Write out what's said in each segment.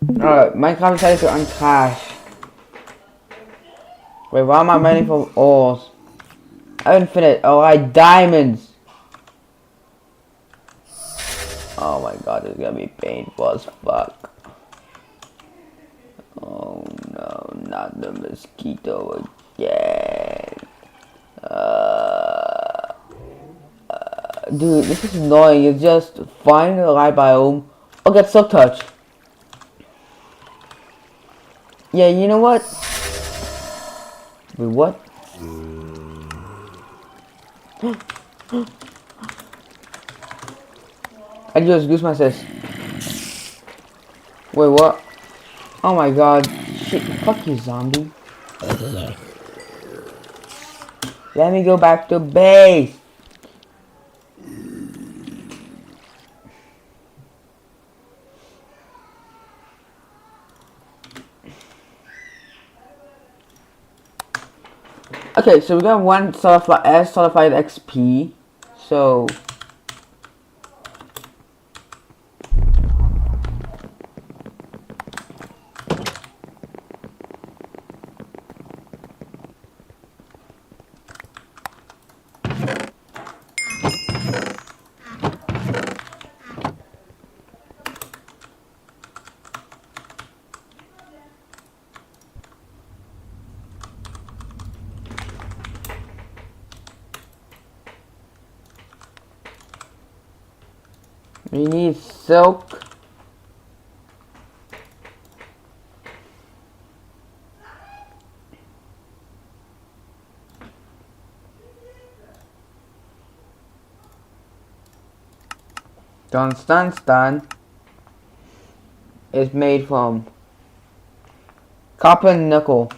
Alright, Minecraft decided to uncrash. Wait, why am I mining for ores? Infinite. Alright, diamonds. Oh my god, this is gonna be painful as fuck. Oh no, not the mosquito again. Dude, this is annoying. It's just find the right biome or get silk touch. Yeah, you know what? Wait, what? I just goose my sis. Wait, what? Oh my god. Shit, fuck you, zombie. Let me go back to base. Okay, so we got one solidified XP. So we need silk. Dunstan is made from copper and nickel.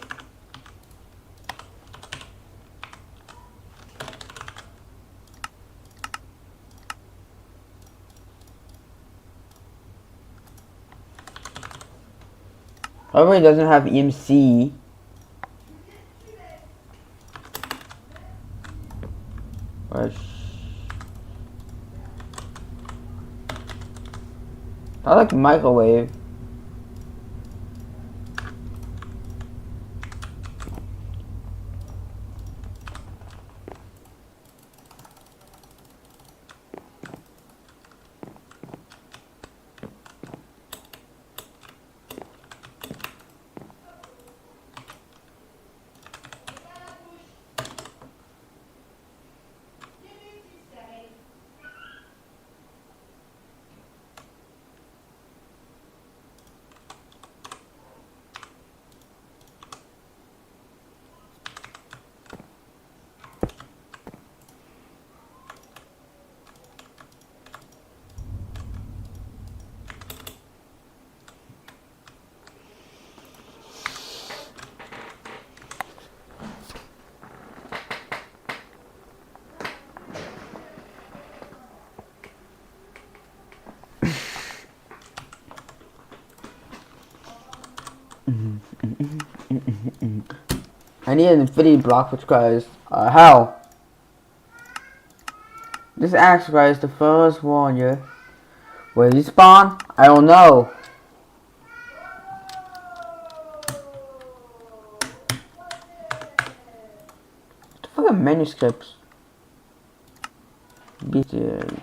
However, it doesn't have EMC. I like microwave. I need an infinity block, which guys, hell. This axe, guys, the first one, yeah. Where he spawn? I don't know. What the fuck are manuscripts? BTN.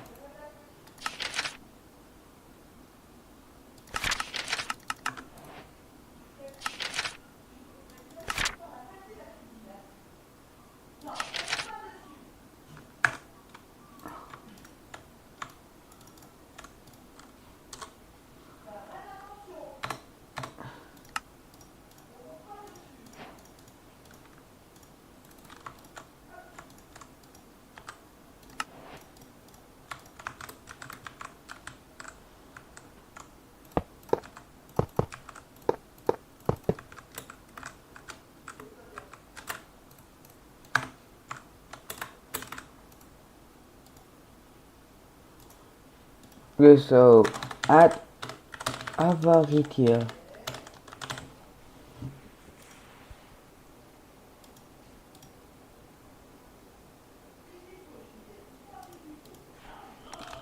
Okay, so at Avaritia.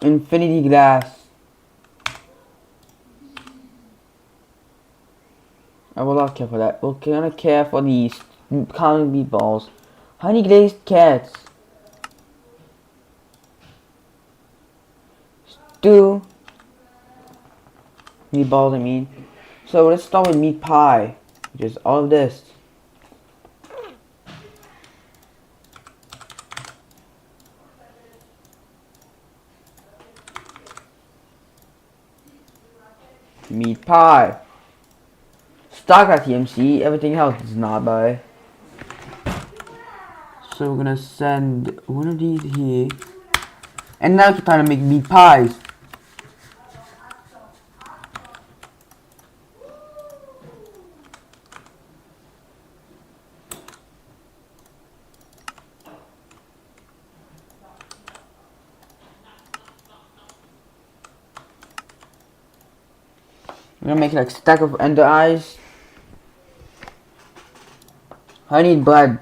Infinity glass. not care for that. We're gonna care for these common meatballs. Honey glazed cats. Stew. Meatballs, I mean. So let's start with meat pie, which is all of this. Meat pie. Stock at TMC, everything else is not by. So we're gonna send one of these here. And now it's time to make meat pies. I'm gonna make like a stack of ender eyes. I need blood.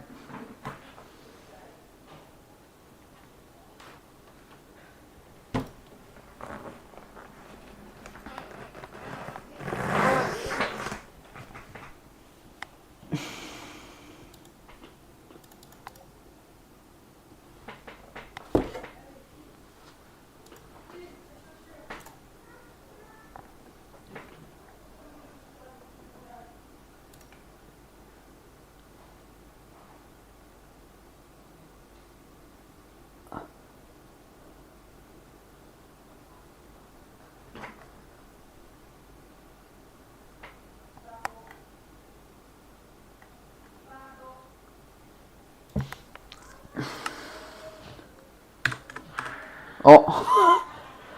Oh,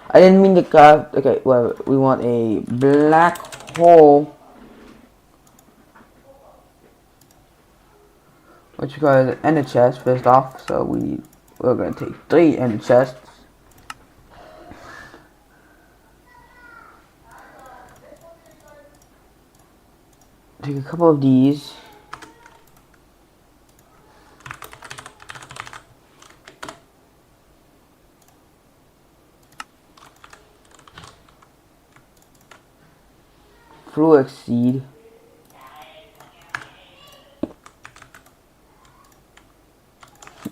I didn't mean to cut. Okay, well, we want a black hole, which requires an ender chest first off. So we're gonna take 3 ender chests. Take a couple of these. Fluid seed.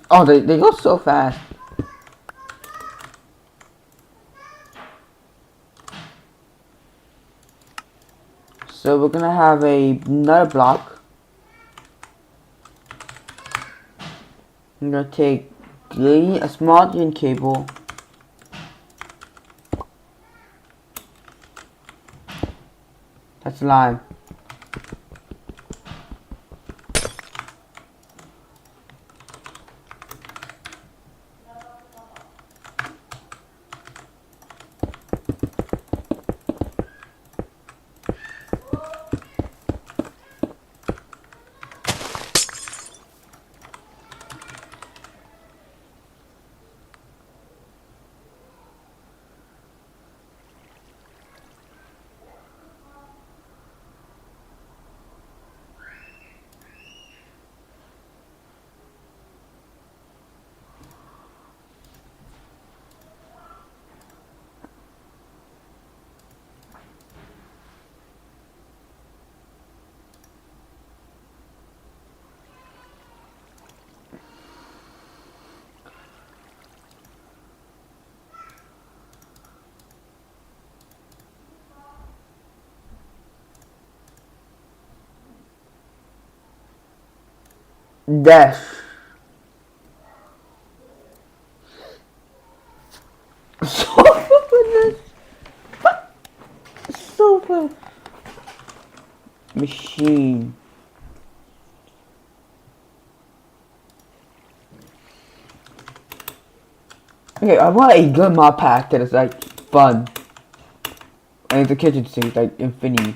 Oh, they go so fast. So we're gonna have another block. I'm gonna take a small green cable. That's lime. Dash. Super machine. Okay, I want a good mod pack that is like fun. And it's a kitchen sink, like infinity.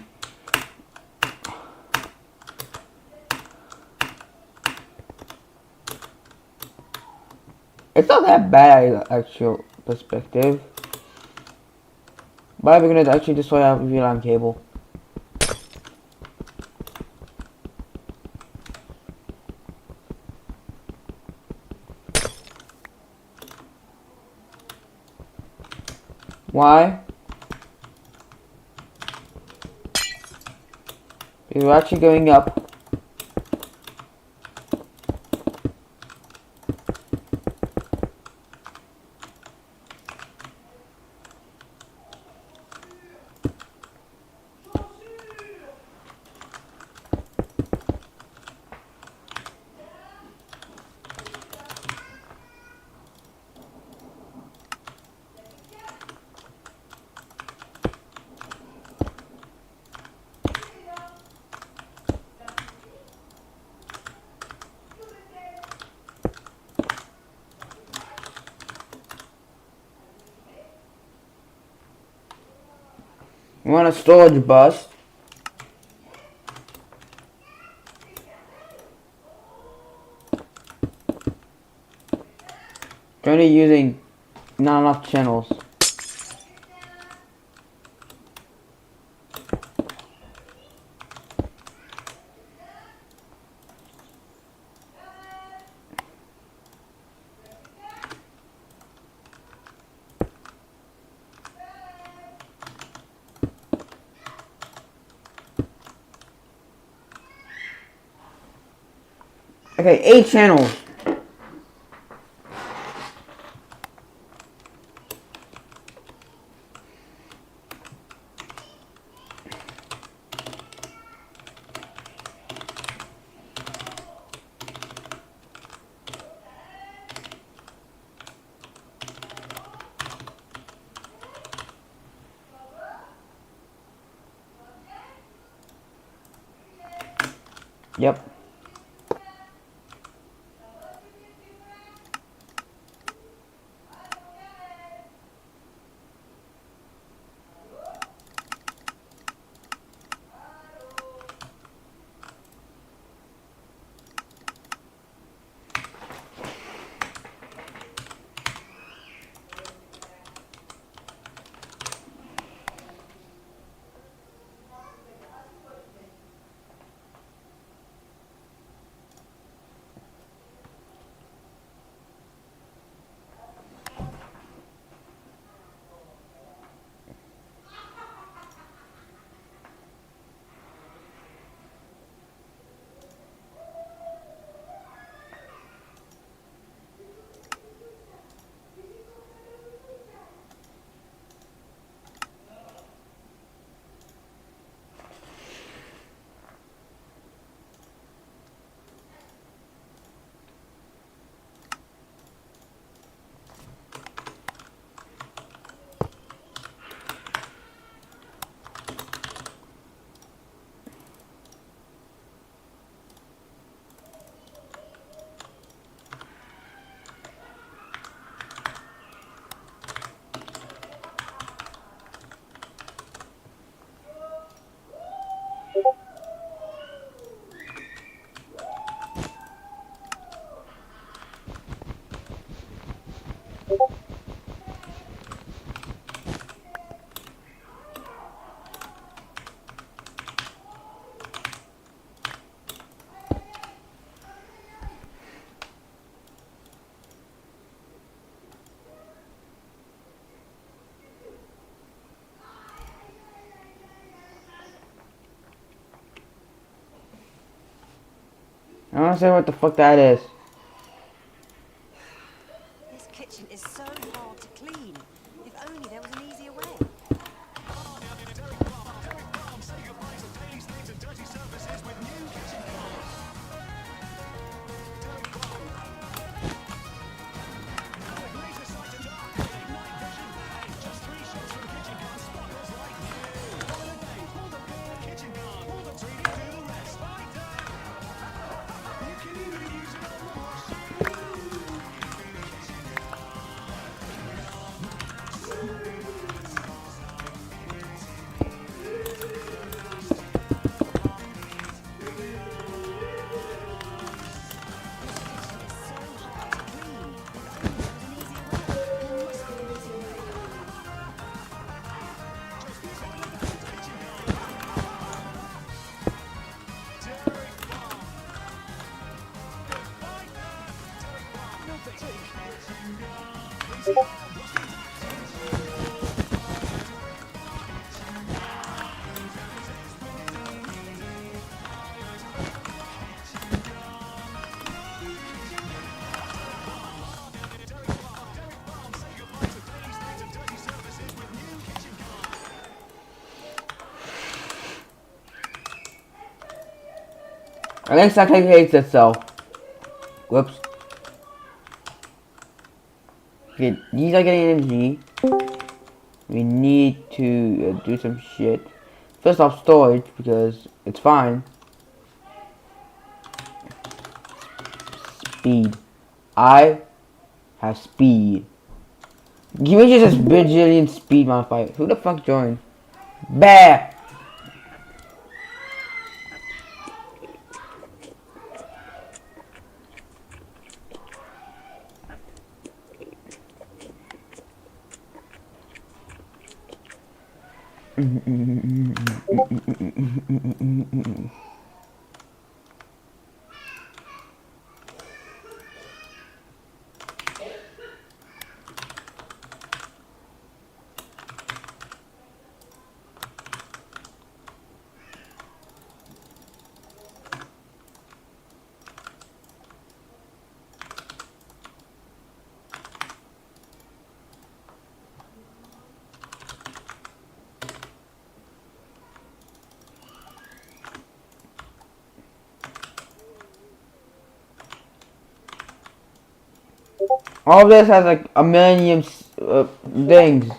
It's not that bad in actual perspective. But we're gonna actually destroy our VLAN cable. Why? Okay, we're actually going up. We want a storage bus. Currently using not enough channels. Okay, 8 channels. Yep. I don't say what the fuck that is. This kitchen is so hard to clean. If only there was an easier way. I think something hates itself. Whoops. Okay, these are getting energy. We need to do some shit. First off, storage, because it's fine. Speed. I have speed. Give me just a bajillion speed modifier. Who the fuck joined? Bear! All of this has like a million things.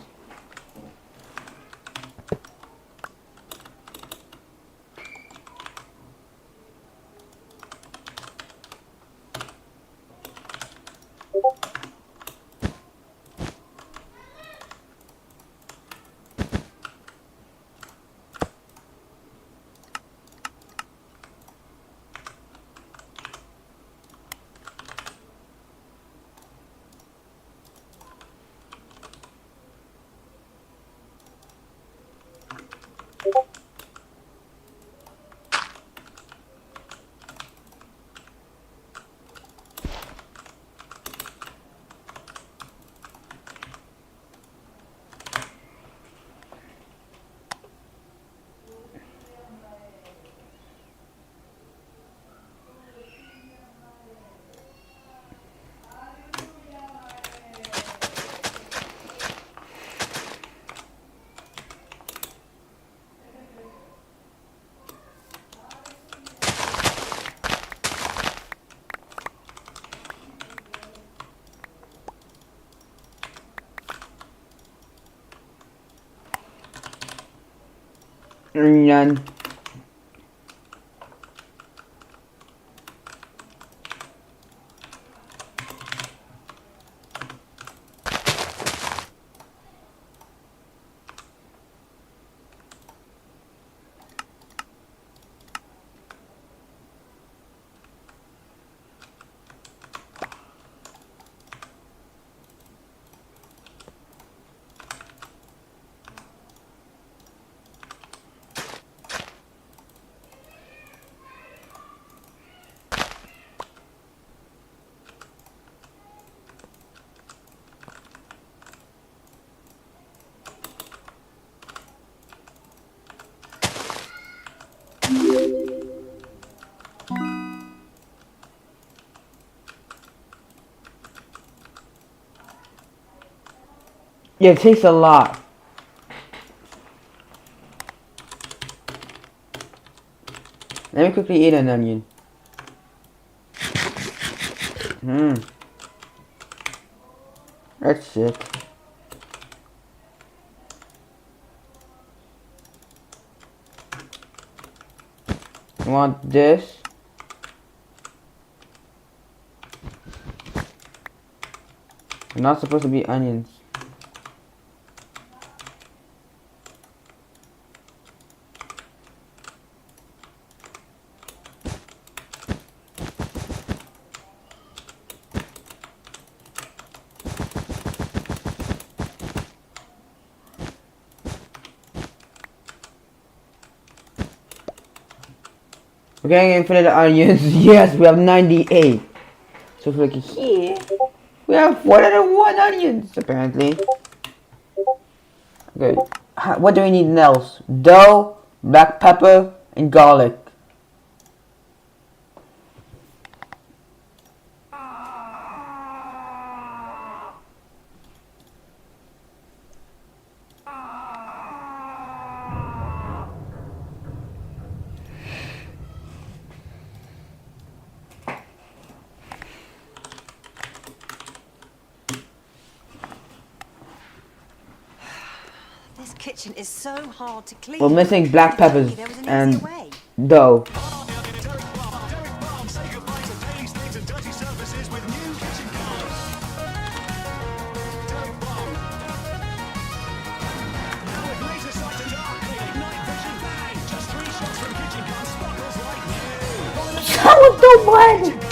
None. Yeah, it takes a lot. Let me quickly eat an onion. That's it. You want this? They're not supposed to be onions. We're getting infinite onions. Yes, we have 98. So if we look here, we have 101 onions, apparently. Okay. What do we need else? Dough, black pepper, and garlic. kitchen is so hard to clean. We're missing black If only peppers there was an and easier way. dough. Someone do bread!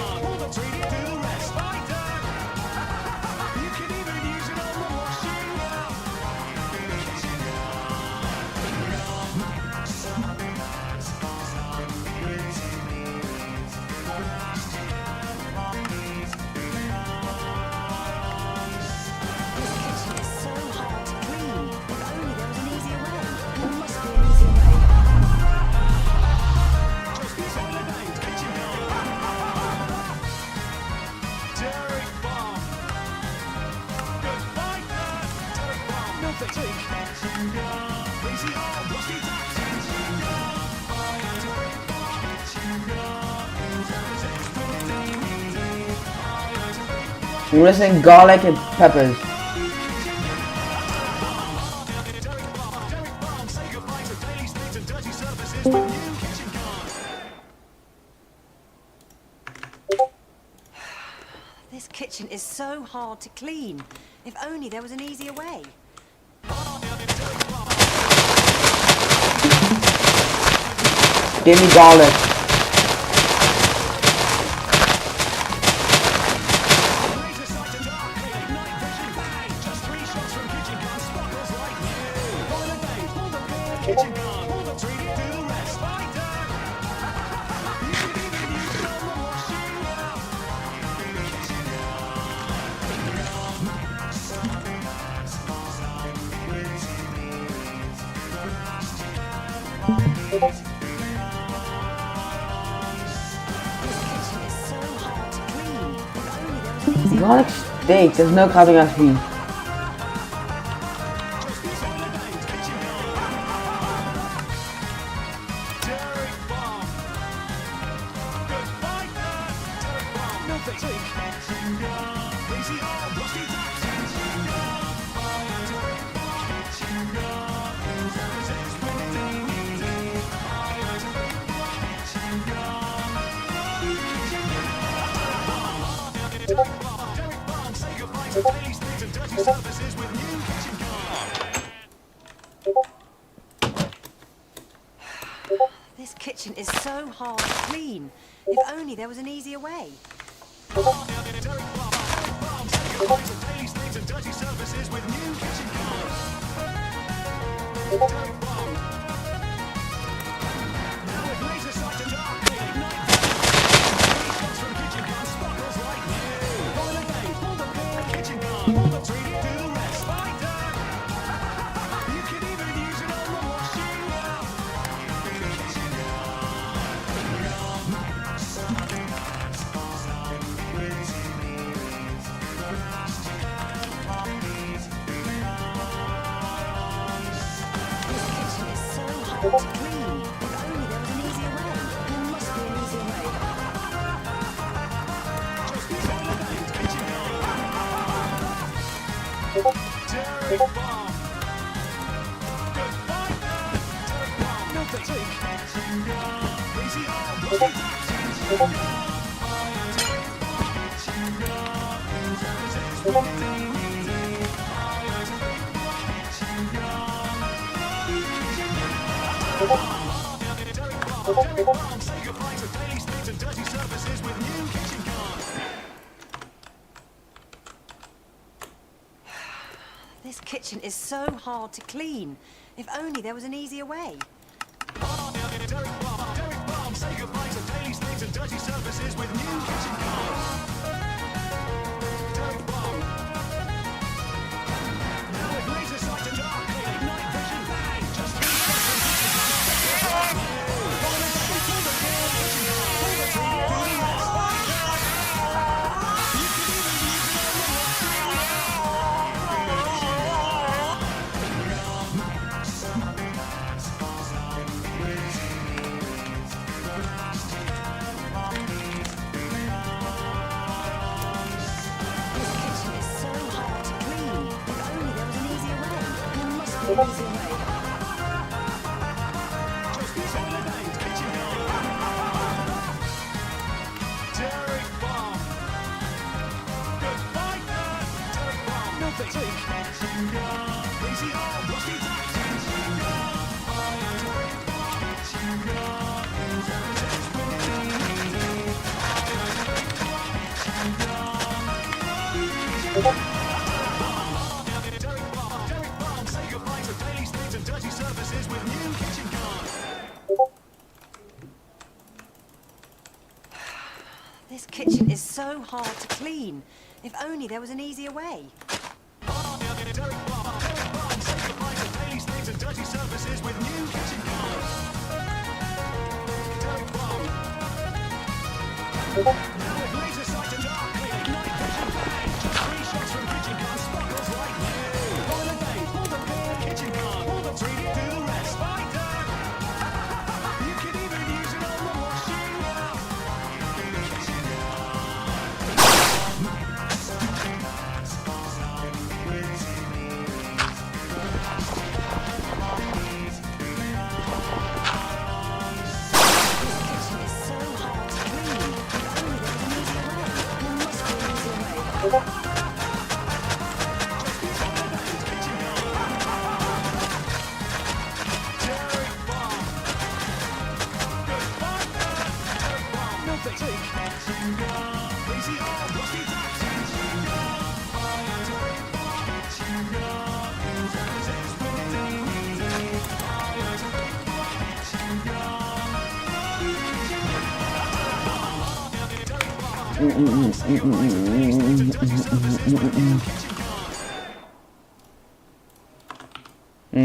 We're missing garlic and peppers. This kitchen is so hard to clean. If only there was an easier way. Give me garlic. Garlic steak, there's no cutting us beef. This kitchen is so hard to clean. If only there was an easier way. This kitchen is so hard to clean. If only there was an easier way. Easy way. This kitchen is so hard to clean. If only there was an easier way.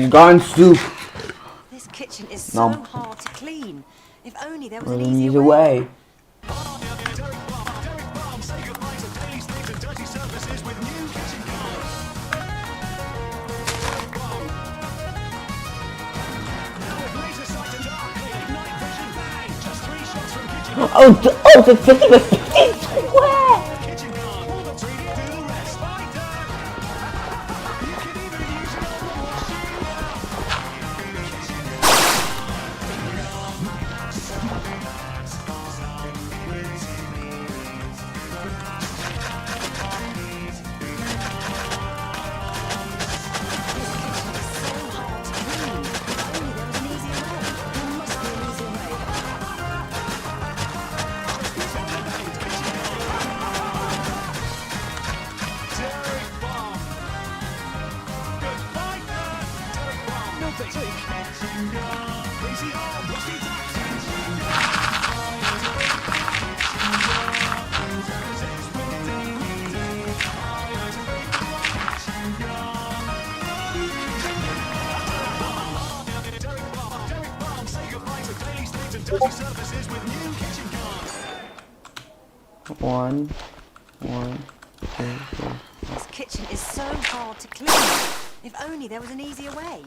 Gone soup. This kitchen is so hard to clean. If only there was an Easy easier way. Oh, the 50 by 50 square! One, two, three. This kitchen is so hard to clean. If only there was an easier way.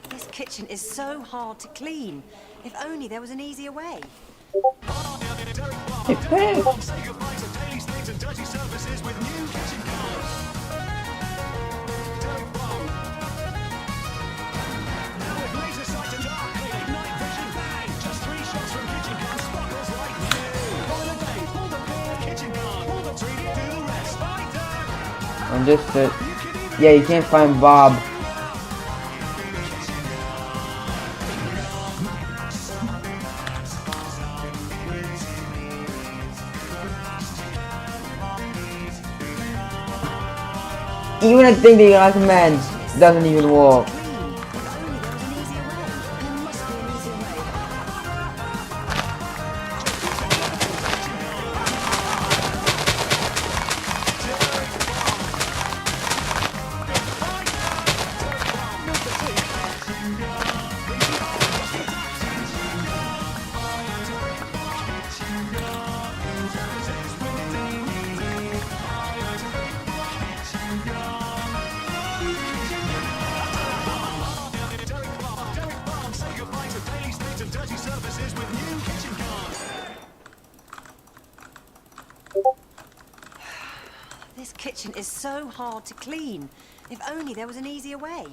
This kitchen is so hard to clean. If only there was an easier way. Hey, pig! And just yeah, you can't find Bob. Even a thing that you recommend doesn't even work. This kitchen is so hard to clean. If only there was an easier way.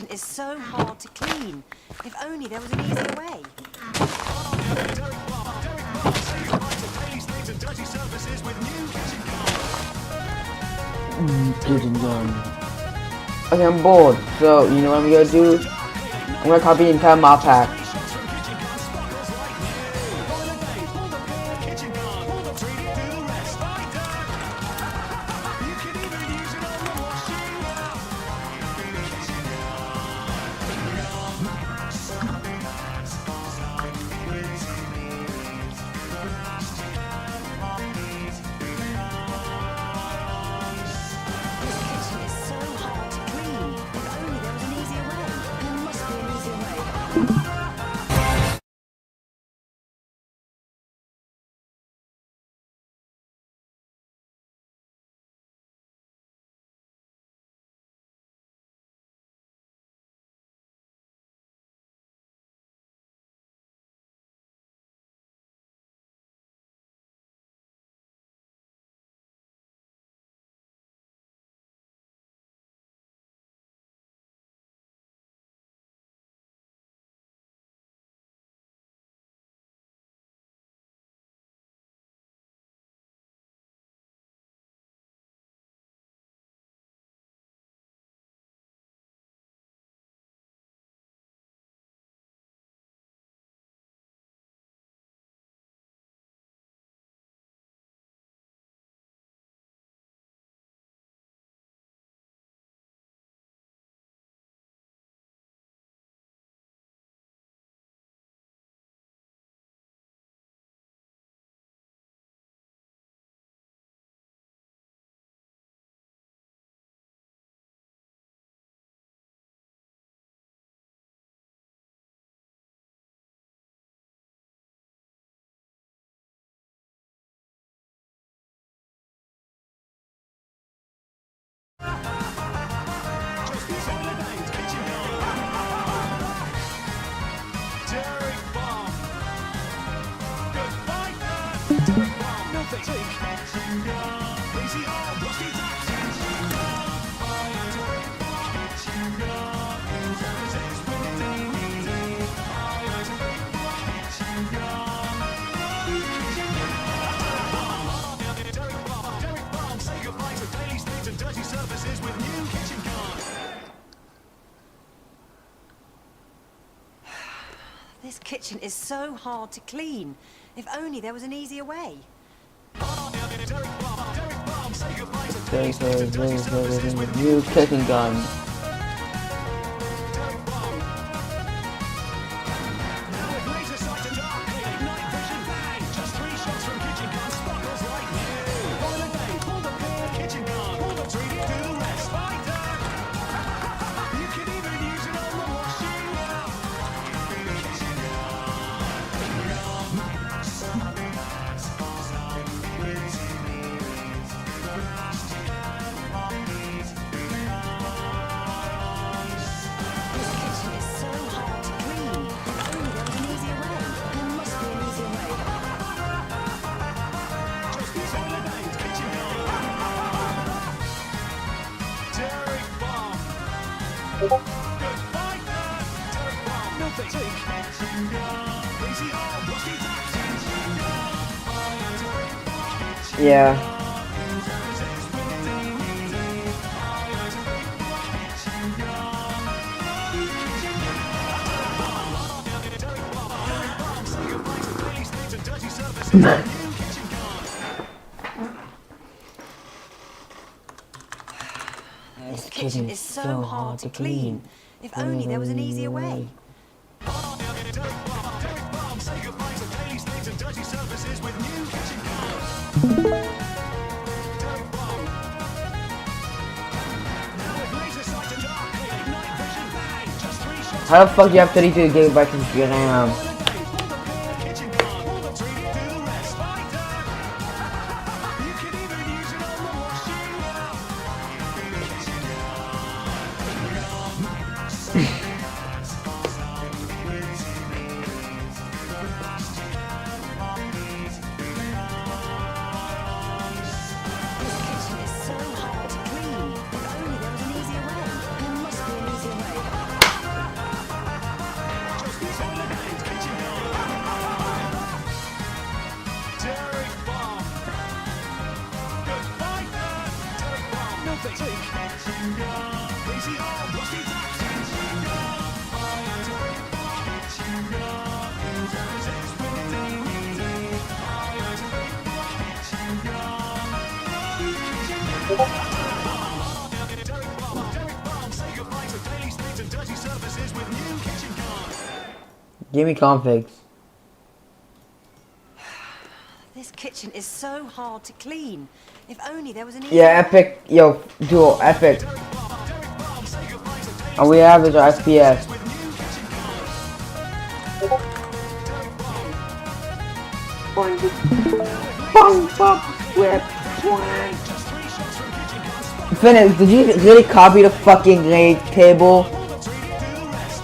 Is so hard to clean. If only there was an easier way. Kitchen gun. Okay, I'm bored. So you know what I'm gonna do? I'm gonna copy the entire map pack. This kitchen is so hard to clean. If only there was an easier way. New kitchen gun. Yeah. This kitchen is so hard to clean. If only there was an easier way. How the fuck do you have 32 gigabytes of RAM? Give me configs. This kitchen is so hard to clean. If only there was an easier Yeah, Epic, yo, duo, Epic. And we average our FPS. Phoenix, did you really copy the fucking like table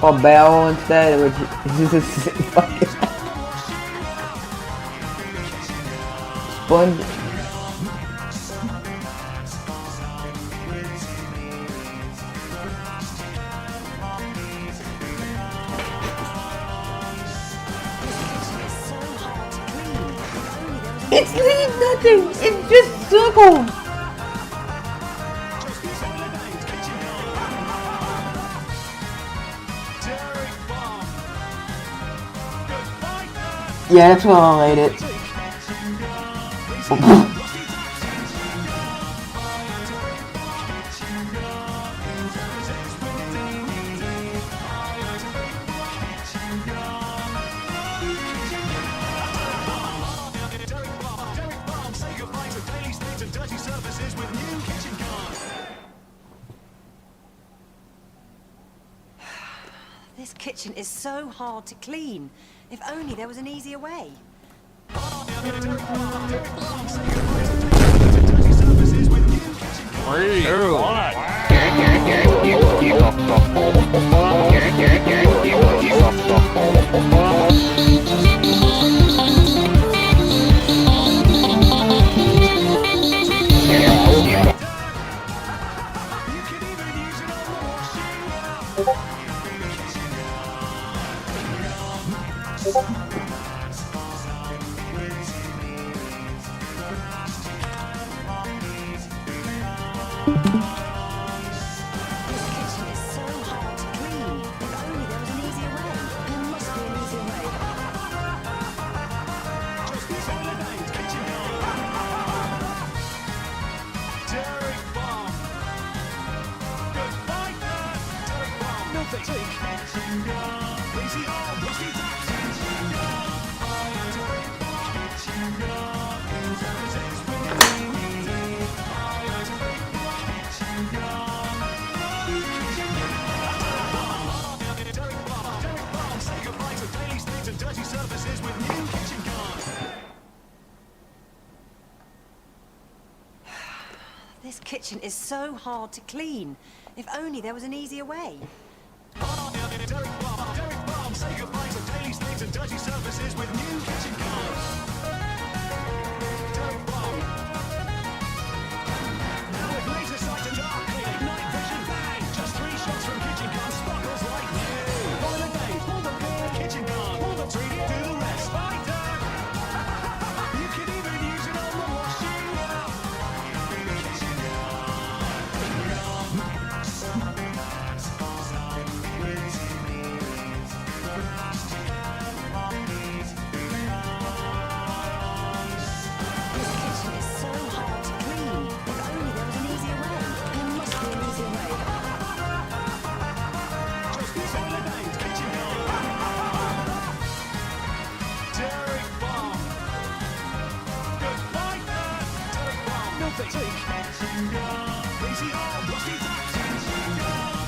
or barrel instead? Which is fucking sponge. It's nothing. It's just circles. Yeah, that's what I'll rate it. This kitchen is so hard to clean. If only there was an easier way. This kitchen is so hard to clean. If only there was an easier way. There must be an easier way. and dirty surfaces with new kitchen guard. This kitchen is so hard to clean. If only there was an easier way. Derek Bomb, say goodbye to daily stains and dirty surfaces with new kitchen guard. Derek Bomb. Now with laser sight and dark clear, night vision bang. Just 3 shots from kitchen guard, sparkles like new. Pull the days, pull the beer, kitchen guard, pull the 3D, do the rest. Spider! You can even use it on the washing up. Kitchen This kitchen is so hard to clean. If only there was an easier way. There must be an easier way. just these holidays, kitchen guard. Derek Bomb. Goodbye, Derek Bomb. No fatigue. Kitchen guard. Easy on, rusty taps. Kitchen guard.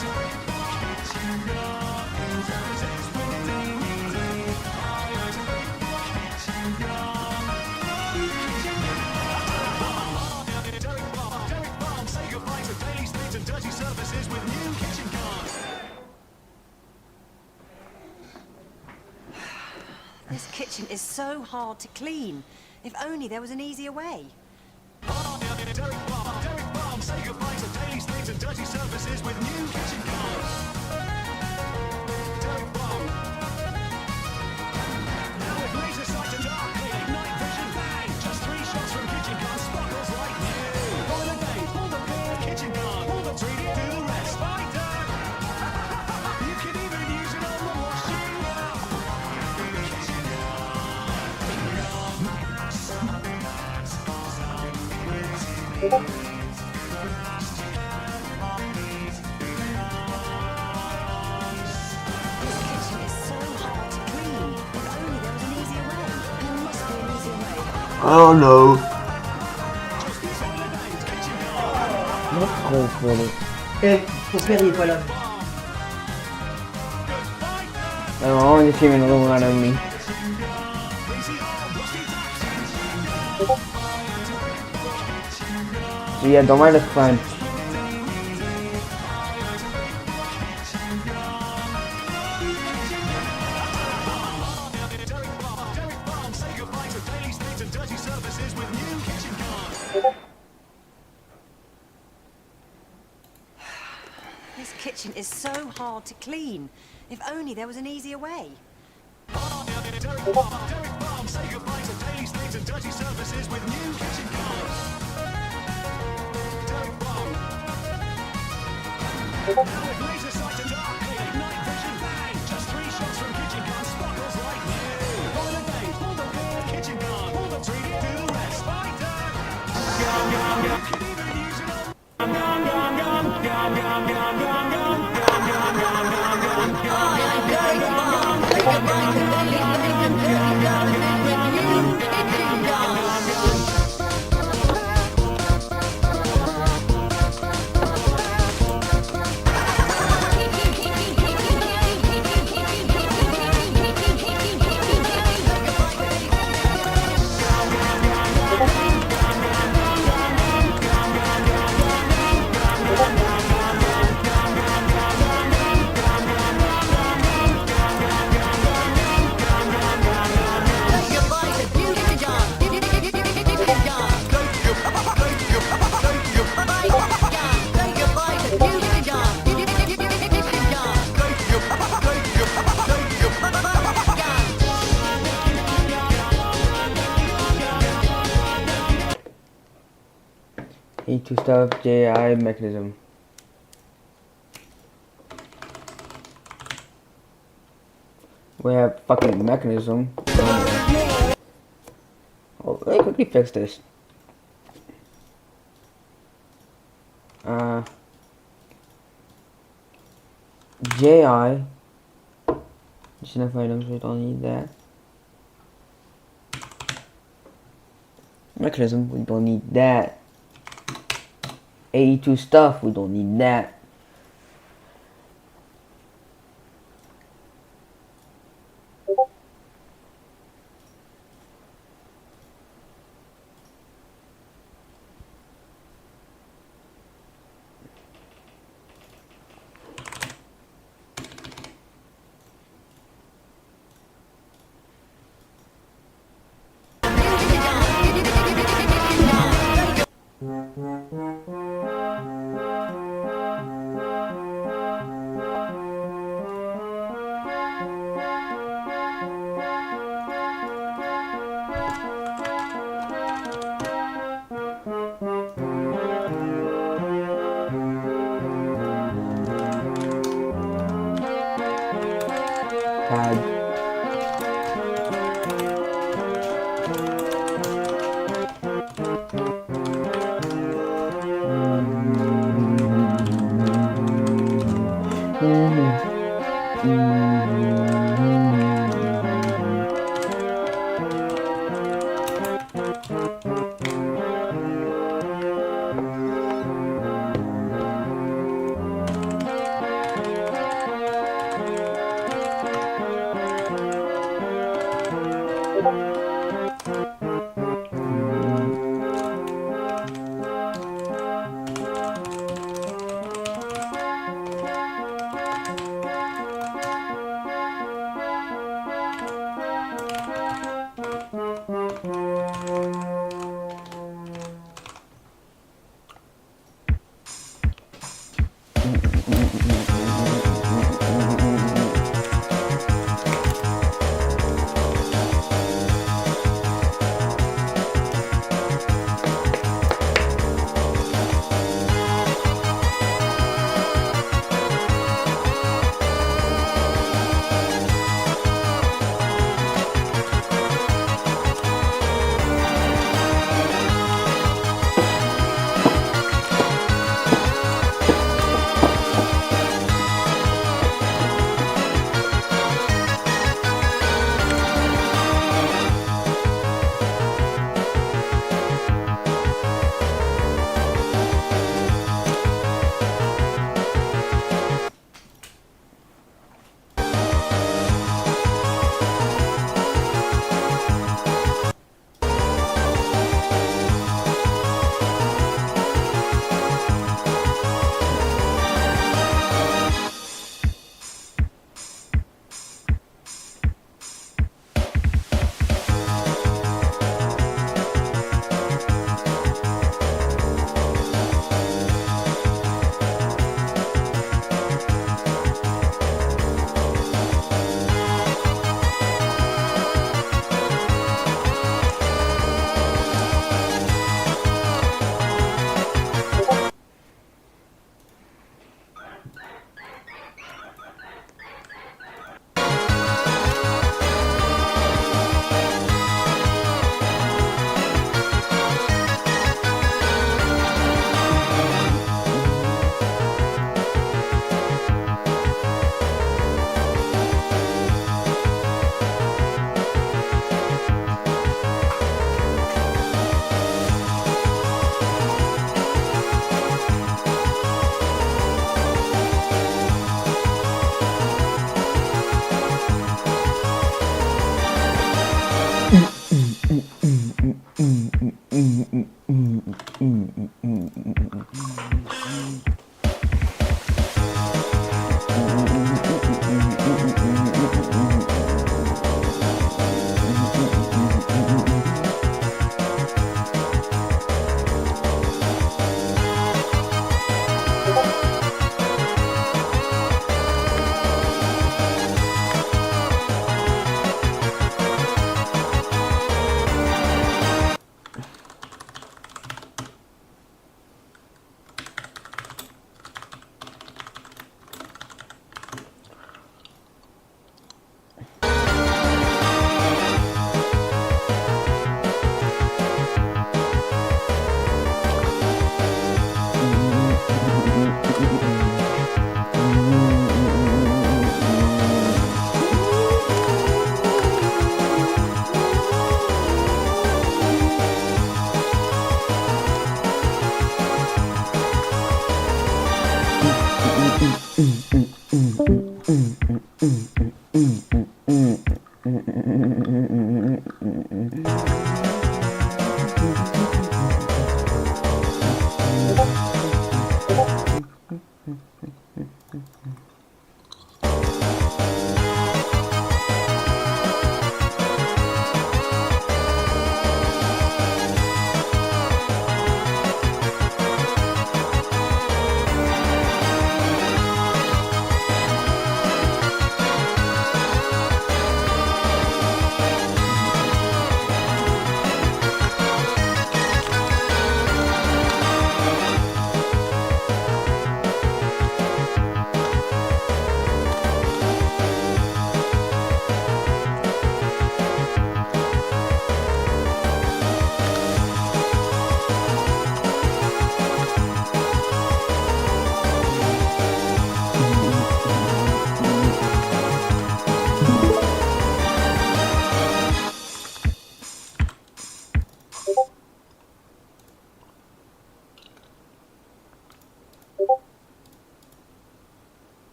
Derek Bomb. Kitchen guard. Services with Derek Bomb. Kitchen guard. Derek Bomb, say goodbye to daily stains and dirty surfaces with new kitchen guard. This kitchen is so hard to clean. If only there was an easier way. Derek Bomb, say goodbye to daily stains and dirty surfaces with new kitchen guard. Derek Bomb. Now with laser sight and dark clear, night vision bang. Just 3 shots from kitchen guard, sparkles like new. Pull the days, pull the beer, kitchen guard, pull the 3D, do the rest. Spider! You can even use it on the washing up. Kitchen This kitchen is so hard to clean. If only there was an easier way. There must be an easier way. Oh no. just these holidays, kitchen guard. Let's go for it. Ton père il est pas là. I want to see him roll out of me. So yeah, don't mind the crunch. Derek Bomb, say goodbye to daily stains and dirty surfaces with new kitchen guard. This kitchen is so hard to clean. If only there was an easier way. Derek Bomb, say goodbye to daily stains and dirty surfaces with new kitchen guard. Derek Bomb. Now with laser sight and dark clear, night vision bang. Just 3 shots from kitchen guard, sparkles like new. Pull the days, pull the beer, kitchen guard, pull the 3D, do the rest. Spider! You can even use it on E2 stuff, JI mechanism. We have fucking mechanism. Oh, let me quickly fix this. JI. Just enough items, we don't need that. Mechanism, we don't need that. AE2 stuff, we don't need that. Tag.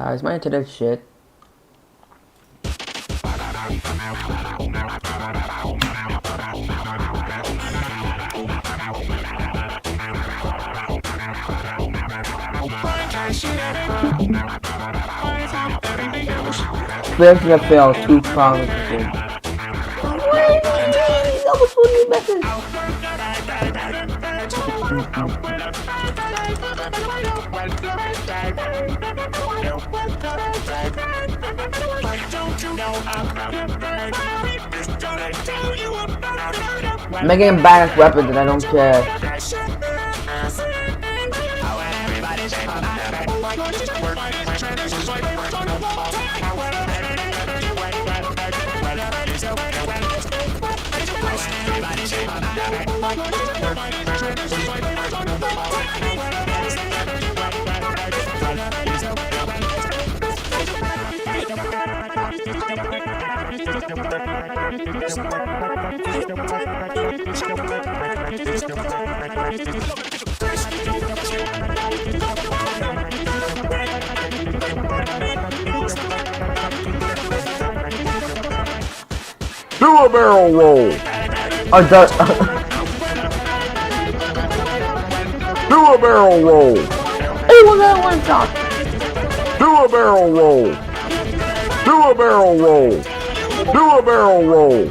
Is my internet shit? Especially if they are too promising. That was what you message. I'm making badass weapons and I don't care. Do a barrel roll. Do a barrel roll. Hey, was that one shot? Do a barrel roll. Do a barrel roll. Do a barrel roll.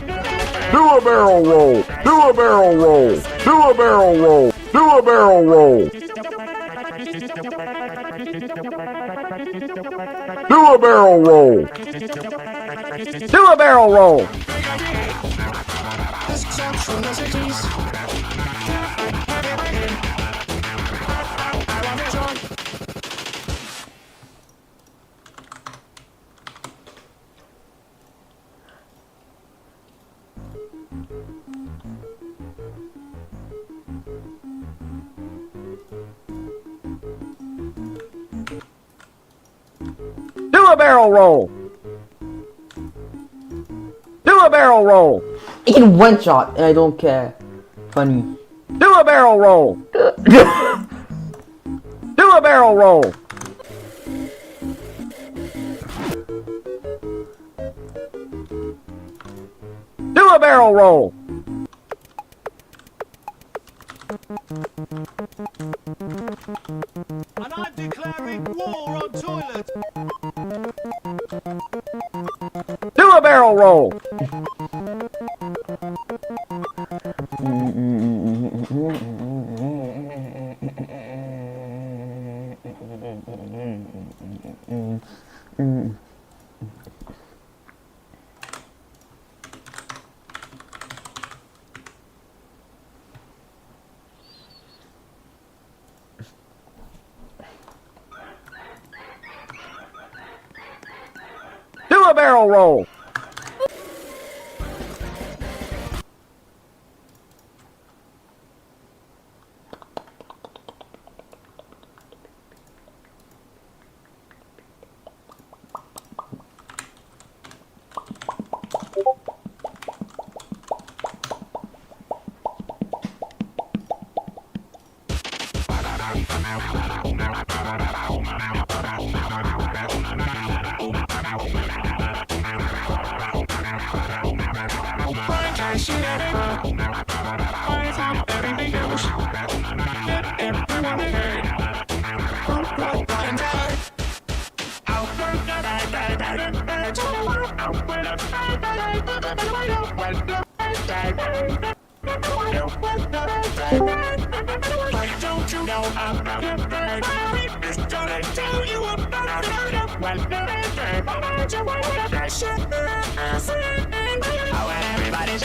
Do a barrel roll. Do a barrel roll. Do a barrel roll. Do a barrel roll. Do a barrel roll. Do a barrel roll. Do a barrel roll. Do a barrel roll. In one shot, and I don't care. Funny. Do a barrel roll. Do a barrel roll. Do a barrel roll. And I'm declaring war on toilets. Do a barrel roll. Do a barrel roll. Everybody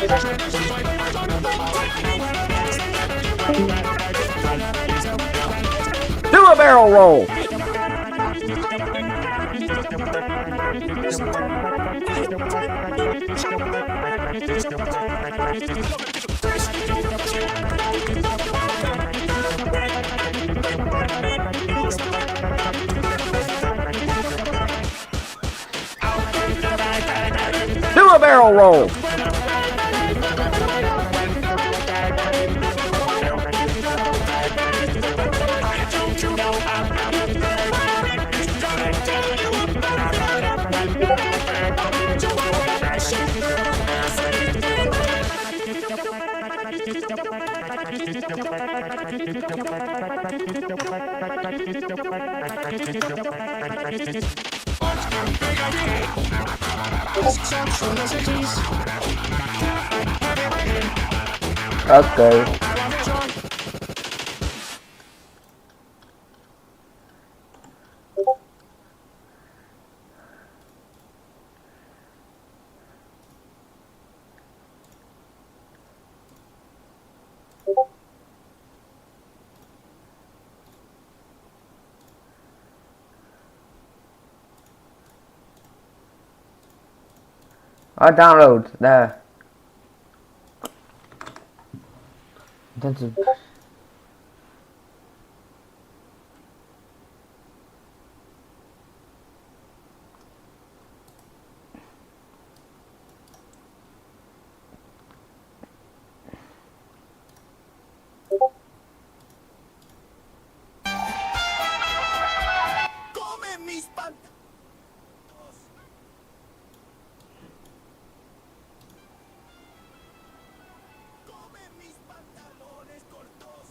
Do a barrel roll. Do a barrel roll. Okay. I download there. That's a Come mis pantalones. Come mis pantalones cortos.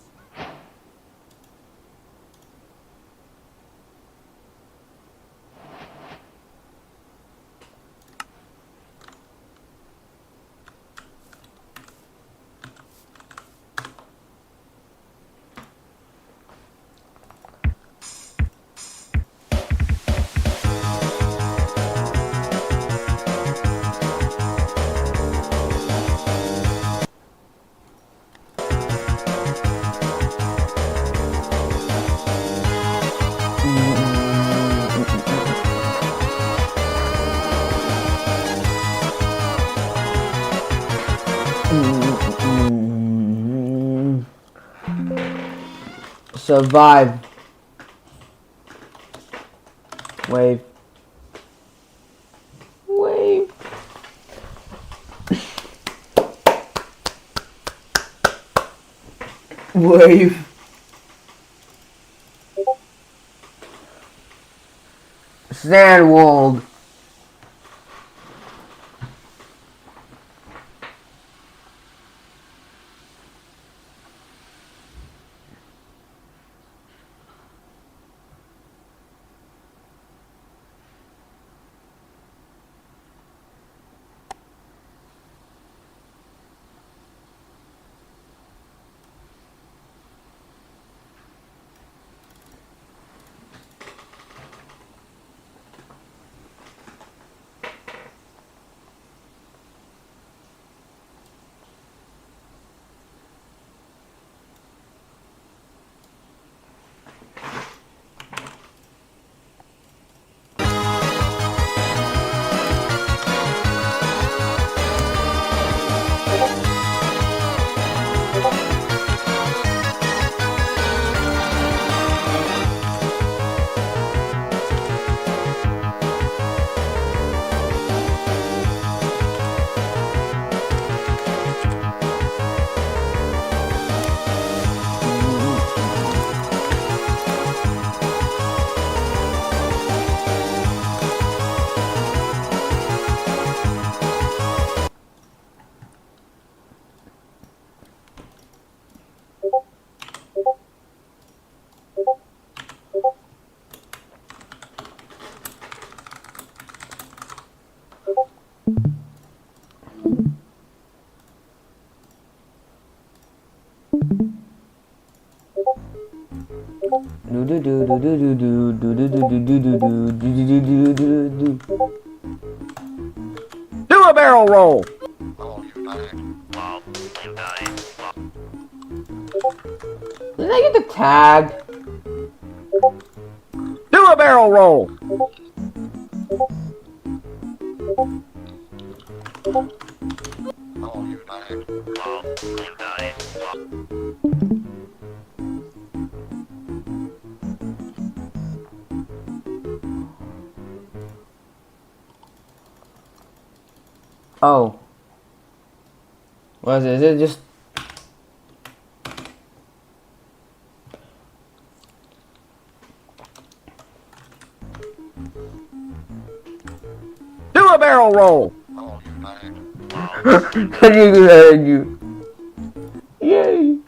survive. Wave. Wave. Wave. Sandwald. Do a barrel roll. Oh, you nag. Did I get the tag? Do a barrel roll. Oh. What is it? Is it just... Do a barrel roll. Can you hear you? Yay!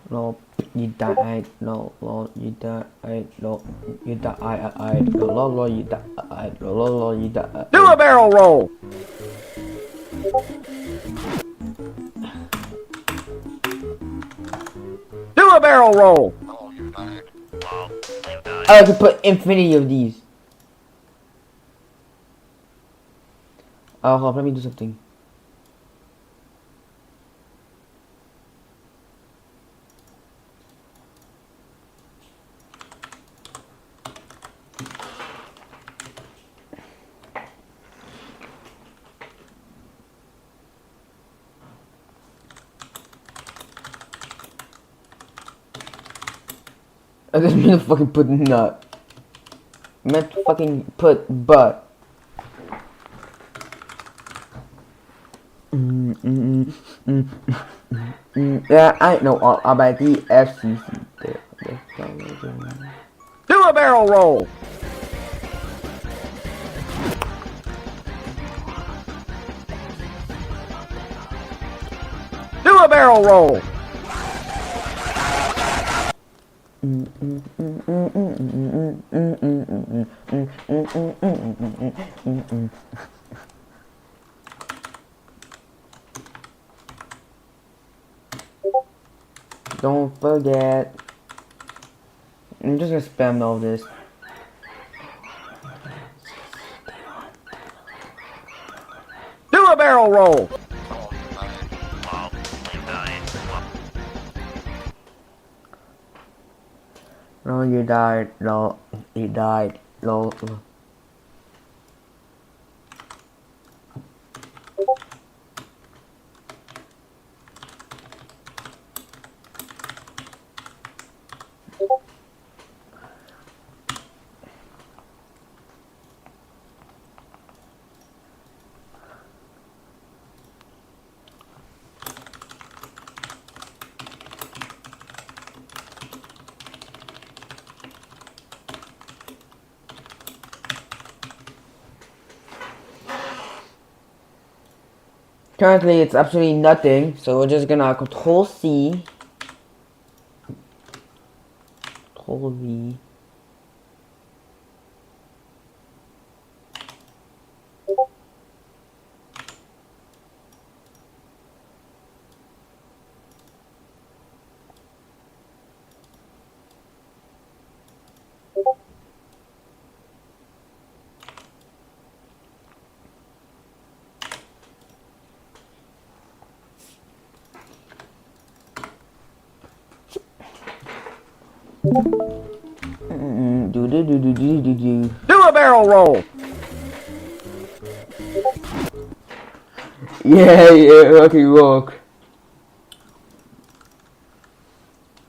No, you died. No, you died. No, you died. No, you died. No, you died. Do a barrel roll. Do a barrel roll. I could put infinity of these. Oh, hold on, let me do something. I just meant to fucking put nut. I meant to fucking put butt. Yeah, I know all about the FCC. Do a barrel roll. Do a barrel roll. Don't forget. I'm just gonna spam all this. Do a barrel roll. No, you died. No, you died. No. Currently, it's absolutely nothing, so we're just gonna Control C, Control V. Do a barrel roll. Yeah, okay, work.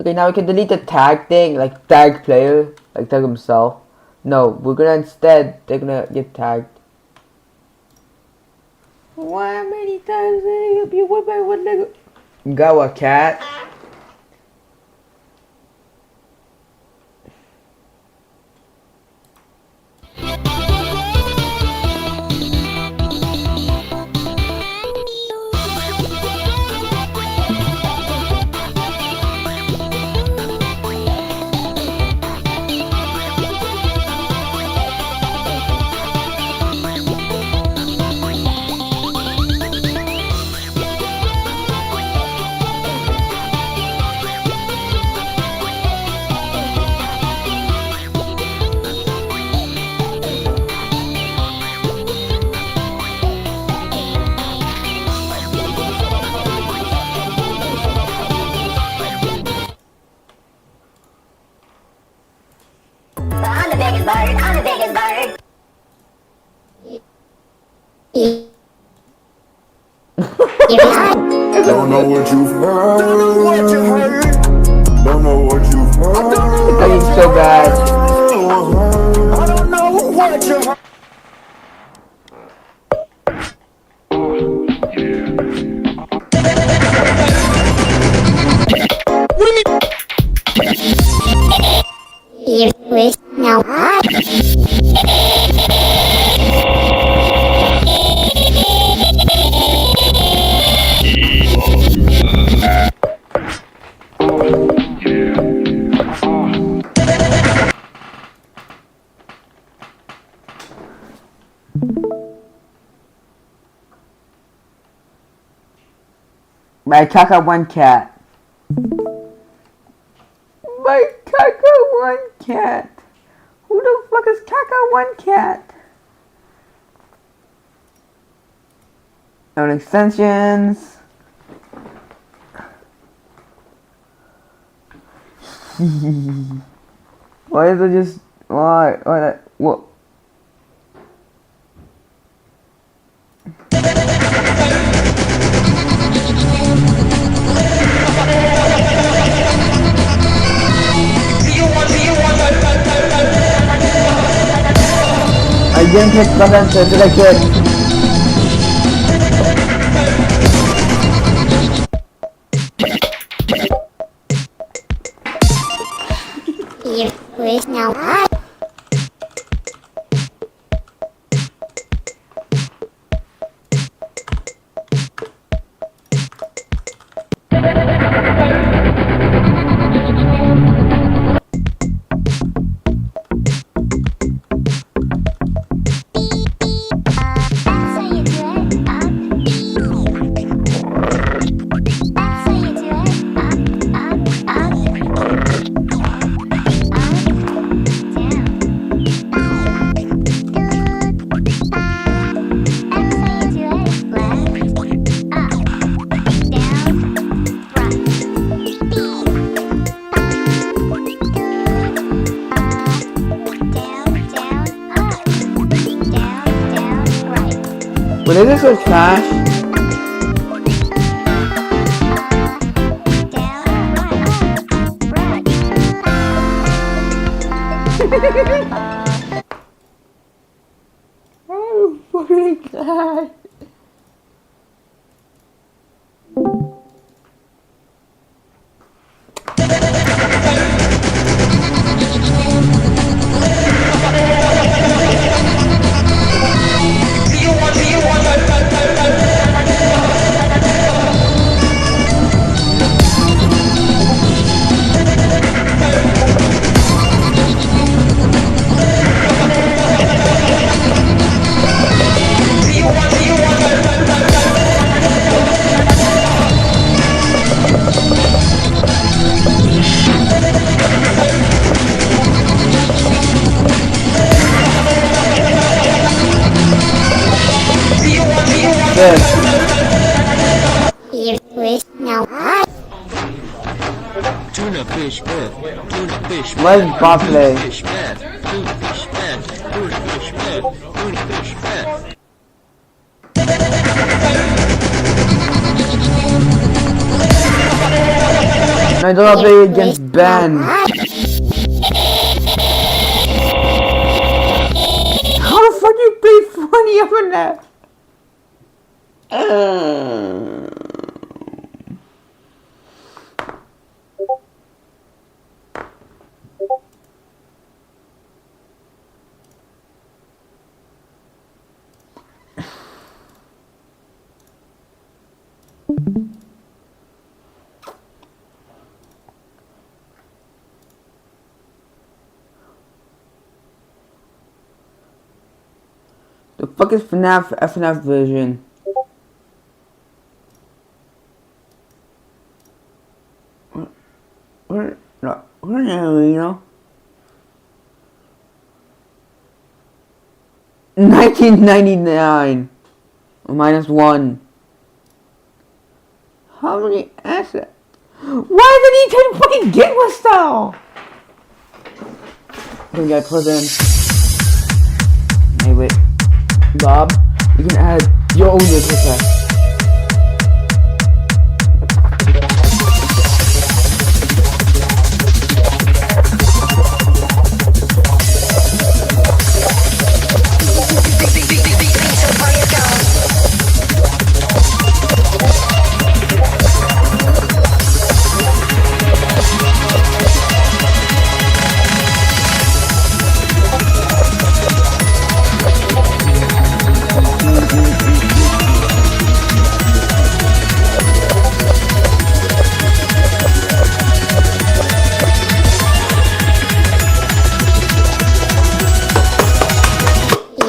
Okay, now we can delete the tag thing, like tag player, like tag himself. No, we're gonna instead, they're gonna get tagged. Why many times did I help you with my one leg? Go a cat. bird, I'm the biggest bird. Don't know what you've heard. Don't know what you heard. Don't know what you've heard. That is so bad. I don't know what you heard. You wish now I My caca one cat. My caca one cat. Who the fuck is caca one cat? On extensions. Why is it just why that what? I didn't pick the answer, did I kid? you wish now I But is this so trash? Oh, fucking god. you wish now I Tuna fish head, tuna fish Where's Bob play? fish head, tuna fish head, tuna fish head, tuna fish head. I don't play against Ben. How the fuck you play funny up in that? The fuck is FNAF version? Where you know? 1999 -1. How many assets? Why did he take fucking Game style? I'm gonna get put in. Hey, wait. Bob, you can add your own music effect.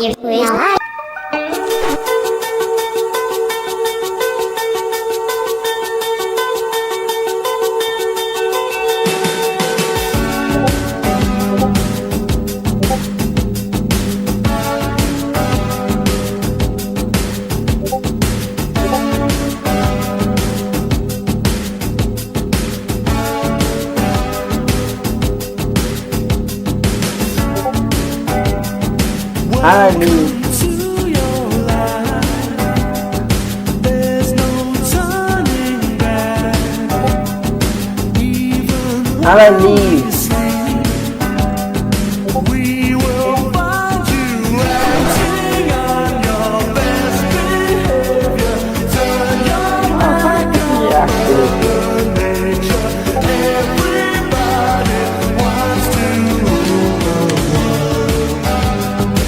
You wish now I I knew. I leave. We will find you acting on your best behavior. Turn your back on nature. Everybody wants to rule the world.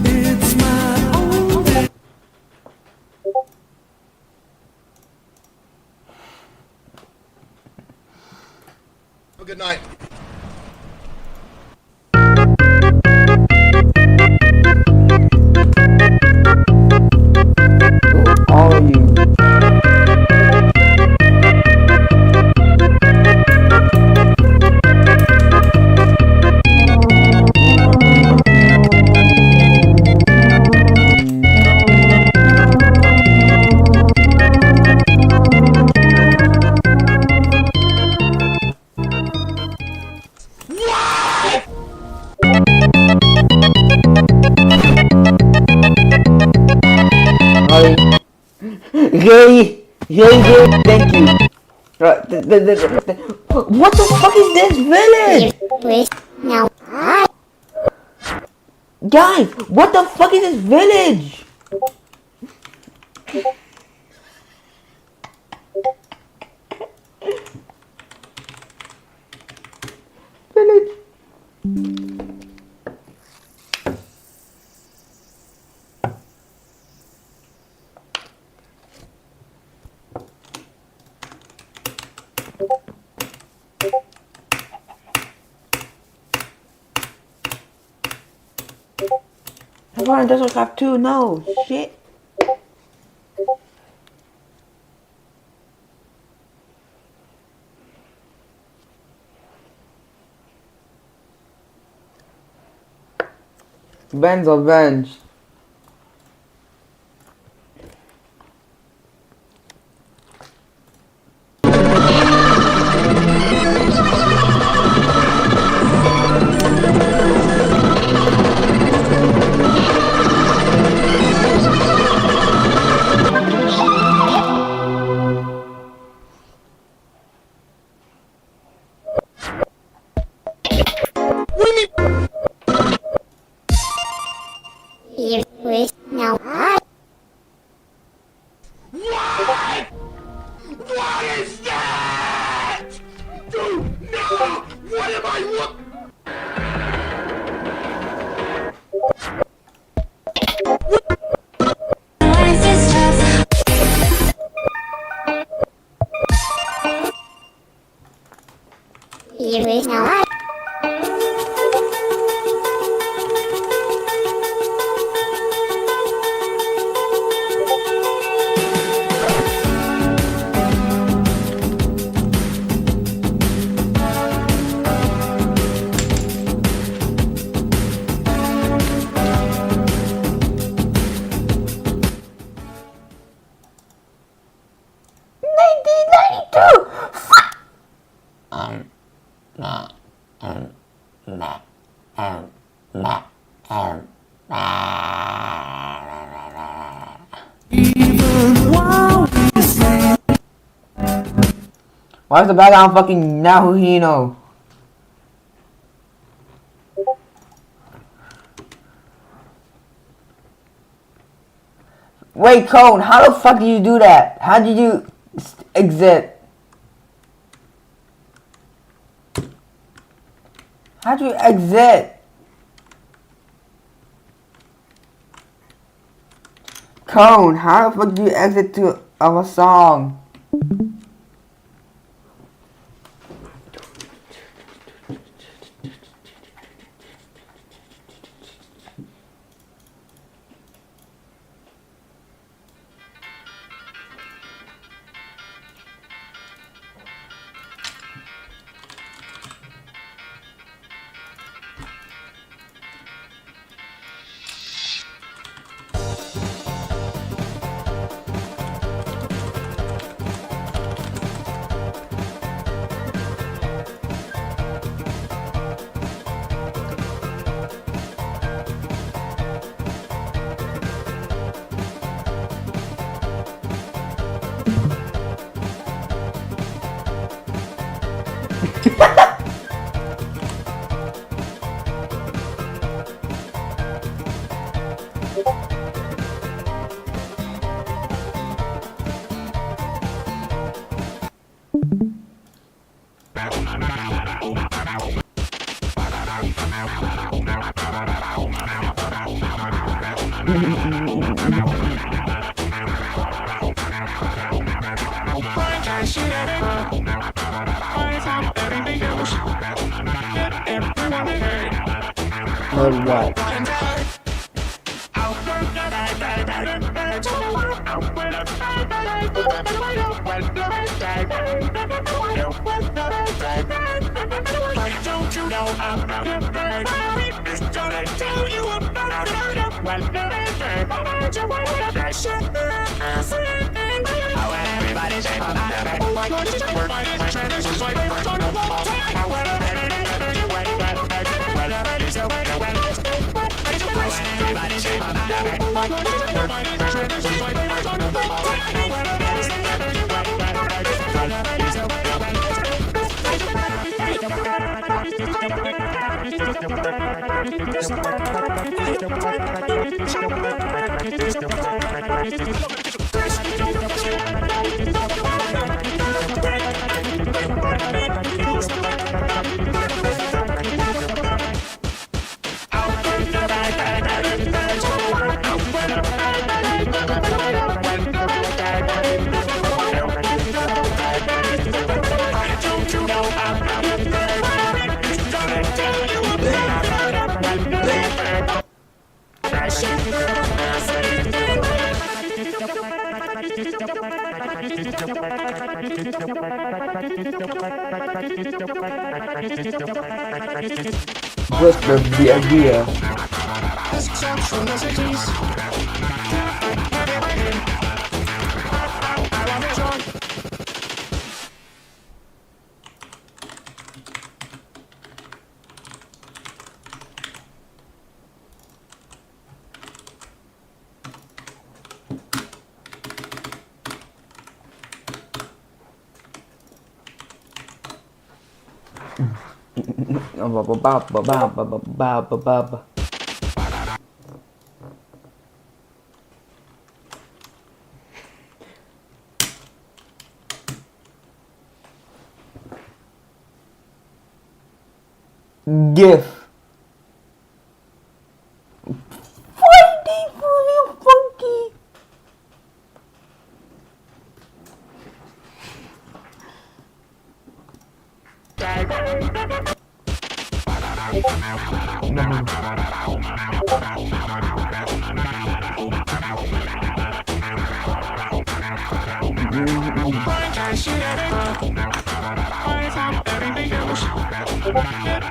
It's my own day. Have a good night. All of you. Holly. Yay! Yay! Thank you. What the fuck is this village? you wish now I Guys, what the fuck is this village? Village. I want industrial craft too. No shit. Ben's avenged. you wish now I What is that? Dude, no! What am I you wish now I Why is the background fucking Nahuhino? Wait, Cone, how the fuck do you do that? How did you exit? How'd you exit? Cone, how the fuck do you exit of a song? Heard what? Don't you know I'm not it's gonna tell you about everybody say What's the idea? GIF. Funky.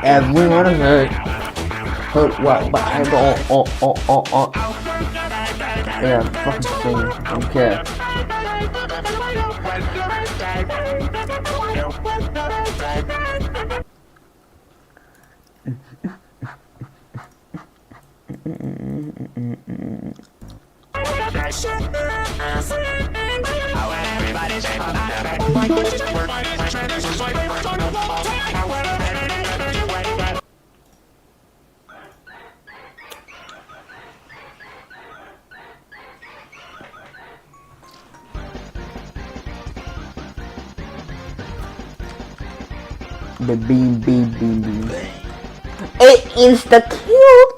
Everyone heard what, but I don't. Yeah, fucking sing. I don't care. everybody say The beam. It is the cute.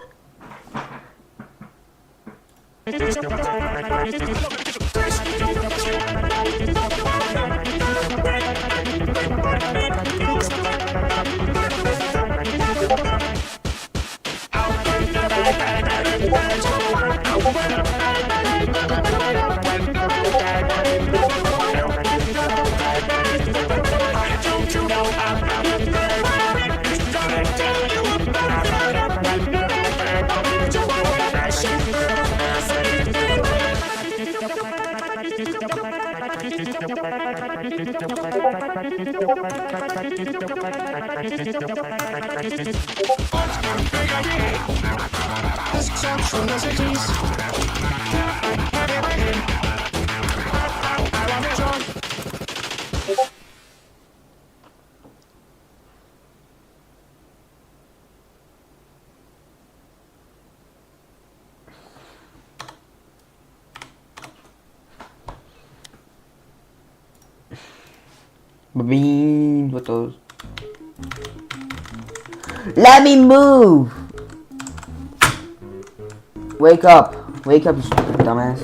Bean, what those? Let me move! Wake up, you stupid dumbass.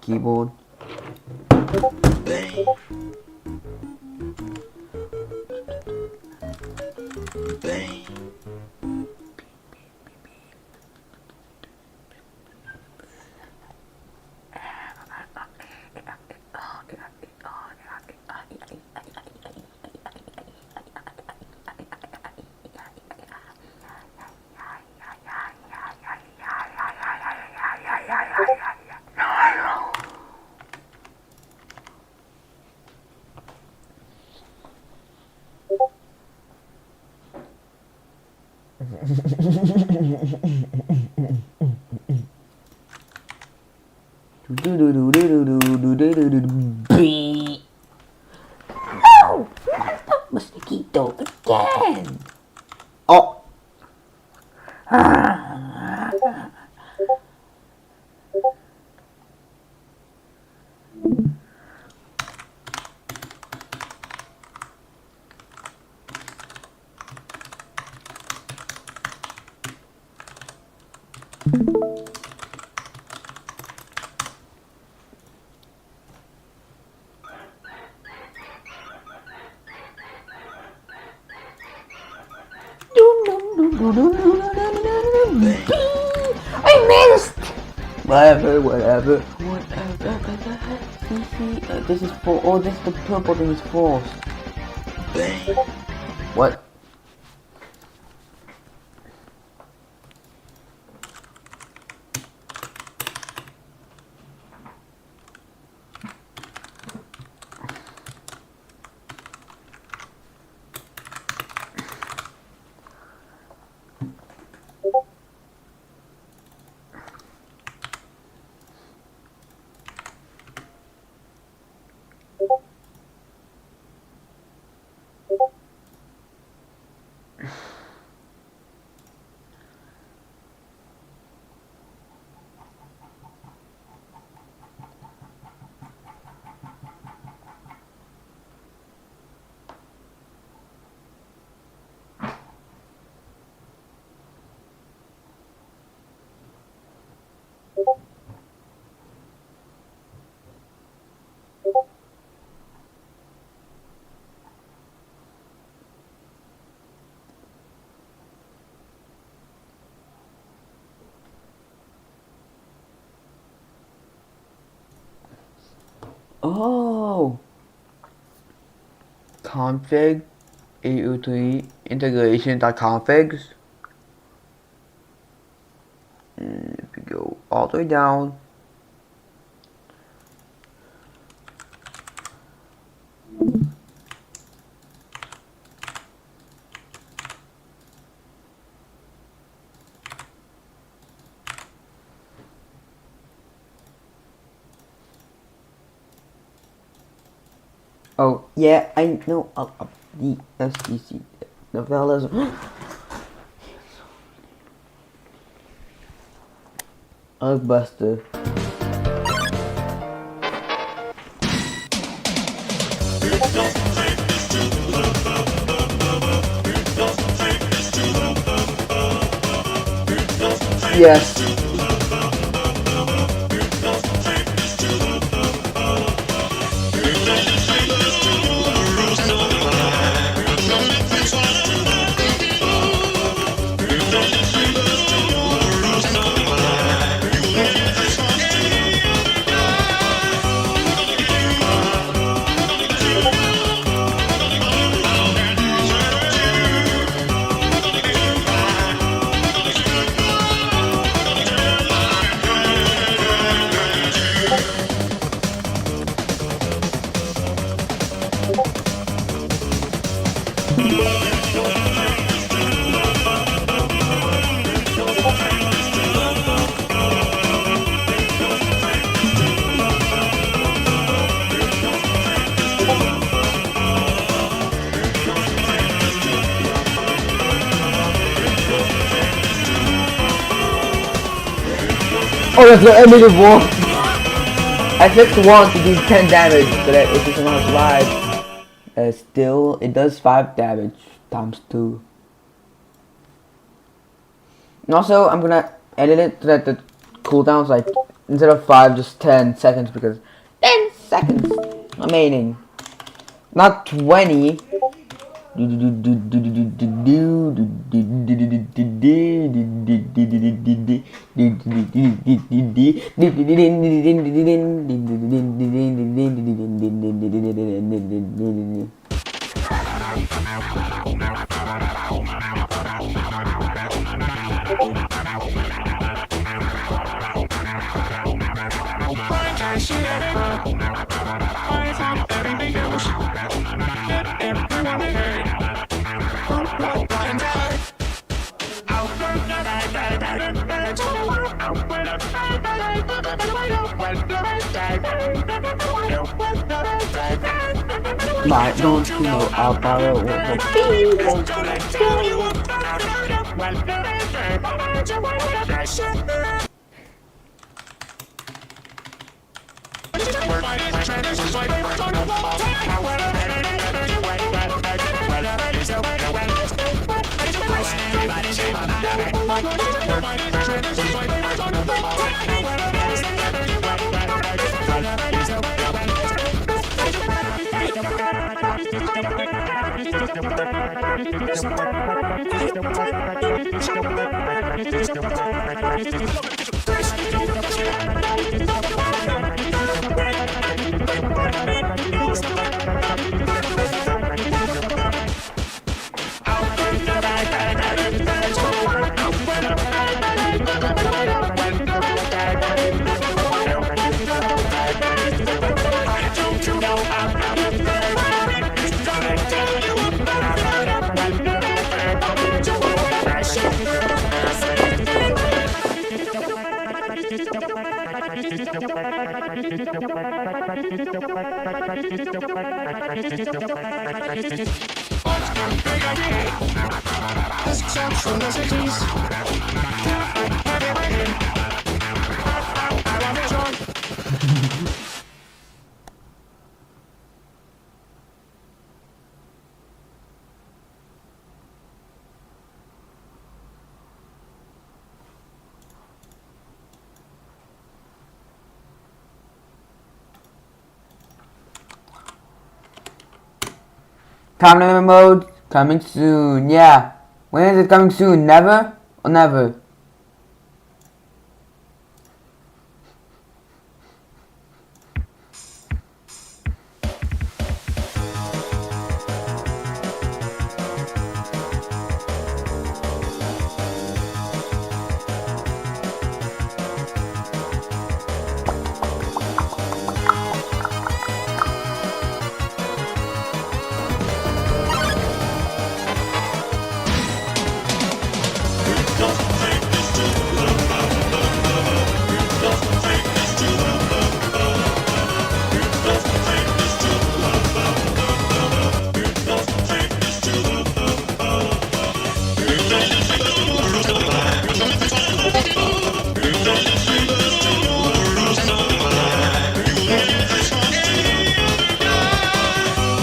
Keyboard. No! Mosquito again! Oh! I missed! Whatever. This is for. Oh, this is the purple thing is false. What? Oh! Config AU3 integration.configs. If we go all the way down, Oh yeah, I know. The SDC novellas. Buster. Yes. Oh, let's go Emily War. I clicked 1 to do 10 damage, but if it's not live, still it does 5 damage times 2. And also, I'm gonna edit it so that the cooldown's like instead of 5, just 10 seconds because 10 seconds remaining, not 20. Why don't you know I'll borrow Time limit mode coming soon. Yeah. When is it coming soon? Never or never?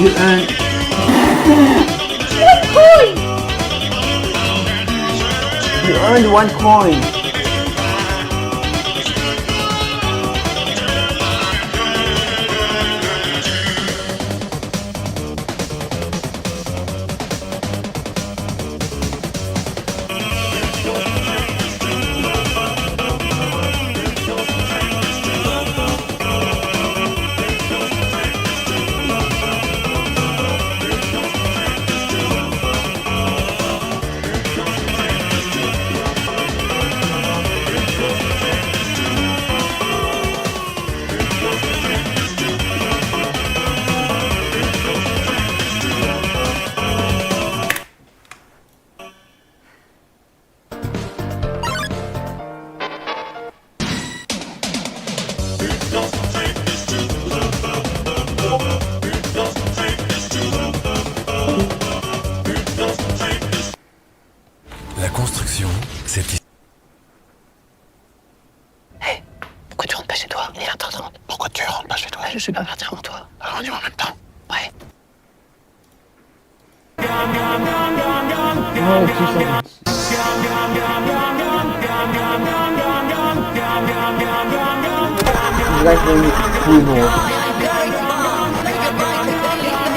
You earned. You earned 1 coin. La construction, c'est ici. Pourquoi tu rentres pas chez toi? Il est 20h30. Pourquoi tu rentres pas chez toi? Je suis pas partir avant toi. Alors on y va en même temps. Ouais. Oh, 2 seconds. It's like when you keyboard.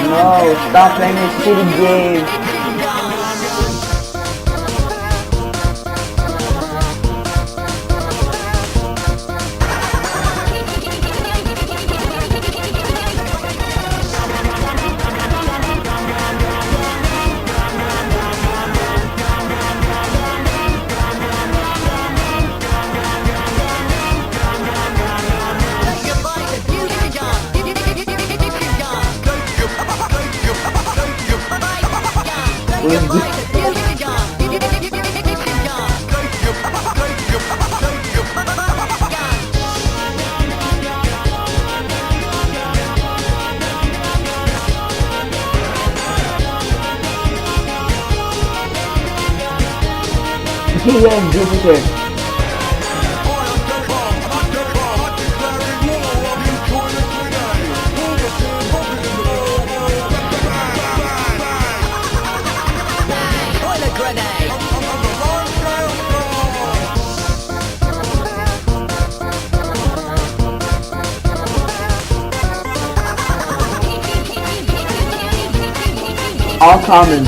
No, stop playing this shitty game. Yeah, Jupiter. All common.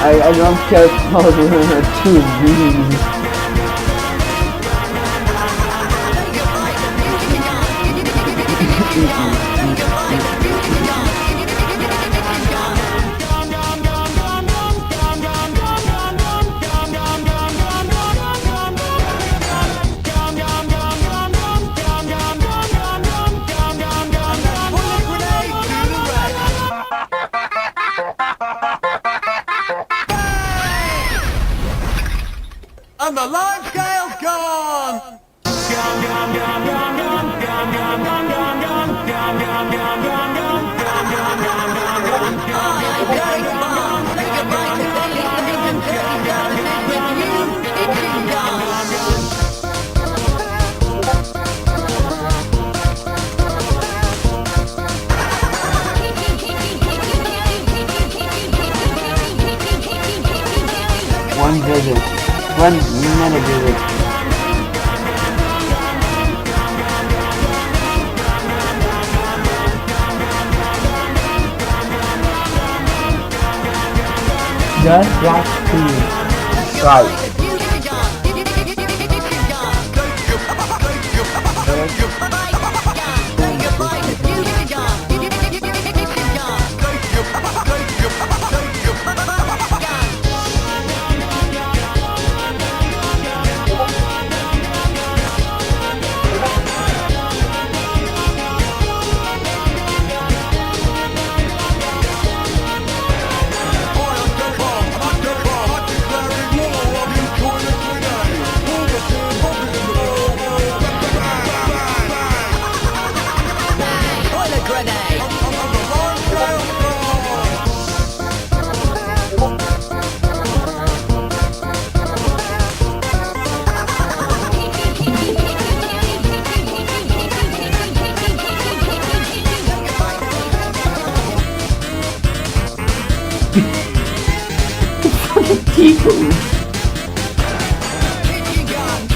I know I'm careful too mean. And the line scale's gone! One visit. 1 minute visit. Just watch please. Right.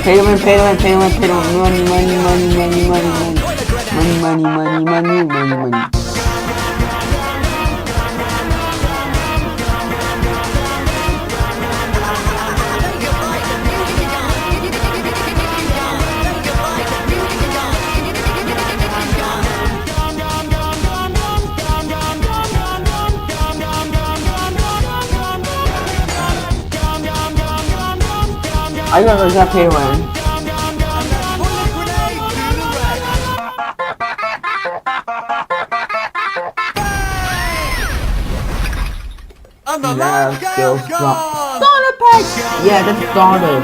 Pay to win, pay to win, pay to win, pay to win. Money, money, money, money, money, money. Money, money, money, money, money, money. I got pay to win. And the Yeah, line still scale's strong. gone! Starter pack! Yeah, that's starter.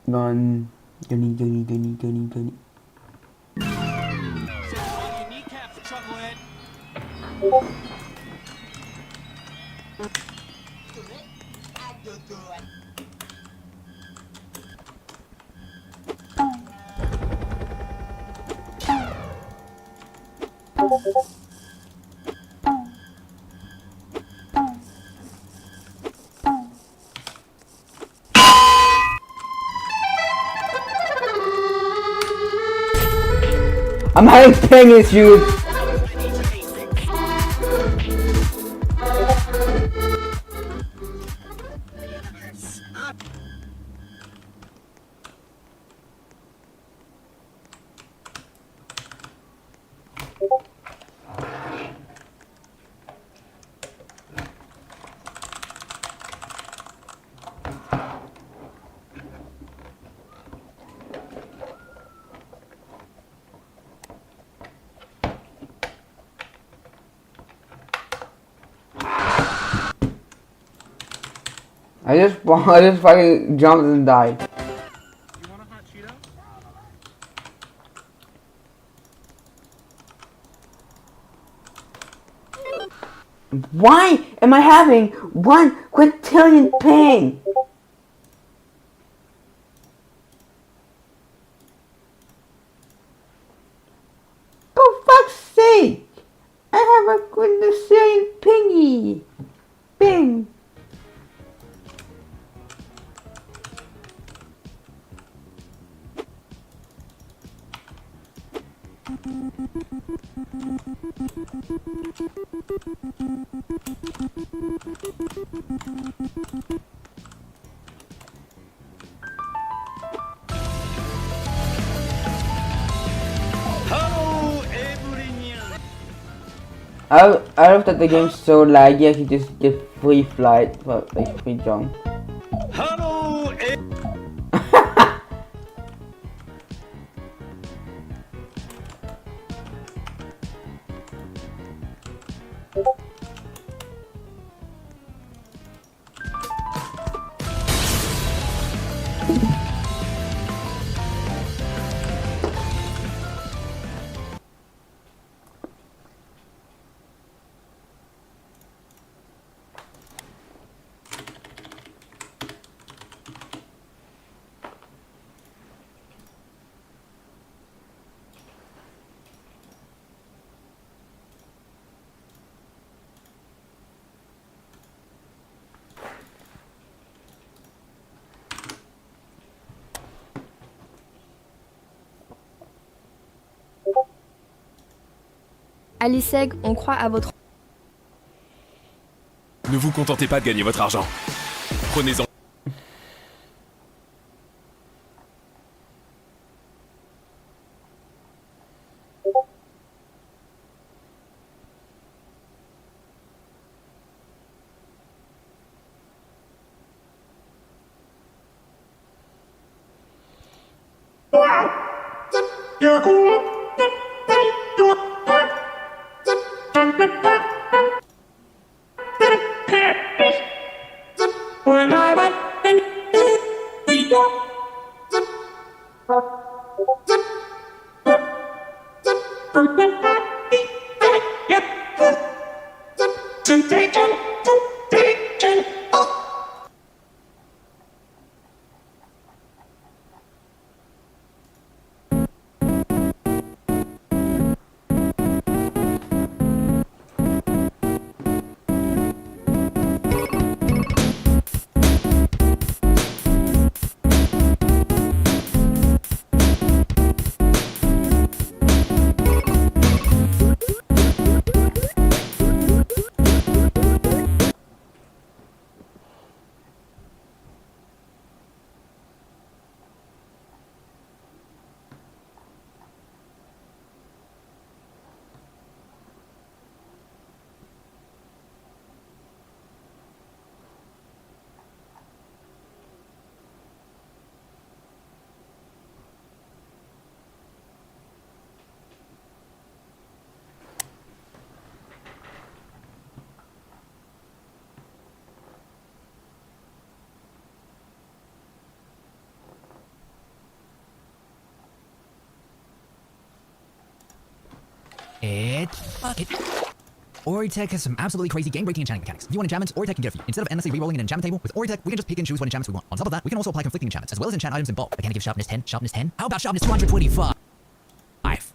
Gunny, gunny, gunny, gunny, gunny, gunny. I'm having ping issues. I just fucking jumped and died. You want a hot Cheeto? Why am I having 1 quintillion ping? never going to say pingy. Ping. Hello, everyone. I love that the game's so laggy. I can just get free flight for like free jump. Hello, À l'ISEG, on croit à votre... Ne vous contentez pas de gagner votre argent. Prenez-en. Fuck it. Oritech has some absolutely crazy game-breaking enchanting mechanics. If you want enchantments, Oritech can get a few. Instead of endlessly re-rolling an enchantment table, with Oritech, we can just pick and choose what enchantments we want. On top of that, we can also apply conflicting enchantments, as well as enchant items in bulk. I can't give sharpness 10, sharpness 10. How about sharpness 225?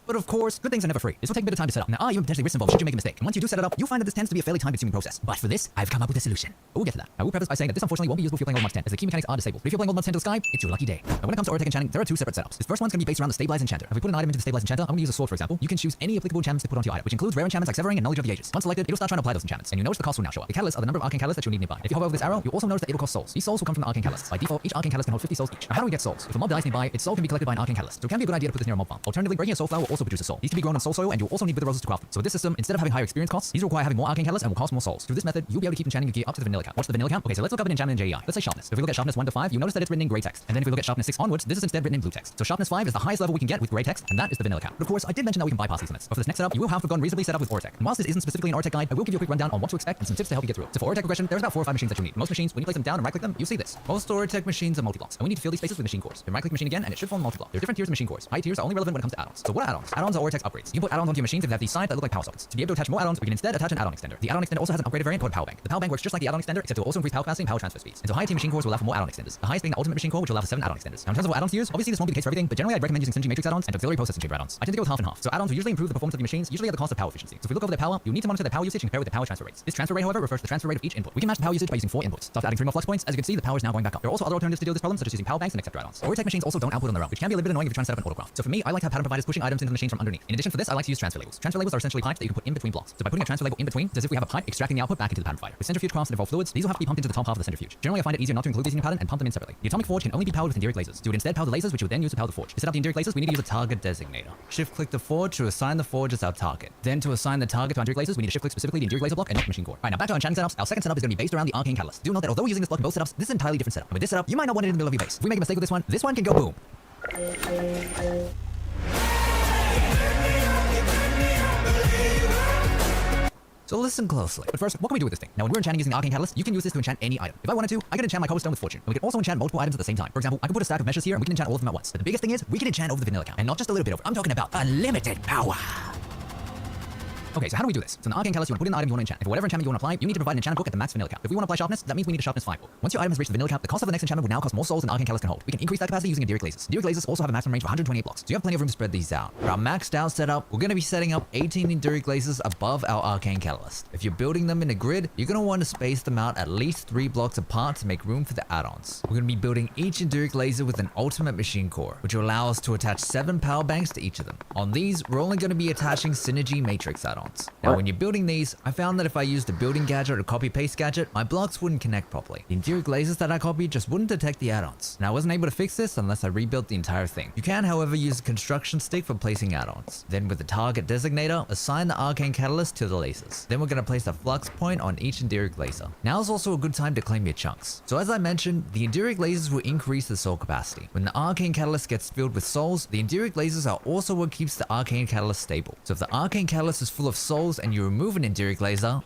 But of course, good things are never free. This will take a bit of time to set up. Now, even potentially risks involved should you make a mistake. And once you do set it up, you'll find that this tends to be a fairly time-consuming process. But for this, I've come up with a solution. But we'll get to that. I will preface by saying that this unfortunately won't be usable if you're playing Old Monks 10, as the key mechanics are disabled. But if you're playing Old Monks 10 to the sky, it's your lucky day. Now, when it comes to Oritech enchanting, there are two separate setups. This first one's going to be based around the Stabilized Enchanter. If we put an item into the Stabilized Enchanter, I'm going to use a sword for example. You can choose any applicable enchantments to put onto your item, which includes rare enchantments like Severing and Knowledge of the Ages. Once selected, it'll start trying to apply those enchantments, and you notice the cost will now show up. The catalysts are the number of arcane catalysts that you'll need nearby. If you hover over this arrow, you'll also notice that it'll cost souls. These souls will come from the arcane catalysts. By default, each arcane catalyst can hold 50 souls each. Now, how do we get souls? If a mob dies nearby, its soul can be collected by an arcane catalyst. So it can be a good idea to put this near a mob farm. Alternatively, breaking a soul flower will also produce a soul. These can be grown on soul soil, and you'll also need wither roses to craft them. So with this system, instead of having higher experience costs, these require having more arcane catalysts and will cost more souls. Through this method, you'll be able to keep enchanting your gear up to the vanilla count. What's the vanilla count? Okay, so let's look up an enchantment in JEI. Let's say sharpness. If we look at sharpness 1 to 5, you notice that it's written in grey text. And then if we look at sharpness 6 onwards, this is instead written in blue text. So sharpness 5 is the highest level we can get with grey text, and that is the vanilla count. But of course, I did mention that we can bypass these limits. But for this next setup, you will have to have gone reasonably set up with Oritech. And whilst this isn't specifically an Oritech guide, I will give you a quick rundown on what to expect and some tips to help you get through it. So for Oritech progression, there's about 4 or 5 machines that you need. Most machines, when you place them down and right-click them, you see this. Most Oritech machines are multi-blocks, and we need to fill these spaces with machine cores. Then right-click machine again, and it should form multi-block. There are different tiers of machine cores. High tiers are only relevant when it comes to add-ons. So what are add-ons? add-ons. Add-ons are Ortex upgrades. You can put add-ons onto your machines if they have these sides that look like power sockets. To be able to attach more add-ons, we can instead attach an add-on extender. The add-on extender also has an upgraded variant called Power Bank. The Power Bank works just like the add-on extender, except it will also increase power capacity and power transfer speeds. And so higher tier machine cores will allow for more add-on extenders. The highest being the ultimate machine core, which will allow for 7 add-on extenders. Now in terms of what add-ons to use, obviously this won't be the case for everything, but generally I'd recommend using synergy matrix add-ons and auxiliary processing chamber add-ons. I tend to go with half and half. So add-ons will usually improve the performance of your machines, usually at the cost of power efficiency. So if we look over their power, you'll need to monitor their power usage and compare with the power transfer rates. This transfer rate, however, refers to the transfer rate of each input. We can match the power usage by using 4 inputs. So after adding 3 more flux points, as you can see, the power is now going back up. There are also other alternatives to deal with this problem, such as using power banks and acceptor add-ons. Ortec machines also don't output on their own, which can be a little bit annoying if you're trying to set up an autograph. So for me, I like to have pattern providers pushing items into the machines from underneath. In addition for this, I like to use transfer labels. Transfer labels are essentially pipes that you can put in between blocks. So by putting a transfer label in between, it's as if we have a pipe extracting the output back into the pattern provider. With centrifuge crafts that involve fluids, these will have to be pumped into the top half of the centrifuge. Generally, I find it easier not to include these in your pattern and pump them in separately. The atomic forge can only be powered with enduric lasers. You would instead power the lasers, which you would then use to power the forge. To set up the enduric lasers, we need to use a target designator. Shift-click the forge to assign the forge as our target. Then to assign the target to enduric lasers, we need to shift-click specifically the enduric laser block and not the machine core. Right, now back to our enchanting setups. Our second setup is going to be based around the arcane catalyst. Do note that although we're using this block in both setups, this is an entirely different setup. And with this setup, you might not want it in the middle of your base. If we make a mistake with this one can go boom. So listen closely. But first, what can we do with this thing? Now, when we're enchanting using the Arcane Catalyst, you can use this to enchant any item. If I wanted to, I could enchant my cobblestone with fortune. And we could also enchant multiple items at the same time. For example, I could put a stack of meshes here and we can enchant all of them at once. But the biggest thing is, we can enchant over the vanilla count. And not just a little bit over. I'm talking about unlimited power. Okay, so how do we do this? So in the Arcane Catalyst, you want to put in the item you want to enchant. And for whatever enchantment you want to apply, you need to provide an enchantment book at the max vanilla cap. If we want to apply sharpness, that means we need a sharpness 5 book. Once your item has reached the vanilla cap, the cost of the next enchantment would now cost more souls than the Arcane Catalyst can hold. We can increase that capacity using enduric lasers. Enduric lasers also have a maximum range of 128 blocks, so you have plenty of room to spread these out. For our maxed out setup, we're going to be setting up 18 enduric lasers above our Arcane Catalyst. If you're building them in a grid, you're going to want to space them out at least 3 blocks apart to make room for the add-ons. We're going to be building each enduric laser with an ultimate machine core, which will allow us to attach 7 power banks to each of them. On these, we're only going to be attaching synergy matrix add-ons. Now, when you're building these, I found that if I used a building gadget or copy paste gadget, my blocks wouldn't connect properly. The enduric lasers that I copied just wouldn't detect the add-ons. And I wasn't able to fix this unless I rebuilt the entire thing. You can, however, use a construction stick for placing add-ons. Then with the target designator, assign the arcane catalyst to the lasers. Then we're going to place a flux point on each enduric laser. Now is also a good time to claim your chunks. So as I mentioned, the enduric lasers will increase the soul capacity. When the arcane catalyst gets filled with souls, the enduric lasers are also what keeps the arcane catalyst stable. So if the arcane catalyst is full of souls and you remove an enduric laser,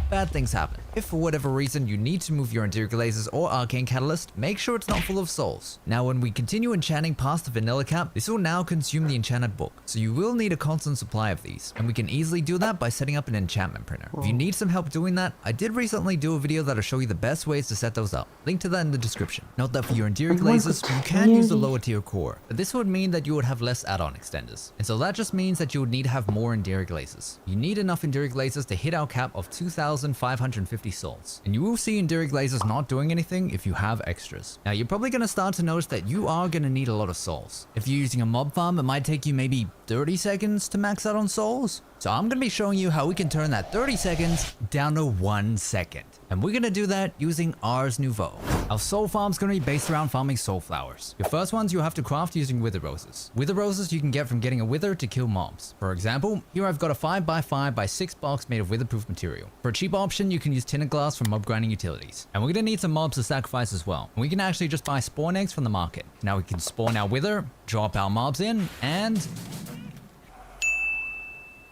bad things happen. If for whatever reason you need to move your enduric lasers or arcane catalyst, make sure it's not full of souls. Now when we continue enchanting past the vanilla cap, this will now consume the enchanted book, so you will need a constant supply of these, and we can easily do that by setting up an enchantment printer. If you need some help doing that, I did recently do a video that'll show you the best ways to set those up. Link to that in the description. Note that for your enduric lasers, you can use the lower tier core, but this would mean that you would have less add-on extenders, and so that just means that you would need to have more enduric lasers. You need enough enduric lasers to hit our cap of 2,550 souls, and you will see enduric lasers not doing anything if you have extras. Now you're probably going to start to notice that you are going to need a lot of souls. If you're using a mob farm, it might take you maybe 30 seconds to max out on souls. So I'm going to be showing you how we can turn that 30 seconds down to 1 second. And we're going to do that using Ars Nouveau. Our soul farm is going to be based around farming soul flowers. Your first ones you'll have to craft using wither roses. Wither roses you can get from getting a wither to kill mobs. For example, here I've got a 5x5x6 box made of witherproof material. For a cheap option, you can use tinted glass from mob grinding utilities. And we're going to need some mobs to sacrifice as well. And we can actually just buy spawn eggs from the market. Now we can spawn our wither, drop our mobs in, and...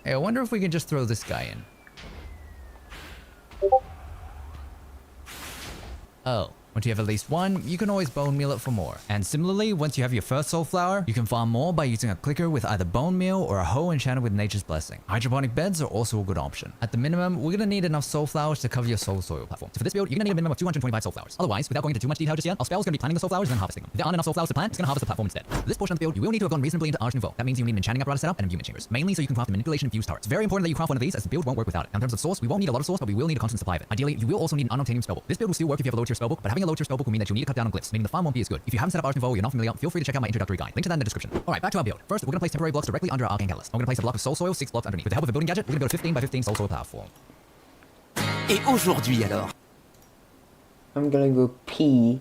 hey, I wonder if we can just throw this guy in. Oh. Once you have at least one, you can always bone meal it for more. And similarly, once you have your first soul flower, you can farm more by using a clicker with either bone meal or a hoe enchanted with nature's blessing. Hydroponic beds are also a good option. At the minimum, we're gonna need enough soul flowers to cover your soul soil platform. So for this build, you're gonna need a minimum of 225 soul flowers. Otherwise, without going into too much detail just yet, our spell is gonna be planting the soul flowers and then harvesting them. If there aren't enough soul flowers to plant, it's gonna harvest the platform instead. For this portion of the build, you will need to have gone reasonably into Ars Nouveau. That means you need an enchanting apparatus setup and imbuement chambers, mainly so you can craft a manipulation infused turret. It's very important that you craft one of these as the build won't work without it. Now, in terms of source, we won't need a lot of source, but we will need a constant supply of it. Ideally, you will also need an unobtainium spellbook. This build will still work if you have a low tier spellbook, but having a low tier spellbook will mean that you'll need to cut down on glyphs, meaning the farm won't be as good. If you haven't set up Ars Nouveau or you're not familiar, feel free to check out my introductory guide. Link to that in the description. Alright, back to our build. First, we're gonna place temporary blocks directly under our arcane catalyst. I'm gonna place a block of soul soil 6 blocks underneath. With the help of a building gadget, we're gonna build a 15 by 15 soul soil platform. Et aujourd'hui alors? I'm gonna go pee.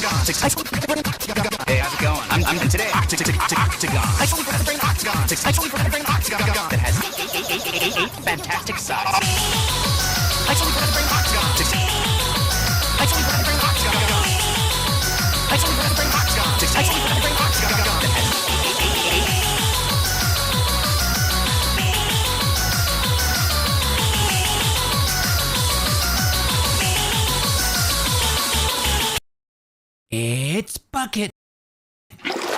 Hey, how's it going? I'm today. That has eight fantastic sides. It's Bucket.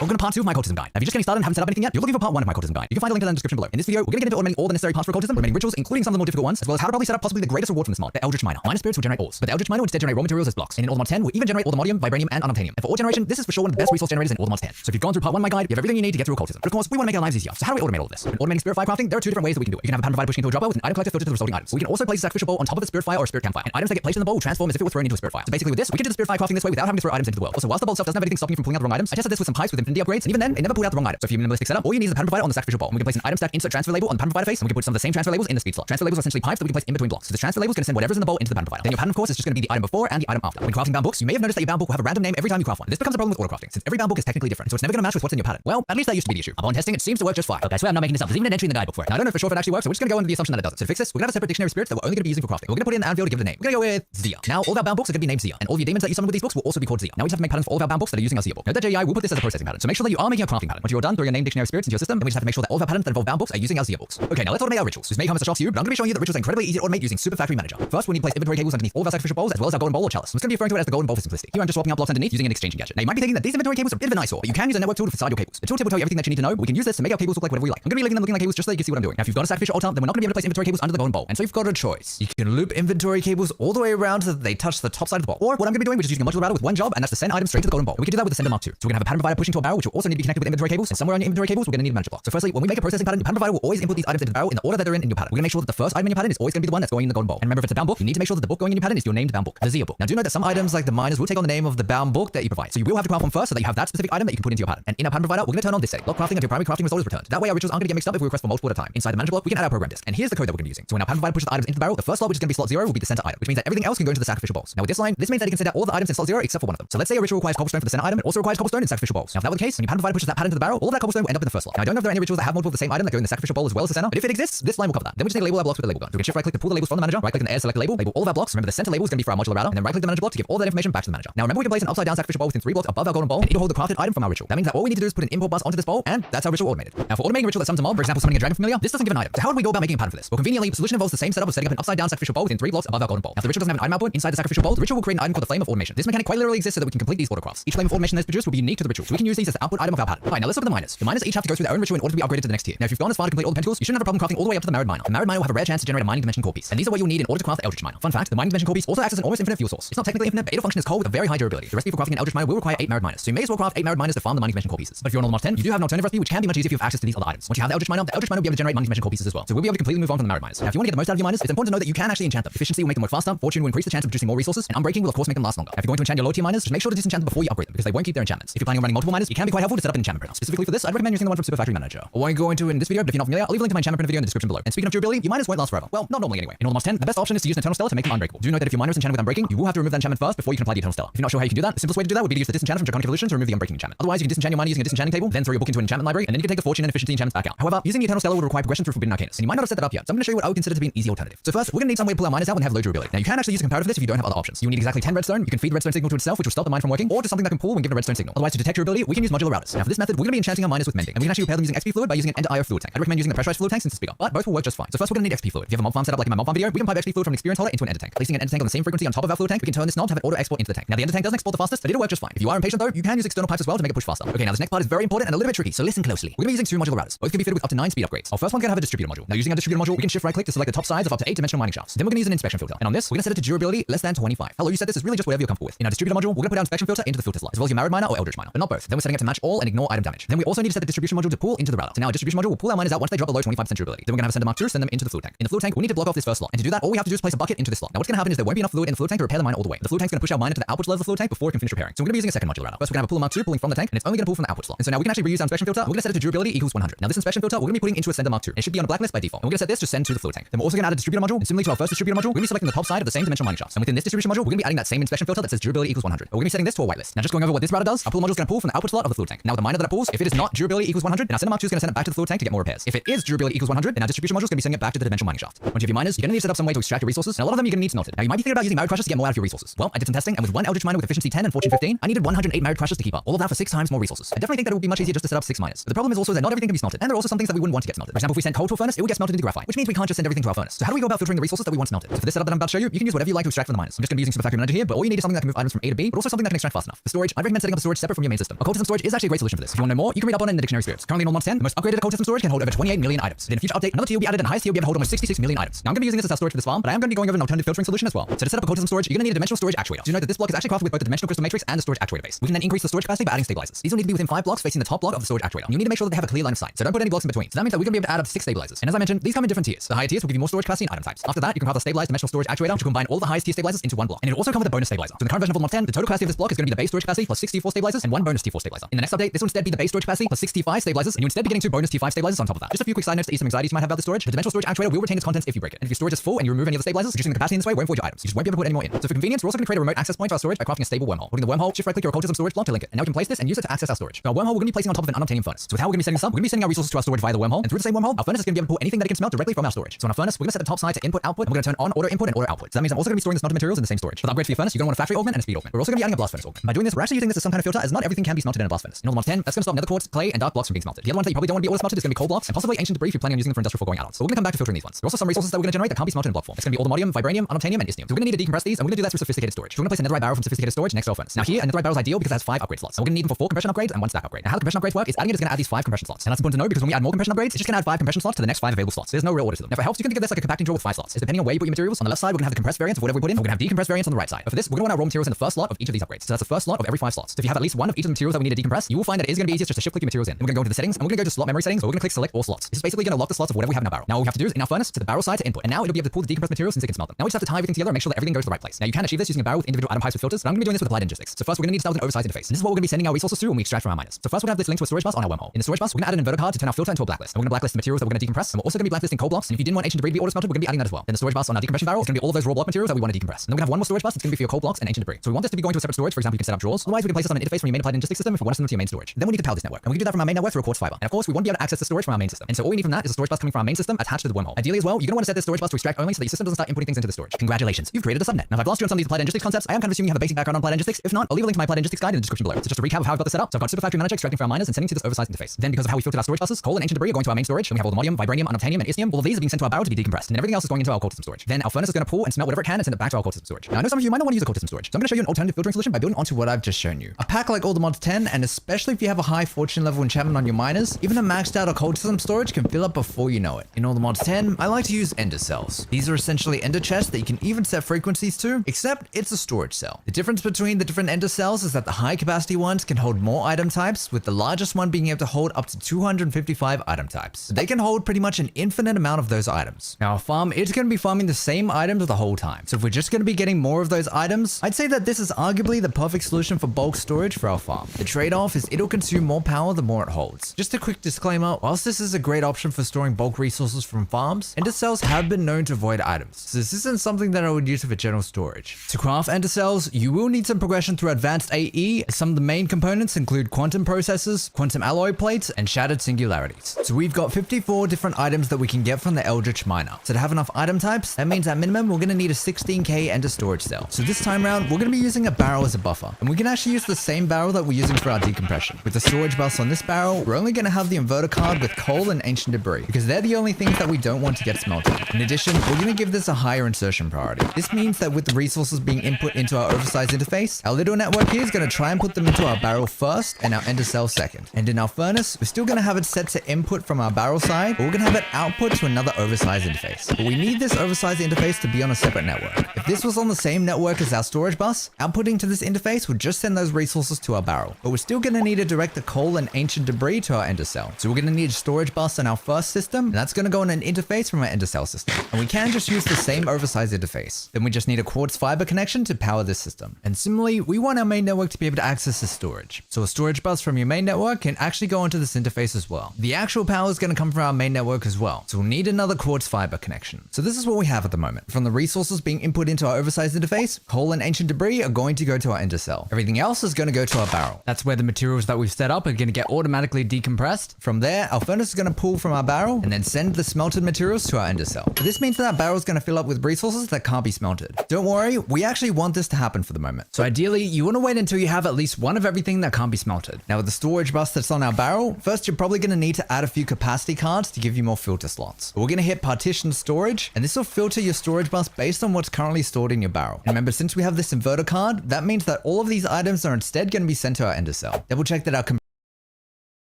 Welcome to part 2 of my cultism guide. If you're just getting started and haven't set up anything yet, you're looking for part 1 of my cultism guide. You can find a link to that in the description below. In this video, we're going to get into automating all the necessary parts for cultism, remaining rituals, including some of the more difficult ones, as well as how to probably set up possibly the greatest reward from this mod, the Eldritch Miner. Minor spirits will generate ores, but the Eldritch Miner will instead generate raw materials as blocks. And in Automod 10, we'll even generate Automodium, Vibranium, and Unobtainium. And for ore generation, this is for sure one of the best resource generators in Automod 10. So if you've gone through part 1 of my guide, you have everything you need to get through occultism. But of course, we want to make our lives easier. So how do we automate all of this? In automating spirit fire crafting, there are two different ways that we can do it. You can have a pattern provider pushing into a dropper with an item collector filtered to the resulting items. We can also place a sacrificial bowl on top of a spirit fire or a spirit campfire. And items that get placed in the bowl will transform as if it were thrown into a spirit fire. So basically with this, we can do the spirit fire crafting this way without having to throw items into the world. Also, whilst the bowl itself doesn't have anything stopping you from pulling out the wrong items, I tested this with some pipes with infinity upgrades, and even then, it never pulled out the wrong item. So if you're minimalistic setup, all you need is a pattern provider on the sacrificial bowl. And we can place an item stack insert transfer label on the pattern provider face, and we can put some of the same transfer labels in the speed slot. Transfer labels are essentially pipes that we can place in between blocks. So the transfer label is going to send whatever's in the bowl into the pattern provider. Then your pattern, of course, is just going to be the item before and the item after. When crafting bound books, you may have noticed that your bound book will have a random name every time you craft one. This becomes a problem with auto crafting, since every bound book is technically different, so it's never going to match with what's in your pattern. Well, at least that used to be the issue. Upon testing, it seems to work just fine. Okay, I swear I'm not making this up. There's even an entry in the guidebook for it. Now, I don't know for sure if it actually works, so we're just going to go under the assumption that it doesn't. So to fix this, we're going to have a separate dictionary of spirits that we're only going to be using for crafting. We're going to put in the anvil to give it a name. We're going to go with Zia. Now, all of our bound books are going to be named Zia, and all of your demons that you summon with these books will also be called Zia. Now we just have to make patterns for all of our bound books that are using our Zia book. Note that JEI will put this as a processing pattern, so make sure that you are making a crafting pattern. Once you're done, throw your name dictionary of spirits into your system, and we just have to make sure that all of our patterns that involve bound books are using our Zia books. Okay, now let's automate our rituals. This may come as a shock to you, but I'm going to be showing you that rituals are incredibly easy to automate using Super Factory Manager. First, we need to place inventory tables underneath all of our sacrificial bowls, as well as our golden bowl or chalice. I'm just going to be referring to it as the golden bowl for simplicity. Here I'm just swapping out blocks underneath using an exchanging gadget. Now you might be thinking that these inventory cables are a bit of an eyesore, but you can use a network tool to facade your cables. The tooltip will tell you everything that you need to know, but we can use this to make our cables look like whatever we like. I'm going to be leaving them looking like cables just so you can see what I'm doing. Now if you've got a sacrificial altar, then we're not going to be able to place inventory cables under the golden bowl. And so you've got a choice. You can loop inventory cables all the way around so that they touch the top side of the bowl. Or what I'm going to be doing, which is using a modular router with one job, and that's to send items straight to the golden bowl. And we can do that with the sender mark 2. So we're going to have a pattern provider pushing to a barrel, which will also need to be connected with inventory cables. And somewhere on your inventory cables, we're going to need a manager block. So firstly, when we make a processing pattern, the pattern provider will always input these items into the barrel in the order that they're in your pattern. We're going to make sure that the first item in your pattern is always going to be the one that's going in the golden bowl. And remember, if it's a bound book, you need to make sure that the book going in your pattern is your named bound book, the Zia book. Now do note that some items like the miners will take on the name of the bound book that you provide. So you will have to craft one first so that you have that specific item that you can put into your pattern. And in our pattern provider, we're going to turn on this setting. Block crafting until primary crafting result is returned. That way our rituals aren't going to get mixed up if we request for multiple at a time. Inside the manager block, we can add our program disk. And here's the code that we're going to be using. So when our pattern provider pushes the items into the barrel, the first slot, which is going to be slot 0, will be the center item, which means that everything else can go into the sacrificial bowls. Now with this line, this means that it can send out all the items in slot 0 except for one of them. So let's say a ritual requires cobblestone for the center item, it also requires cobblestone in sacrificial bowls. Now if that were the case, when your pattern provider pushes that pattern to the barrel, all of that cobblestone will end up in the first slot. Now I don't know if there are any rituals that have multiple of the same item that go in the sacrificial bowl as well as the center, but if it exists, this line will cover that. Then we just need to label our blocks with the label gun. So we can shift right click to pull the labels from the manager, right click in the air, select the label all of our blocks. Remember the center label is going to be for our modular router, and then right click the manager block to give all that information back to the manager. Now remember we can place an upside down sacrificial bowl within 3 blocks above our golden bowl, and it will hold the crafted item from our ritual. That means that all we need to do is put an import bus onto this bowl, and that's our ritual automated. Now for automating a ritual that summons a mob, for example summoning a dragon familiar, this doesn't give an item. So how would we go about making a pattern for this? Well, conveniently, the solution involves the same setup of setting up an upside down sacrificial bowl within 3 blocks above our golden bowl. Now if the ritual doesn't have an item output inside the sacrificial bowl, the ritual will create an item called the flame of automation. This mechanic quite literally exists so that we can complete these autocrafts. Each flame of automation that is produced will be unique to the ritual, so we can use these as the output item of our pattern. Alright, now let's look at the miners. The miners each have to go through their own ritual in order to be upgraded to the next tier. Now if you've gone as far to complete all the pentacles, you shouldn't have a problem crafting all the way up to the married miner. The married miner will have a rare chance to generate a mining dimension core piece, and these are what you'll need in order to craft the Eldritch Miner. Fun fact, the mining dimension core piece also acts as an almost infinite fuel source. It's not technically infinite, but it'll function as coal with a very high durability. The recipe for crafting an Eldritch Miner will require 8 married miners, so you may as well craft 8 married miners to farm the mining dimension core pieces. But if you're on Automod 10, you do have an alternative recipe which can be much easier if you have access to these other items. Once you have the Eldritch Miner will be able to generate mining dimension core pieces as well. So we'll be able to completely move on from the married miners. Now if you want to get the most out of your miners, it's important to know that you can actually enchant them. Efficiency will make them work faster, fortune will increase the chance of producing more resources, and unbreaking will of course make them last longer. Now, if you're going to enchant your low tier miners, just make sure to disenchant them before you upgrade them because they won't keep their enchantments. If you're planning on running multiple miners, it can be quite helpful to set up an enchantment printer. Specifically for this, I'd recommend using the one from Super Factory Manager. I won't go into it in this video, but if you're not familiar, I'll leave a link to my enchantment printer video in the description below. And speaking of durability, your miners won't last forever. Well, not normally anyway. In Automod 10, the best option is to use an eternal stellar to make them unbreakable. Do note that if your miner is enchanted with unbreaking, you will have to remove that enchantment first before you can apply the eternal stellar. If you're not sure how you can do that, the simplest way to do that would be to use the disenchant from Draconic Evolution to remove the unbreaking enchantment. Otherwise, you can disenchant your miner using a disenchanting table, then throw your book into an enchantment library, and then you can take the fortune and efficiency enchantments back out. However, using the eternal stellar would require progression through forbidden arcanas, and you might not have set that up yet. So I'm going to show you what I would consider to be an easy alternative. So first, we're going to need some way to pull our miners out when they have low durability. Now you can actually use a comparator for this if you don't have other options. You need exactly 10 redstone. You can feed the redstone signal to itself, which will stop the mine from working, or to something that can pull when given a redstone signal. Otherwise, to detect durability, we can use modular routers. Now for this method, we're going to be enchanting our miners with mending, and we can actually repair them using XP fluid by using an Ender IO fluid tank. I'd recommend using the pressurized fluid tank since it's bigger, but both will work just fine. So first, we're going to need XP fluid. If you have a mob farm set up like in my mob farm video, we can pipe XP fluid from an experience holder into an Ender tank. Placing an Ender tank on the same frequency on top of our fluid tank, we can turn this knob to have it auto export into the tank. Now the Ender tank doesn't export the fastest, but it'll work just fine. If you are impatient though, you can use external pipes as well to make it push faster. Okay, now this next part is very important and a little bit tricky, so listen closely. We're going to be using 2 modular routers. Both can be fitted with up to 9 speed upgrades. Our first one's going to have a distributor module. Now using our distributor module, we can shift right click to select the top sides of up to 8 dimensional mining shafts. Then we're going to use an inspection filter. And on this, we're going to set it to durability less than 25. Hello, you said this is really just whatever you're comfortable with. In our distributor module, we're going to put our inspection filter into the filter slot, as well as your married miner or Eldritch Miner, but not both. Then we're setting it to match all and ignore item damage. Then we also need to set the distribution module to pull into the router. So now a distribution module will pull our miners out once they drop below 25% durability. Then we're gonna have a sender mark 2 send them into the fluid tank. In the fluid tank, we need to block off this first slot. And to do that, all we have to do is place a bucket into this slot. Now what's gonna happen is there won't be enough fluid in the fluid tank to repair the miner all the way. The fluid tank's gonna push our miner to the output level of the fluid tank before it can finish repairing. So we're gonna be using a second module router. First we're gonna have a pull mark 2 pulling from the tank, and it's only gonna pull from the output slot. And so now we can actually reuse our inspection filter. We're gonna set it to durability equals 100. Now this inspection filter we're gonna be putting into a sender mark 2. It should be on a blacklist by default. And we're gonna set this to send to the fluid tank. Then we're also gonna add a distributor module. And similarly to our first distributor module, we're gonna be selecting the top side of the same dimensional mining shafts. And within this distribution module, we're gonna be adding that same inspection filter that says durability equals 100. But we're gonna be setting this to a whitelist. Now just going over what this router does, our pull module is gonna pull from the output slot of the fluid tank. Now with the miner that it pulls, if it is not durability equals 100, then our sender mark 2 is gonna send it back to the fluid tank to get more repairs. If it is durability equals 100, then our distribution module is gonna be sending it back to the dimensional mining shaft. Once you have your miners, you're gonna need to set up some way to extract your resources, and a lot of them you're gonna need smelted. Now you might be thinking about using merit crushes to get more out of your resources. Well, I did some testing, and with one eldritch miner with efficiency 10 and fortune 15, I needed 108 merit crushes to keep up. All of that for 6 times more resources. I definitely think that it would be much easier just to set up 6 miners. But the problem is also that not everything can be smelted, and there are also some things that we wouldn't want to get smelted. For example, if we send coal to a furnace, it would get smelted into graphite, which means we can't just send everything to our furnace. So how do we go about filtering the resources that we want smelted? So for this setup that I'm about to show you, you can use whatever you like to extract from the miners. I'm just gonna be using Super Factory Manager here, but all you need is something that can move items from A to B, but also something that can extract fast enough. For storage, I'd recommend setting up the storage separate from your main system. Occultism storage is actually a great solution for this. If you want to know more, you can read up on it in the dictionary spirits. Currently in 1.10, the most upgraded occultism storage can hold over 28 million items. Then in a future update, another tier will be added, and the highest tier will be able to hold almost 66 million items. Now I'm gonna be using this as our storage for this farm, but I am gonna be going over an alternative filtering solution as well. So to set up occultism storage, you're gonna need a dimensional storage actuator. Do you know that this block is actually crafted with both the dimensional crystal matrix and the storage actuator base? We can then increase the storage capacity by adding stabilizers. These will need to be within 5 blocks facing the top block of the storage actuator. And you need to make sure that they have a clear line of sight. So don't put any blocks in between. So that means that we're gonna be able to add up to 6 stabilizers. And as I mentioned, these come in different tiers. The higher tiers will give you more storage capacity and item types. After that, you can craft a stabilized dimensional storage actuator, which will combine all the highest tier stabilizers into one block. And it'll also come with a bonus stabilizer. So in the current version of 1.10, the total capacity of this block is gonna be the base storage capacity plus 6 T4 stabilizers and 1 bonus T4 stabilizer. In the next update, this will instead be the base storage capacity plus 6 T5 stabilizers, and you instead be getting 2 bonus T5 stabilizers on top of that. Just a few quick side notes to ease some anxieties you might have about the storage. The dimensional storage actuator will retain its contents if you break it. And if your storage is full and you remove any of the stabilizers, reducing the capacity in this way won't void your items. You just won't be able to put any more in. So for convenience, we're also gonna create a remote access point for our storage by crafting a stable wormhole. Putting the wormhole, shift right click your occultism storage block to link it. And now we can place this and use it to access our storage. Now our wormhole we're gonna be placing on top of an unobtainium furnace. So with how we're gonna be setting this up, we're gonna be sending our resources to our storage via the wormhole, and through the same wormhole, our furnace is gonna be able to pull anything that it can smelt directly from our storage. So on our furnace, we're gonna set the top side to input output, and we're gonna turn on auto input and auto output. So that means I'm also gonna be storing the smelted materials in the same storage. For the upgrade for your furnace, you're gonna want a factory augment and a speed augment. We're also gonna be adding a blast furnace augment. By doing this, we're actually using this as some kind of filter, as not everything can be smelted in a blast furnace. In all 10, that's gonna stop nether quartz, clay, and dark blocks from being smelted. The other ones that you probably don't want to be auto smelted is gonna be coal blocks and possibly ancient debris if you're planning on using them for industrial foregoing add-ons. So we're gonna come back to filtering these ones. There are also some resources that we're gonna generate that can't be smelted in block form. It's gonna be all the vibranium, unobtainium, and isnium. So we're gonna need to decompress these, and we're gonna do that through sophisticated storage. So we're gonna place a netherite barrel from sophisticated storage next to our furnace. Now here, a netherite barrel is ideal because it has 5 upgrade slots. And we're gonna need them for 4 compression upgrades and 1 stack upgrade. Now how the compression upgrades work is adding it is gonna add these 5 compression slots. And that's important to know because when we add more compression upgrades, it's just gonna add 5 compression slots to the next 5 available slots. There's no real order to them. Now if it helps, you can think of this like a compacting drawer with 5 slots. It's depending on where you put your materials. On the left side, we're gonna have the compressed variants of whatever we put in, and we're gonna have decompressed variants on the right side. But for this, we're gonna want our raw materials in the first slot of each of these upgrades. So that's the first slot of every 5 slots. So if you have at least one of each of the materials that we need to decompress, you will find that it is gonna be easiest just to shift click your materials in. And we're gonna go into the settings, and we're gonna go to slot memory settings, but we're gonna click select all slots. This is basically gonna lock the slots of whatever we have in our barrel. Now all we have to do is in our furnace to the barrel side to input, and now it'll be able to pull the decompressed materials since it can smelt them. Now we just have to tie everything together and make sure that everything goes to the right place. Now you can achieve this using a barrel with individual atom pipes with filters, but I'm gonna be doing this with applied logistics. So first we're gonna need to start with an oversized interface. And this is what we're gonna be sending our resources to when we extract from our miners. So first we're gonna have this link to a storage bus on our wormhole. In the storage bus, we're gonna add an inverter card to turn our filter into a blacklist. And we're gonna blacklist the materials that we're gonna decompress, and we're also gonna be blacklisting coal blocks. And if you didn't want ancient debris to be auto smelted, we're gonna be adding that as well. Then the storage bus on our decompression barrel is gonna be all of those raw block materials that we want to decompress. And then we're gonna have one more storage bus that's gonna be for your coal blocks and ancient debris. So we want this to be going to a separate storage. For example, you can set up drawers. Otherwise, we can place this on an interface from your main applied logistics system if we want to send them to your main storage. Then we need to power this network, and we can do that from our main network through a quartz fiber. And of course, we want to be able to access the storage from our main system. And so all we need from that is a storage bus coming from our main system attached to the wormhole. Ideally as well, you're gonna want to set this storage bus to extract only so that your system doesn't start inputting things into the storage. Congratulations, you've created a subnet. Now if I've lost you on some of these applied logistics concepts, I am kind of assuming you have a basic background on applied logistics. If not, I'll leave a link to my applied logistics guide in the description below. So just a recap of how I've got this set up. So I've got Super Factory Manager extracting from our miners and sending to this oversized interface. Then because of how we filtered our storage buses, coal and ancient debris are going to our main storage. Then we have all the modium, vibranium, unobtainium, and isnium. All of these are being sent to our barrel to be decompressed, and everything else is going into our occultism storage. Then our furnace is going to pull and smelt whatever it can and send it back to our occultism storage. Now I know some of you might not want to use occultism storage, so I'm going to show you an alternative filtering solution by building onto what I've just shown you. A pack like all the mods 10, and especially if you have a high fortune level enchantment on your miners, even a maxed out occultism storage can fill up before you know it. In all the mods 10, I like to use ender cells. These are essentially ender chests that you can even set frequencies to, except it's a storage cell. The difference between the different ender cells is that the high capacity ones can hold more item types, with the largest one being able to hold up to 255 item types. They can hold pretty much an infinite amount of those items. Now our farm, it's going to be farming the same items the whole time. So if we're just going to be getting more of those items, I'd say that this is arguably the perfect solution for bulk storage for our farm. The trade-off is it'll consume more power the more it holds. Just a quick disclaimer, whilst this is a great option for storing bulk resources from farms, ender cells have been known to void items. So this isn't something that I would use for general storage. To craft ender cells, you will need some progression through advanced AE. Some of the main components include quantum processors, quantum alloy plates, and shattered singularities. So we've got 54 different items that we can get from the Eldritch Miner. So to have enough item types, that means at minimum we're going to need a 16k ender storage cell. So this time around, we're going to be using a barrel as a buffer. And we can actually use the same barrel that we're using for our decompression. With the storage bus on this barrel, we're only going to have the inverter card with coal and ancient debris, because they're the only things that we don't want to get smelted. In addition, we're going to give this a higher insertion priority. This means that with the resources being input into our oversized interface, our little network here is going to try and put them into our barrel first and our ender cell second. And in our furnace, we're still going to have it set to input from our barrel side, but we're going to have it output to another oversized interface. But we need this oversized interface to be on a separate network. If this was on the same network as our storage bus, outputting to this interface would just send those resources to our barrel. But with still going to need to direct the coal and ancient debris to our ender cell. So we're going to need a storage bus on our first system, and that's going to go on an interface from our ender cell system. And we can just use the same oversized interface. Then we just need a quartz fiber connection to power this system. And similarly, we want our main network to be able to access the storage. So a storage bus from your main network can actually go onto this interface as well. The actual power is going to come from our main network as well. So we'll need another quartz fiber connection. So this is what we have at the moment. From the resources being input into our oversized interface, coal and ancient debris are going to go to our ender cell. Everything else is going to go to our barrel. That's where the materials that we've set up are going to get automatically decompressed. From there, our furnace is going to pull from our barrel and then send the smelted materials to our ender cell. This means that our barrel is going to fill up with resources that can't be smelted. Don't worry, we actually want this to happen for the moment. So ideally, you want to wait until you have at least one of everything that can't be smelted. Now with the storage bus that's on our barrel, first you're probably going to need to add a few capacity cards to give you more filter slots. We're going to hit partition storage, and this will filter your storage bus based on what's currently stored in your barrel. And remember, since we have this inverter card, that means that all of these items are instead going to be sent to our ender cell. Double check that our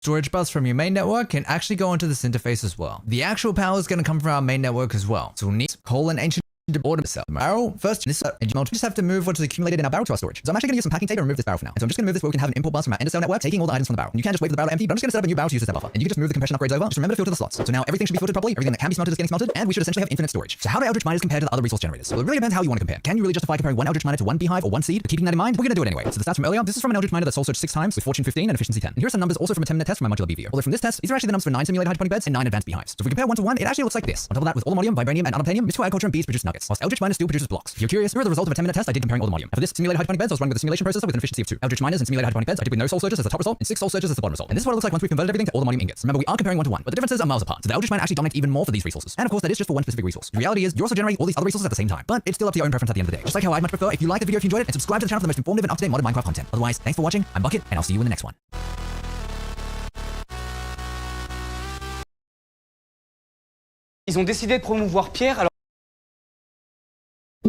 storage bus from your main network can actually go onto this interface as well. The actual power is going to come from our main network as well. So we'll need coal and ancient order cell barrel first. This and you just have to move what's accumulated in our barrel to our storage. So I'm actually going to use some packing tape to remove this barrel for now. And so I'm just going to move this where we can have an import bus from our ender cell network taking all the items from the barrel. And you can just wait for the barrel to empty, but I'm just going to set up a new barrel to use this step buffer. And you can just move the compression upgrades over. Just remember to filter the slots. So now everything should be filtered properly. Everything that can be smelted is getting smelted, and we should essentially have infinite storage. So how do Eldritch miners compare to the other resource generators? Well, it really depends how you want to compare. Can you really justify comparing one Eldritch miner to one beehive or one seed? But keeping that in mind, we're going to do it anyway. So the stats from earlier, this is from an Eldritch miner that soul searched 6 times with fortune 15 and efficiency 10. And here are some numbers also from a 10-minute test from my modular BVO. Although from this test, these are actually the numbers for 9 simulated hydroponic beds and 9 advanced beehives. So if we compare 1 to 1, it actually looks like this. On top of that, with allmodium, vibranium, and unobtainium, mystical agriculture and bees produce nuggets, whilst Eldritch miner still produces blocks. If you're curious, here are the results of a 10-minute test I did comparing allmodium. And for this simulated hydroponic beds, I was running with a simulation processor with an efficiency of 2. Eldritch miners and simulated hydroponic beds I did with no soul surges as the top result and 6 soul surges as the bottom result. And this is what it looks like once we've converted everything to allmodium ingots. Remember, we are comparing 1 to 1, but the differences are miles apart. So the Eldritch miner actually dominates even more for these resources. And of course, that is just for one specific resource. The reality is, you're also generating all these other resources at the same time. But it's still up to your own preference at the end of the day. Just like how I'd much prefer if you liked the video, if you enjoyed it, and subscribe to the channel for the most informative and up-to-date modern Minecraft content. Otherwise, thanks for watching. I'm Bucket, and I'll see you in the next one. Ils ont décidé de promouvoir Pierre alors...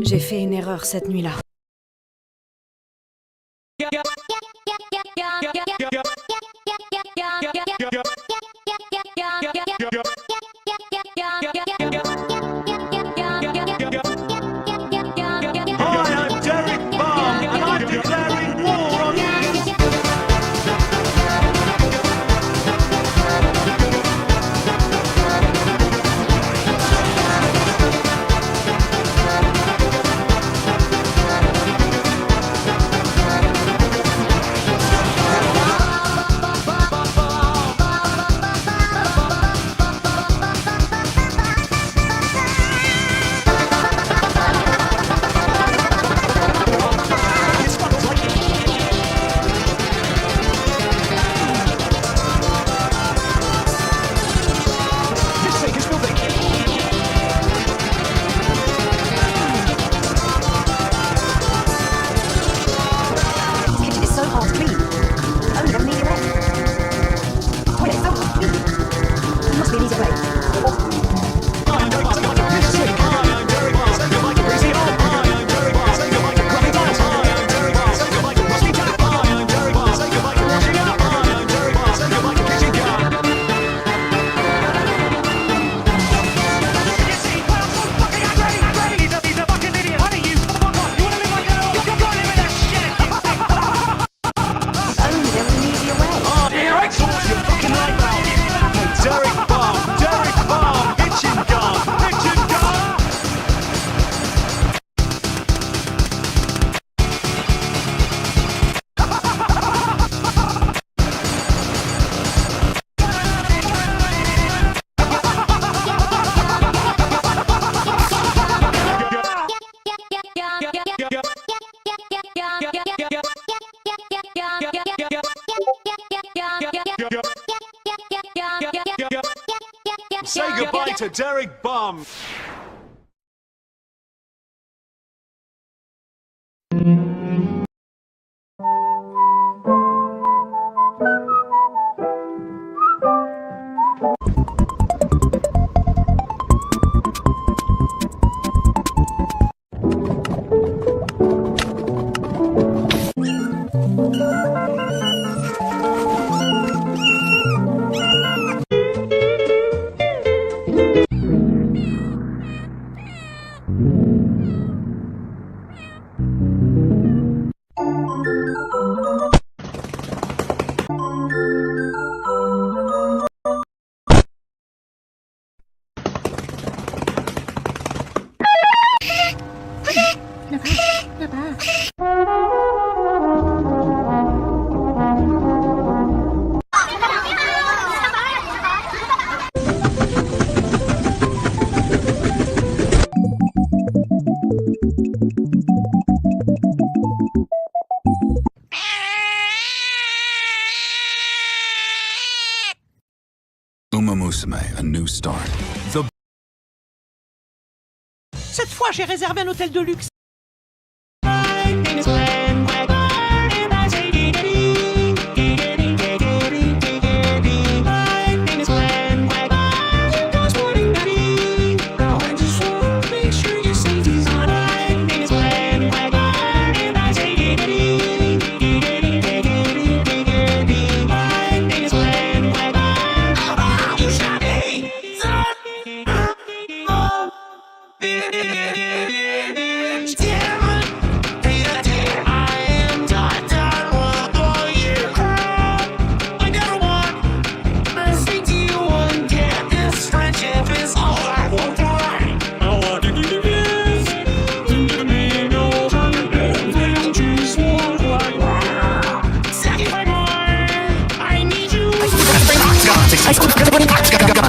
J'ai fait une erreur cette nuit-là. to Derek Bum. A new start. Cette fois, j'ai réservé un hôtel de luxe.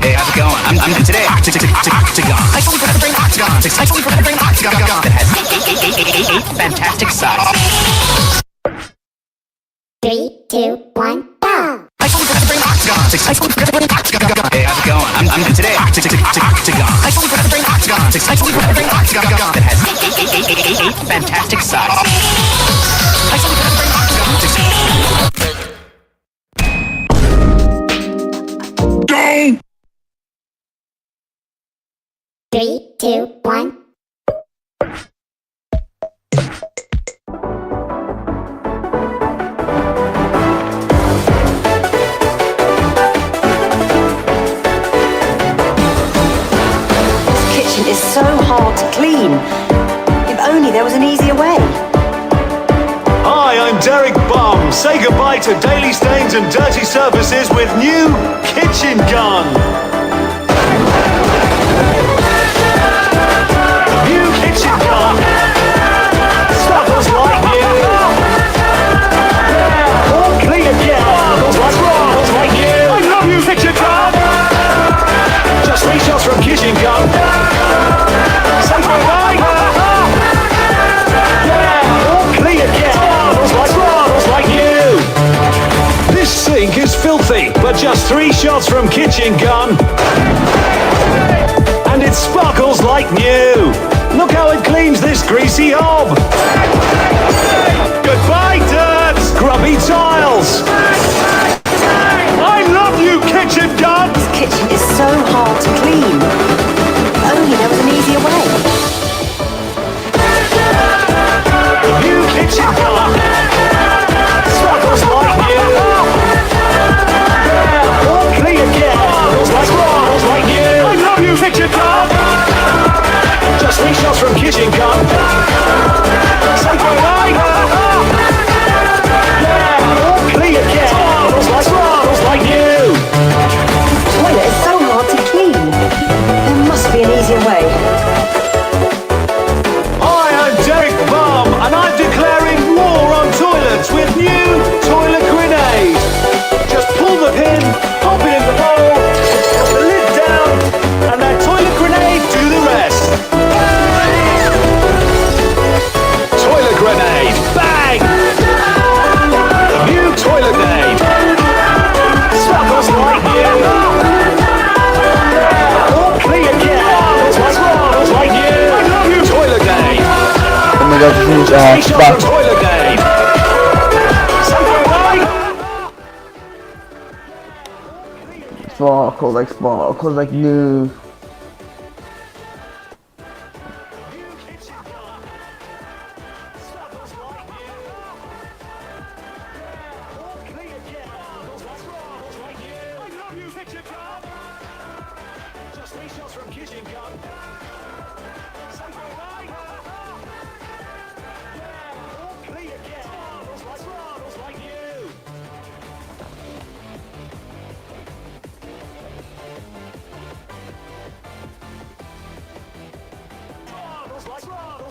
Hey, how's it going? I'm today. That has eight fantastic sides. 3, 2, 1, go! Hey, how's it going? I'm today. That has eight fantastic sides. Go! 3, 2, 1. Is so hard to clean. If only there was an easier way. Hi, I'm Derek Bum. Say goodbye to daily stains and dirty surfaces with new Kitchen Gun. New Kitchen Gun. Sparkles like you. Yeah, all clean again. Sparkles like you. I love you, Kitchen Gun. Just 3 shots from Kitchen Gun. Say goodbye. Yeah, all clean again. Sparkles like you. This sink is filthy, but just 3 shots from Kitchen Gun. And it sparkles like new. Look how it cleans this greasy hob. Goodbye, dirt. Grubby tiles. I love you, Kitchen Gun. This kitchen is so hard to clean. If only there was an easier way. New Kitchen Gun. Sparkles like new. Yeah, all clean again. Sparkles like new. I love you, Kitchen Gun. Just 3 shots from Kitchen Gun. go to From toilet game. Sparkle like new. Just 3 shots from kitchen gun.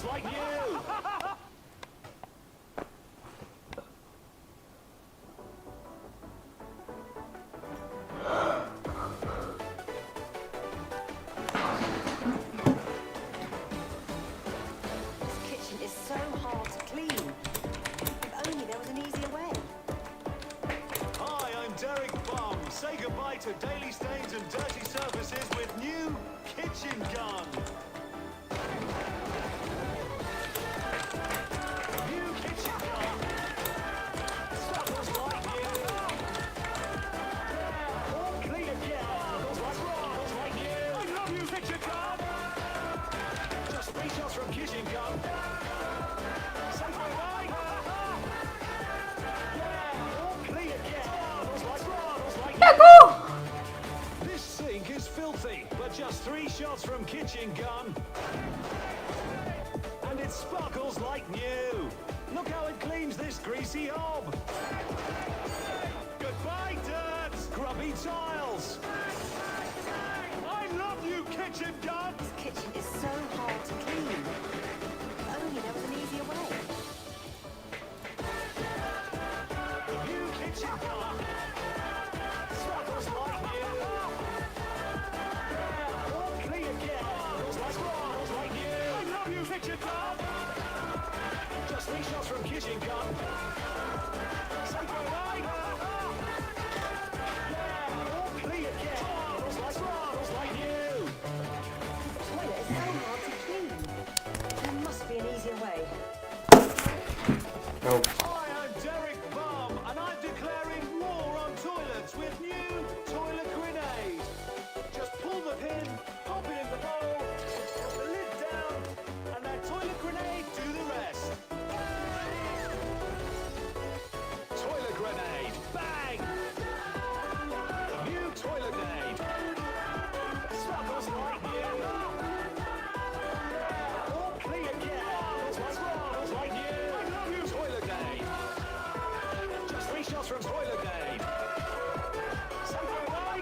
Like you. Like you. This kitchen is so hard to clean. If only there was an easier way. Hi, I'm Derek Bum. Say goodbye to daily stains and dirty surfaces with new kitchen gun. New kitchen gun. Sparkles like you. All clean again. Sparkles like you. I love you, kitchen gun. Just 3 shots from kitchen gun. Say goodbye. This sink is filthy, but just 3 shots from kitchen gun. And it sparkles like new. Look how it cleans this greasy hob. Goodbye, dirt! Grubby tiles! I love you, kitchen gun! This kitchen is so hard to clean. If only there was an easier way. New kitchen gun! Sparkles like you! All clean again! Sparkles like you! I love you, kitchen gun! Just 3 shots from kitchen gun. Say goodbye! All clean again! Sparkles like you! The toilet is so hard to clean. There must be an easier way. Nope. Hi, I'm Derek Bum, and I'm declaring war on toilets with new toilet grenade. Just pull the pin, pop it in the bowl, put the lid down, and that toilet grenade do the rest. Toilet grenade, bang! New toilet grenade. Sparkles like you. All clean again. Sparkles like you. I love you, toilet grenade. Just 3 shots from toilet grenade. Say goodbye.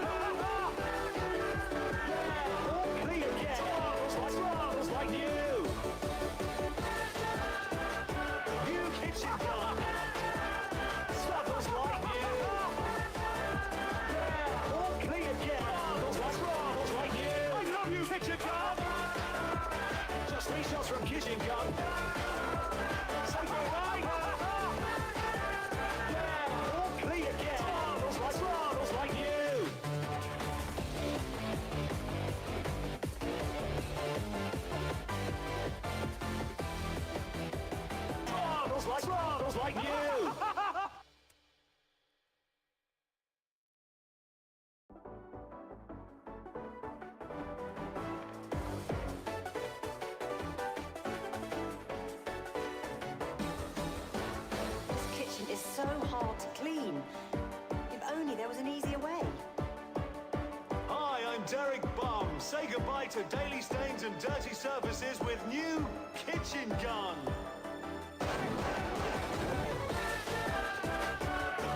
All clean again. Sparkles like you. New kitchen gun. Sparkles like you. All clean again. Sparkles like you. I love you, kitchen gun. Just 3 shots from kitchen gun. Say goodbye. All clean again. Sparkles like you. Sparkles like you. This kitchen is so hard to clean. If only there was an easier way. Hi, I'm Derek Bum. Say goodbye to daily stains and dirty surfaces with new kitchen gun.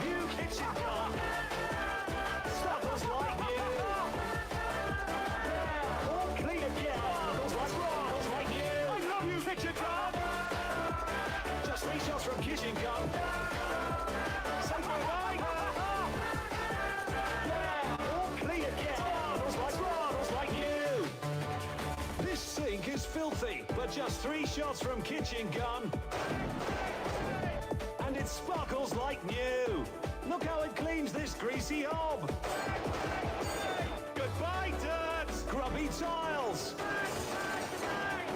New kitchen gun. Sparkles like you. All clean again. Sparkles like you. I love you, kitchen gun. Just 3 shots from kitchen gun. Say goodbye. All clean again. Sparkles like you. This sink is filthy, but just 3 shots from kitchen gun. And it sparkles like new. Look how it cleans this greasy hob. Goodbye, dirt! Grubby tiles!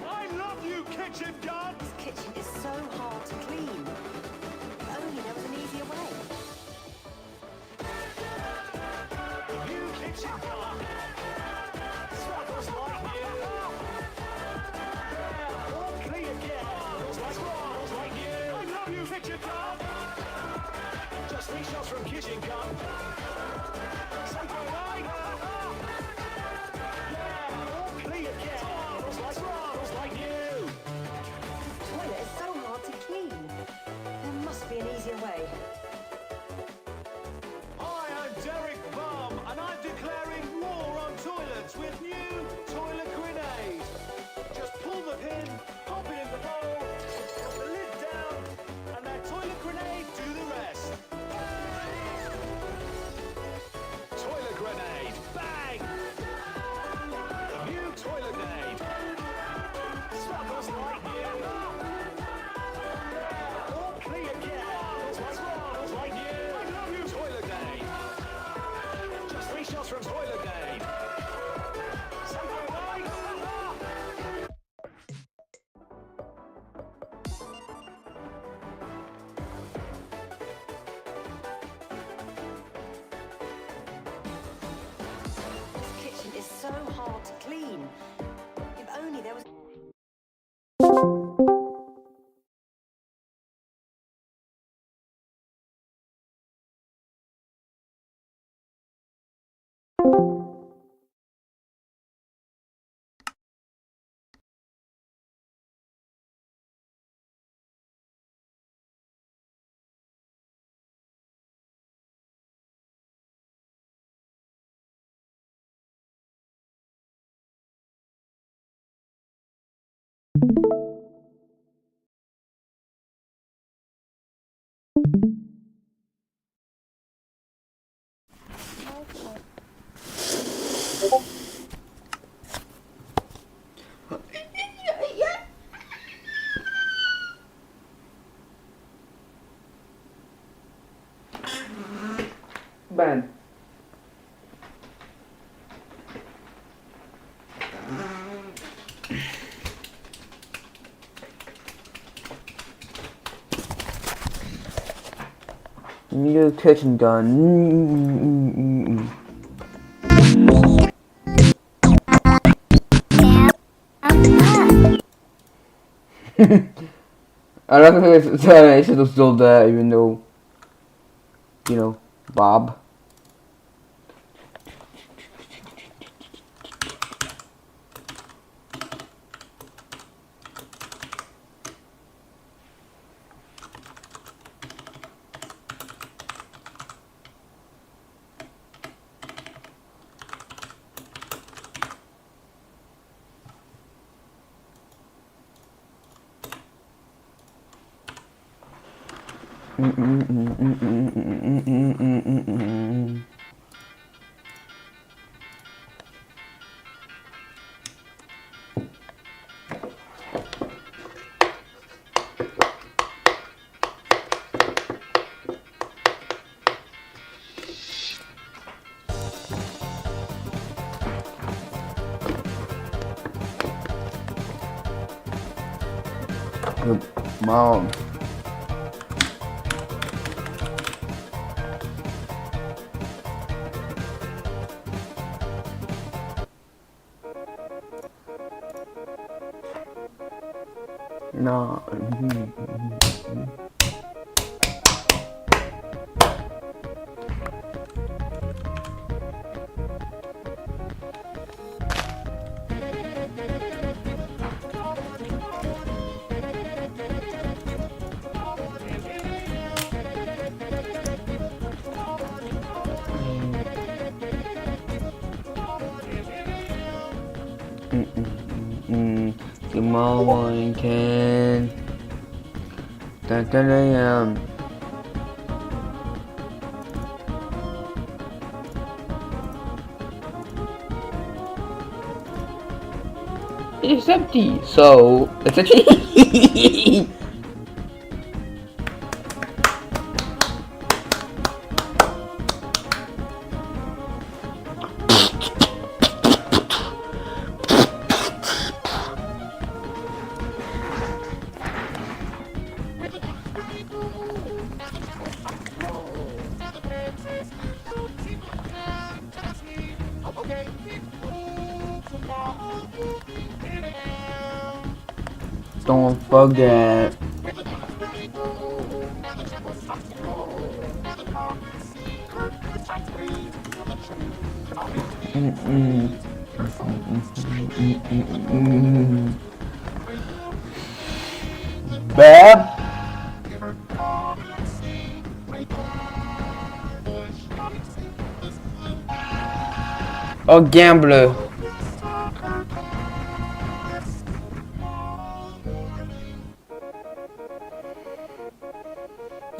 I love you, kitchen kitchen gun. This kitchen is so hard to clean. If only there was an easier way. New kitchen gun. Sparkles like new. Yeah, all clean again. Sparkles like new. I love you, kitchen gun. Just 3 shots from kitchen gun. Something like yeah, all clean again. Sparkles like new. Toilet is so hard to clean. There must be an easier way. I am Derek Bum, and I'm declaring war on toilets with new toilet grenade. Just pull the pin, pop it in the bowl, put the lid down, and that toilet grenade do the rest. Toilet grenade, bang! New toilet grenade. Sparkles like new. Yeah, all clean again. Sparkles like new. I love you, toilet grenade. Just 3 shots from toilet grenade. Something like This kitchen is so hard to clean. If only there was... Ben. New kitchen gun. I don't know if it's still there, even though, you know, Bob. Mom. No. Come on, Ken. It's empty, so it's a cheat. Don't forget. Bab. Oh, gambler.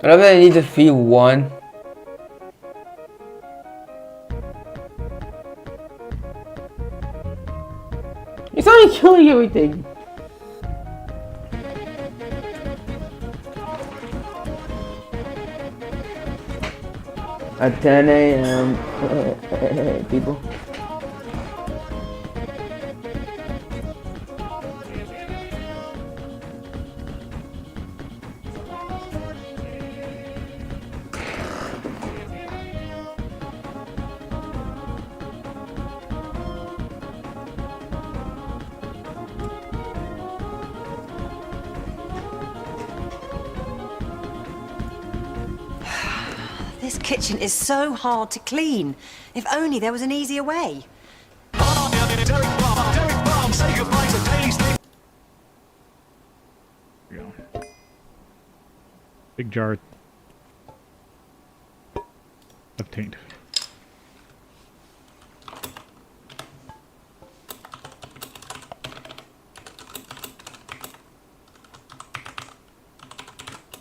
I love that I need to feed one. It's not killing everything. At 10 a.m. people. This kitchen is so hard to clean. If only there was an easier way. Big jar of taint.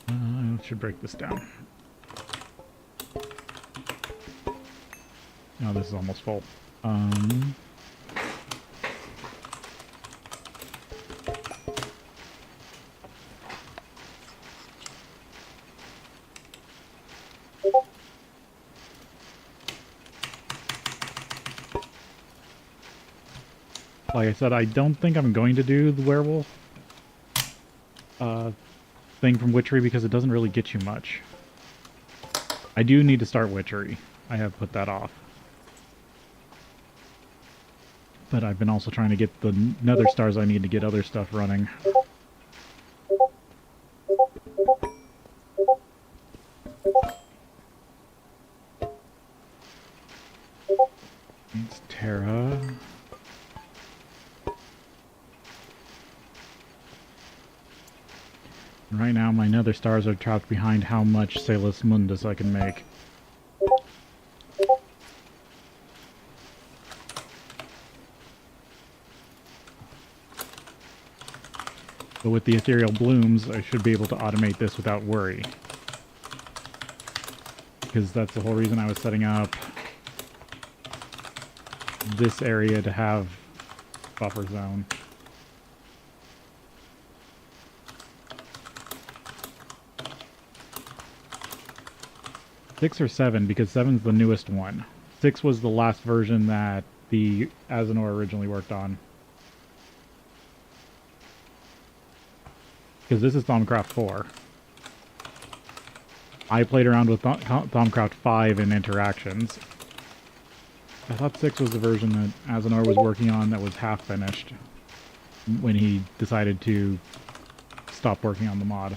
I should break this down. No, this is almost full. Like I said, I don't think I'm going to do the werewolf thing from Witchery because it doesn't really get you much. I do need to start Witchery. I have put that off. But I've been also trying to get the nether stars I need to get other stuff running. It's Terra. And right now my nether stars are trapped behind how much Salus Mundus I can make. But with the ethereal blooms, I should be able to automate this without worry. Because that's the whole reason I was setting up this area to have buffer zone. Six or 7, because 7's the newest one. 6 was the last version that the Azenor originally worked on. Because this is Thaumcraft 4. I played around with Thaumcraft 5 in interactions. I thought 6 was the version that Azenor was working on that was half finished when he decided to stop working on the mod.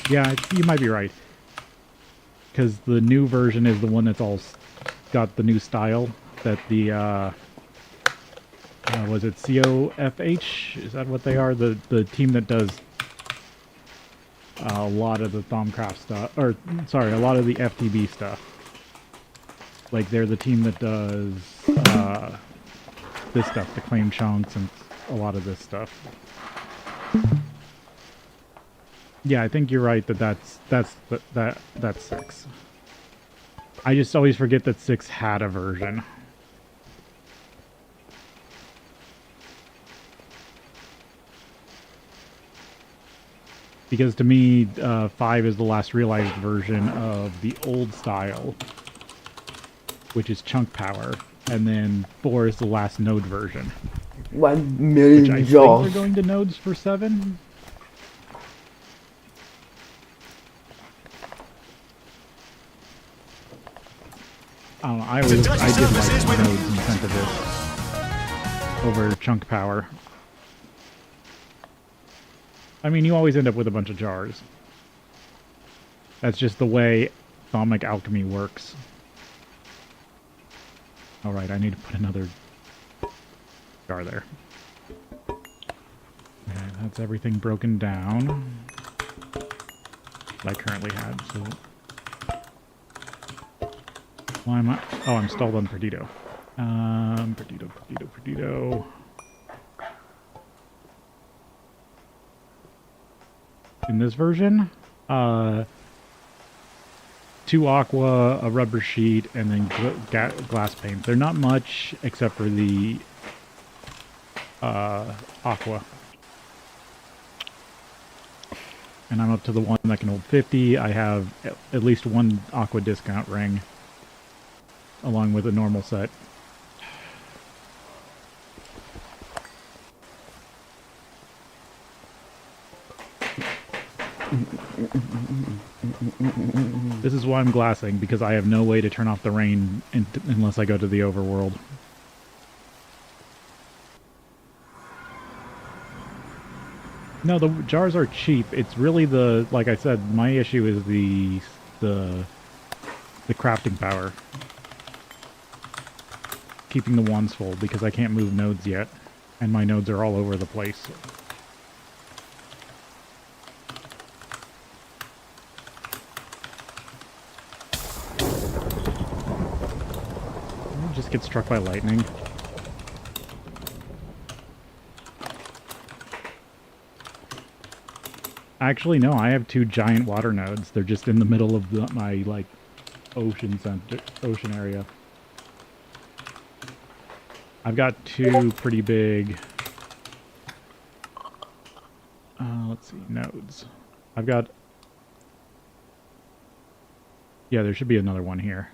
Yeah, you might be right. Because the new version is the one that's all got the new style that the was it COFH? Is that what they are? The team that does a lot of the Thaumcraft stuff, or sorry, a lot of the FTB stuff. Like they're the team that does this stuff, the claim chunks and a lot of this stuff. Yeah, I think you're right that's 6. I just always forget that 6 had a version. Because to me, 5 is the last realized version of the old style, which is chunk power, and then 4 is the last node version. 1 million which I jobs. think they're going to nodes for 7. I don't know. I did like nodes in Sense of this. over chunk power. I mean, you always end up with a bunch of jars. That's just the way atomic alchemy works. Alright, I need to put another jar there. Okay, that's everything broken down that I currently had, so... Why am I... Oh, I'm stalled on Perdido. Perdido. In this version, 2 aqua, a rubber sheet, and then glass paint. They're not much, except for the aqua. And I'm up to the one that can hold 50. I have at least 1 aqua discount ring, along with a normal set. This is why I'm glassing, because I have no way to turn off the rain unless I go to the overworld. No, the jars are cheap. It's really the, like I said, my issue is the crafting power. Keeping the wands full, because I can't move nodes yet, and my nodes are all over the place. Just get struck by lightning. Actually, no, I have 2 giant water nodes. They're just in the middle of my, like, ocean area. I've got 2 pretty big... let's see, nodes. I've got... Yeah, there should be another one here.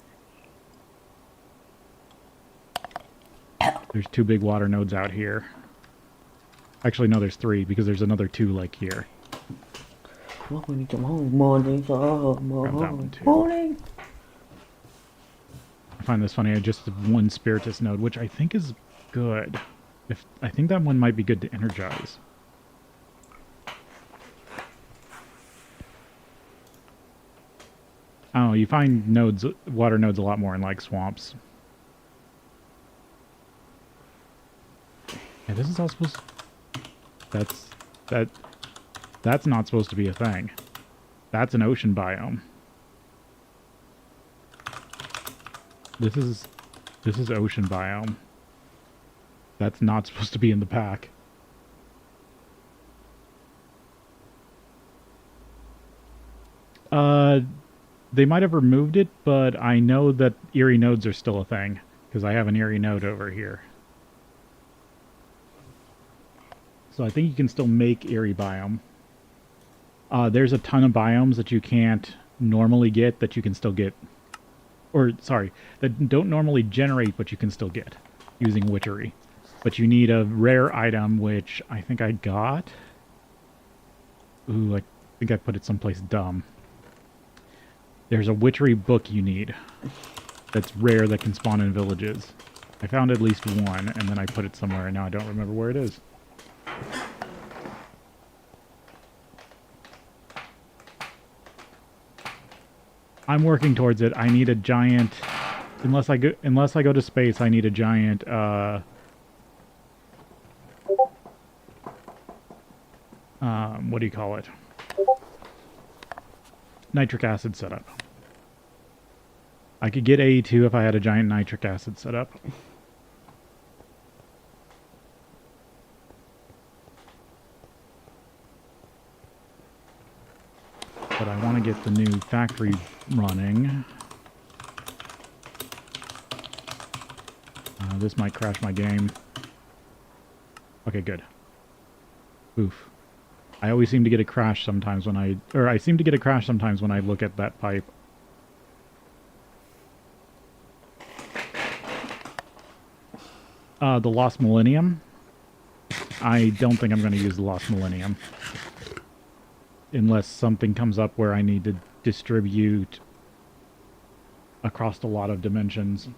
There's 2 big water nodes out here. Actually, no, there's 3, because there's another 2, like, here. Morning. I find this funny. I just have 1 Spiritus node, which I think is good. I think that one might be good to energize. I don't know, you find nodes, water nodes a lot more in, like, swamps. Yeah, this is all supposed to... That's not supposed to be a thing. That's an ocean biome. This is ocean biome. That's not supposed to be in the pack. They might have removed it, but I know that eerie nodes are still a thing, because I have an eerie node over here. So I think you can still make eerie biome. There's a ton of biomes that you can't normally get that you can still get. Or, sorry, that don't normally generate but you can still get using witchery. But you need a rare item, which I think I got. Ooh, I think I put it someplace dumb. There's a witchery book you need that's rare that can spawn in villages. I found at least 1, and then I put it somewhere, and now I don't remember where it is. I'm working towards it. I need a giant... Unless I go to space, I need a giant, what do you call it? Nitric acid setup. I could get A2 if I had a giant nitric acid setup. But I want to get the new factory running. This might crash my game. Okay, good. Oof. I always seem to get a crash sometimes when I seem to get a crash sometimes when I look at that pipe. The Lost Millennium. I don't think I'm going to use the Lost Millennium. Unless something comes up where I need to distribute across a lot of dimensions.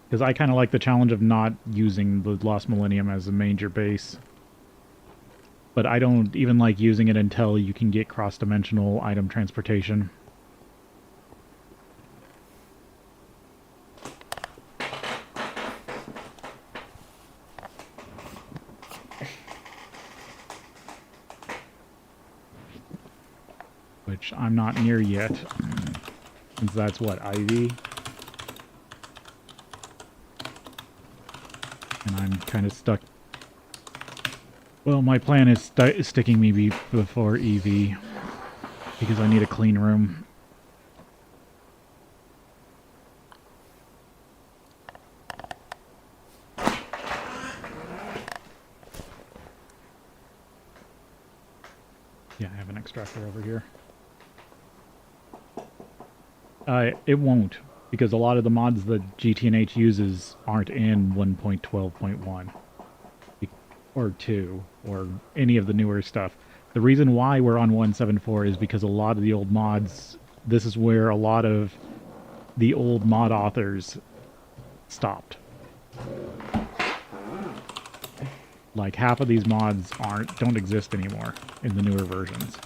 Because I kind of like the challenge of not using the Lost Millennium as a major base. But I don't even like using it until you can get cross-dimensional item transportation. Which I'm not near yet, since that's what, Ivy? And I'm kind of stuck. Well, my plan is sticking me before EV, because I need a clean room. Yeah, I have an extractor over here. It won't, because a lot of the mods that GTNH uses aren't in 1.12.1. Or 2, or any of the newer stuff. The reason why we're on 1.7.4 is because a lot of the old mods, this is where a lot of the old mod authors stopped. Like, half of these mods don't exist anymore in the newer versions.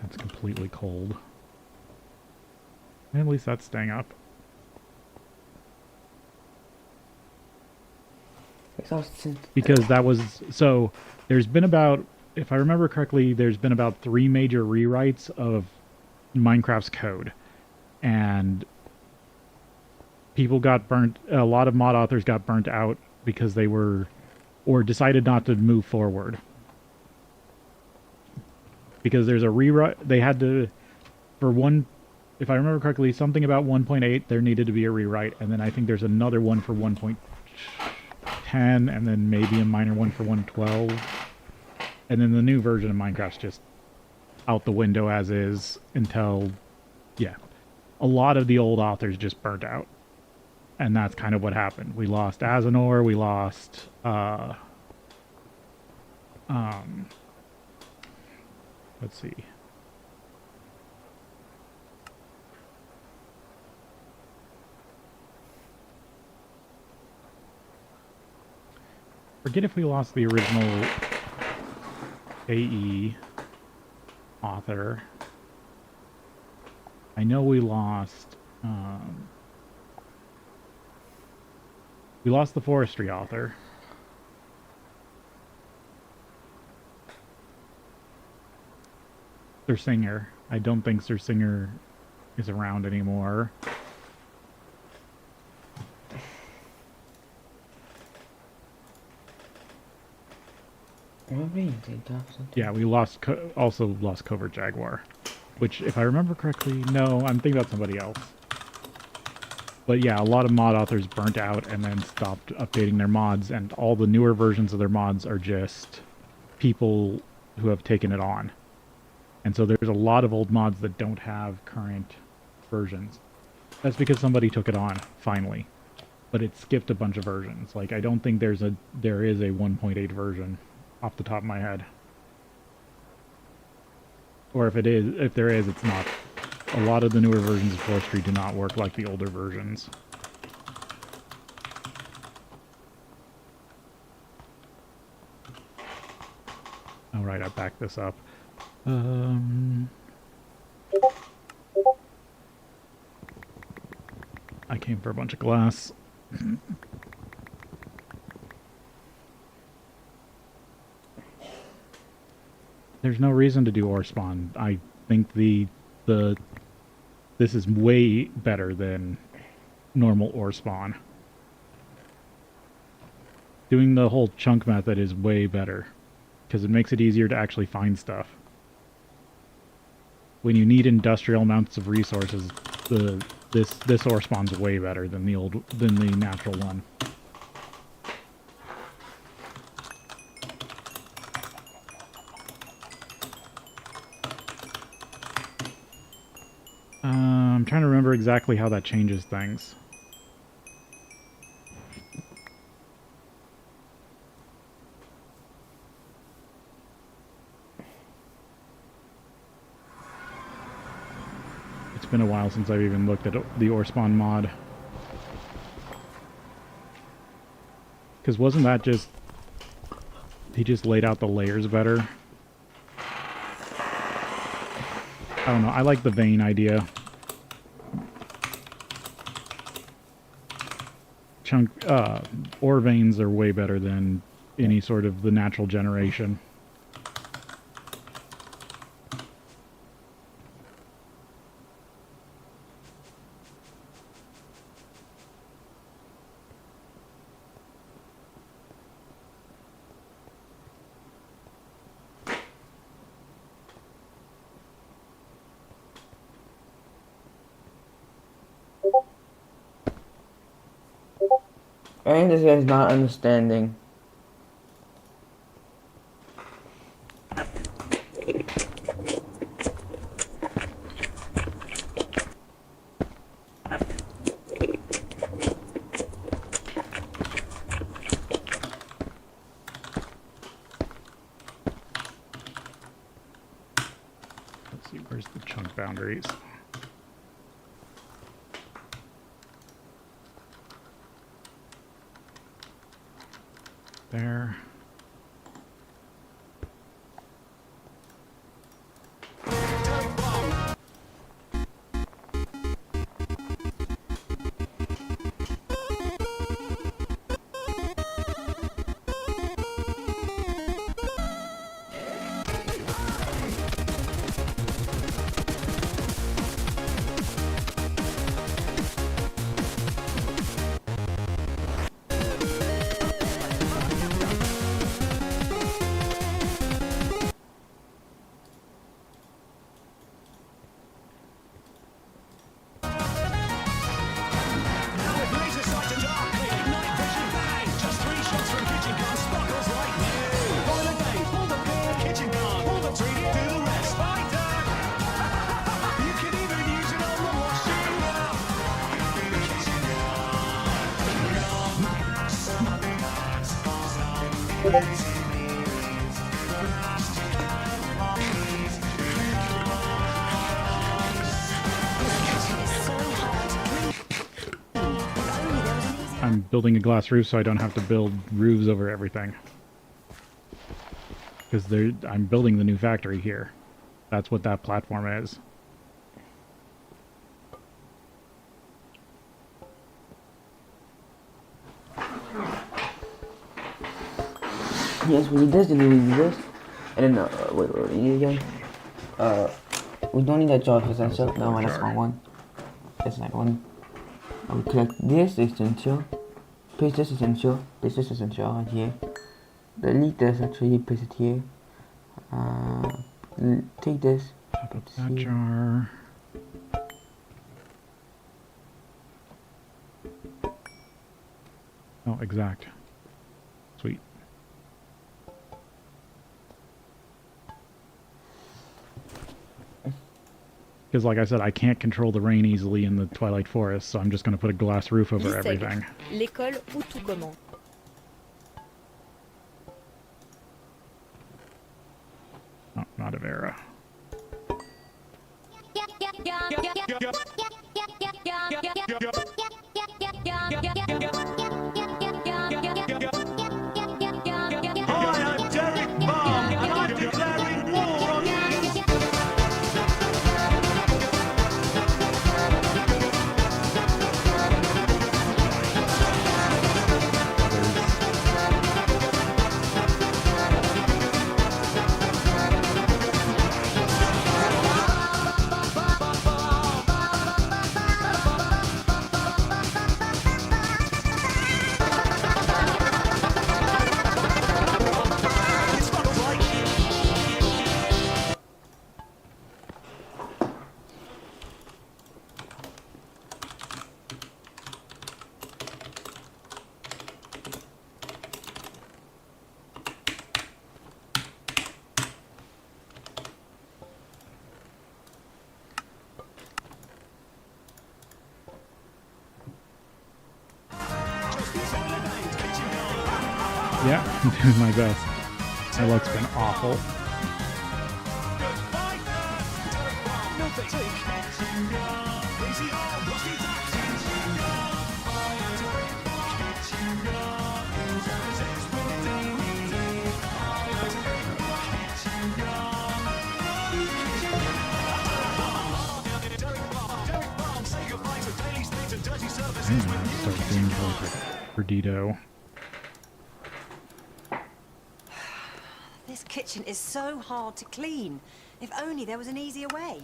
That's completely cold. At least that's staying up. Because that was... So, there's been about... If I remember correctly, there's been about 3 major rewrites of Minecraft's code. And people got burnt... A lot of mod authors got burnt out because they were... Or decided not to move forward. Because there's a rewrite... They had to... For one... If I remember correctly, something about 1.8, there needed to be a rewrite. And then I think there's another one for 1.10, and then maybe a minor one for 1.12. And then the new version of Minecraft's just out the window as is until... Yeah. A lot of the old authors just burnt out. And that's kind of what happened. We lost Azanor, we lost... let's see. Forget if we lost the original AE author. I know we lost the forestry author. Sir Singer. I don't think Sir Singer is around anymore. Yeah, we also lost Covert Jaguar, which, if I remember correctly, no, I'm thinking about somebody else. But yeah, a lot of mod authors burnt out and then stopped updating their mods, and all the newer versions of their mods are just people who have taken it on. And so there's a lot of old mods that don't have current versions. That's because somebody took it on, finally. But it skipped a bunch of versions. Like, I don't think there is a 1.8 version off the top of my head. Or if there is, it's not. A lot of the newer versions of Forestry do not work like the older versions. Alright, I backed this up. I came for a bunch of glass. There's no reason to do ore spawn. I think this is way better than normal ore spawn. Doing the whole chunk method is way better, because it makes it easier to actually find stuff. When you need industrial amounts of resources, this ore spawn's way better than the natural one. I'm trying to remember exactly how that changes things. It's been a while since I've even looked at the Orspawn mod. Because wasn't that just... he just laid out the layers better? I don't know, I like the vein idea. Ore veins are way better than any sort of the natural generation. I think this guy's not understanding. Let's see, where's the chunk boundaries? There. I'm building a glass roof so I don't have to build roofs over everything. Because I'm building the new factory here. That's what that platform is. Yes, we need this, and then we need this. And then, wait, we need again. We don't need that jar for essential. No, that's wrong one. That's not one. I will collect this essential. Paste this essential. Paste this essential right here. Delete this actually, paste it here. Take this. Pop up that jar. Oh, exact. Sweet. Because like I said, I can't control the rain easily in the Twilight Forest, so I'm just going to put a glass roof over everything. L'école où tout commence. Oh, not Avera. Yeah, I'm doing my best. My luck's been awful. No fatigue. start doing project Perdido. This kitchen is so hard to clean. If only there was an easier way.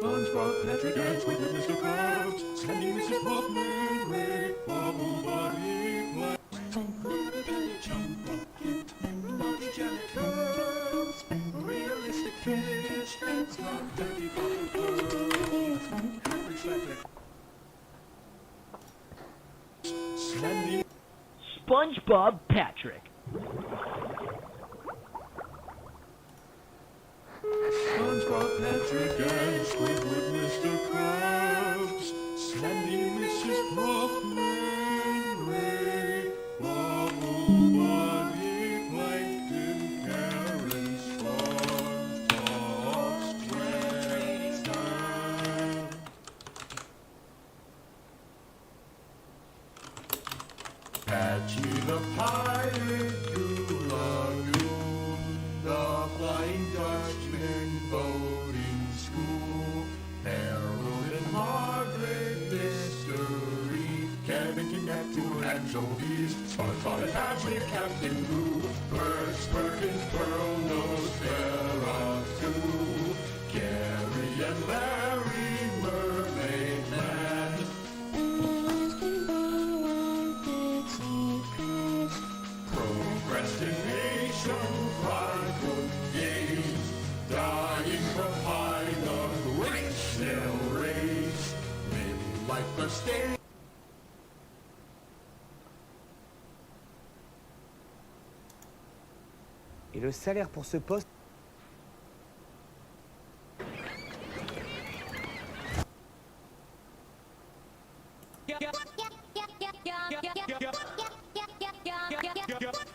SpongeBob, Patrick, and Squidward, Mr. Krabs, Sandy, Mrs. Puffman, Ray, Bubble Buddy, Black, Jump Bucket, and Bobby Janet Krabs, Realistic Fish, and Slum Daddy Bubble Sandy, SpongeBob Patrick. SpongeBob, Patrick, and Squidward, Mr. Krabs, Sandy, Mrs. Puffman, Ray, Bubble Buddy, Plankton, Karen, SpongeBob SquarePants. Patchy the Pirate, Gula Goon, the Flying Dutchman, Boating School, Harold and Margaret, Mystery, Kevin Kidnapped two anchovies, SpongeBob and Patrick, Captain Blue, Perks, Perkins, Pearl Nose, Vera, too, Gary and Larry, Mermaid Man. Procrastination, prideful games, dying behind a great snail race, midlife mistake. Et le salaire pour ce poste...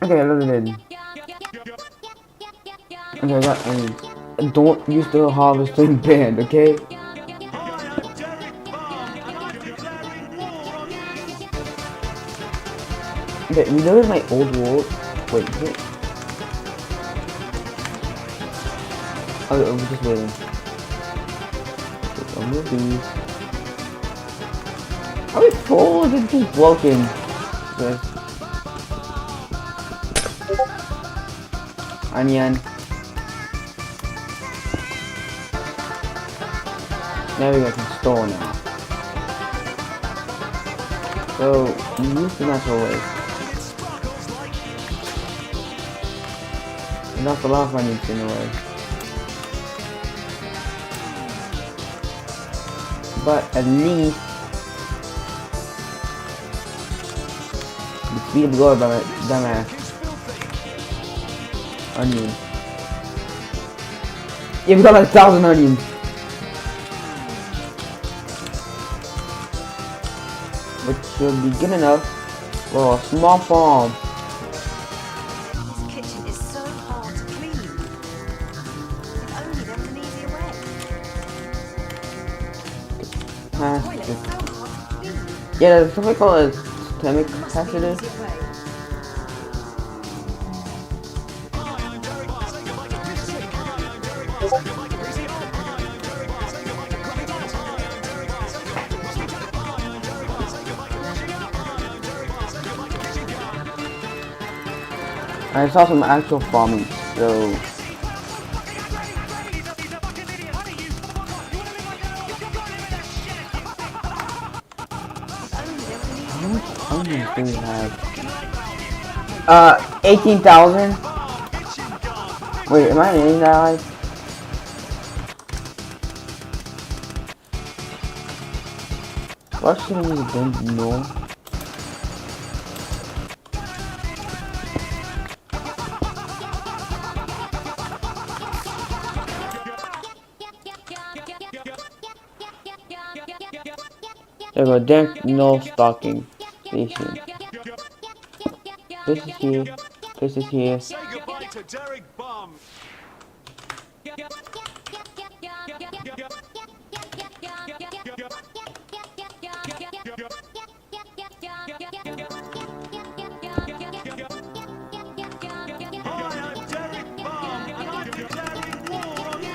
Okay, load it in. Okay, I got don't use the harvesting band, okay? Okay, you know in my old world. Wait, is it? Oh, we're just waiting. I'll move these. How is full? It's just broken. Okay. Onion. Now we got some store now. So use the natural way. And that's a lot of onions in the way. But at least the speed of glory by my dumbass. Onion. Yeah, we got like 1,000 onions. Which should be good enough for a small farm. This kitchen is so hard to clean. If only there was an easier way. Yeah, there's something called a systemic capacity. I saw some actual farming, so how much onions do we have? 18,000. Wait, am I in that? What should I use again? No. There we go, Dank no stocking station. This is here. This is here. Say goodbye to Derek Bum. Hi, I'm Derek Bum, and I'm declaring war on you.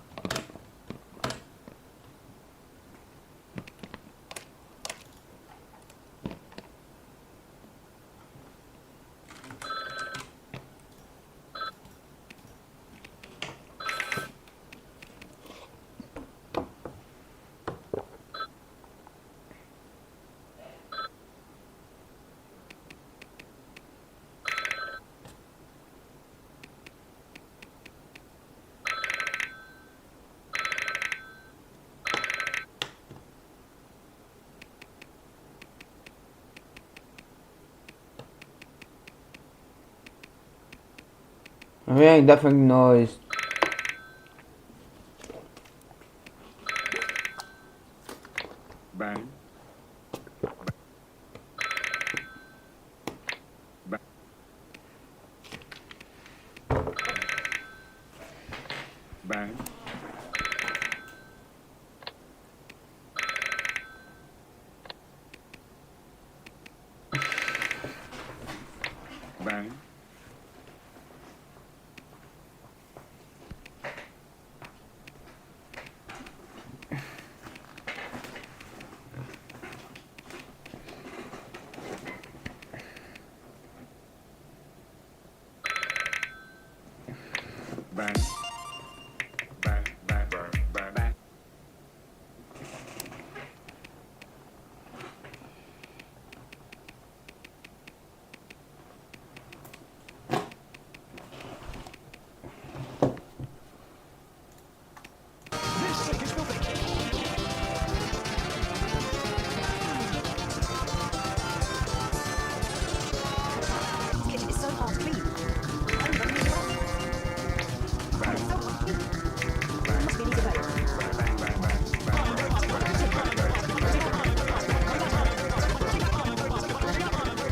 Make different noise. Bang. Bang. Bang. Bang. Bang, bang, bang, bang, bang. This kitchen is so hard to clean. Only them use well. It's so hard to clean. There must be an easier way. If only there was an easier way.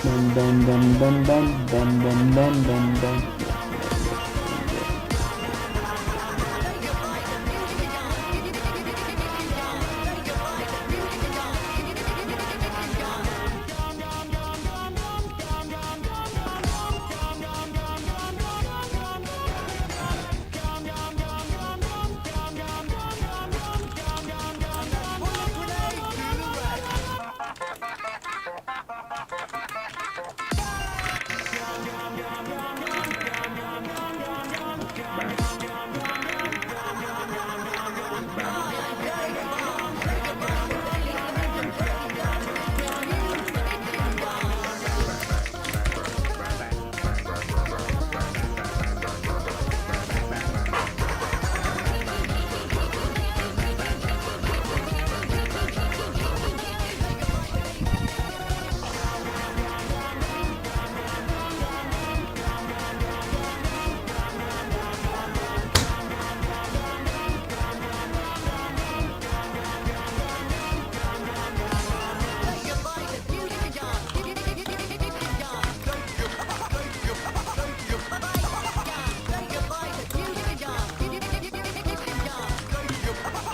Dun dun dun dun dun dun dun dun dun dun.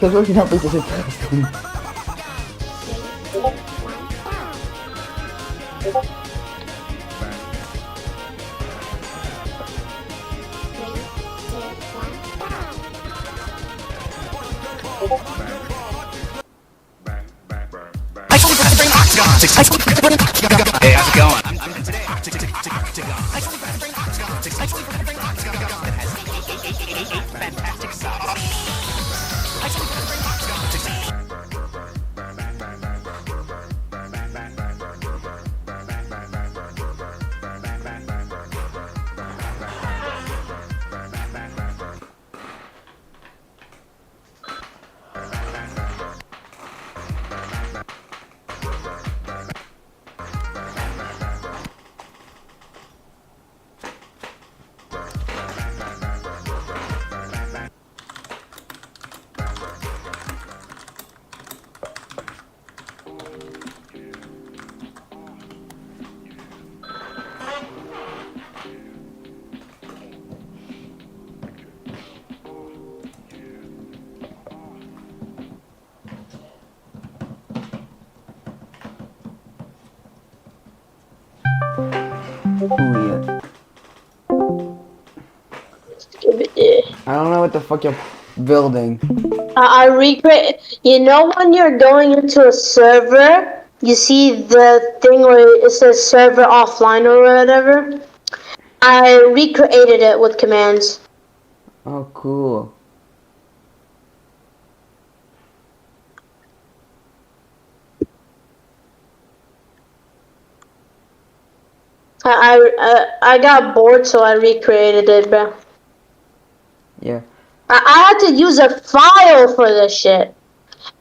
Because working out is interesting. Hey, how's it going? I'm today. Fantastic sauce. Ooh, Yeah. I don't know what the fuck you're building. I recreate. You know when you're going into a server, you see the thing where it says server offline or whatever. I recreated it with commands. Oh, cool. I got bored, so I recreated it, bro. Yeah. I had to use a file for this shit,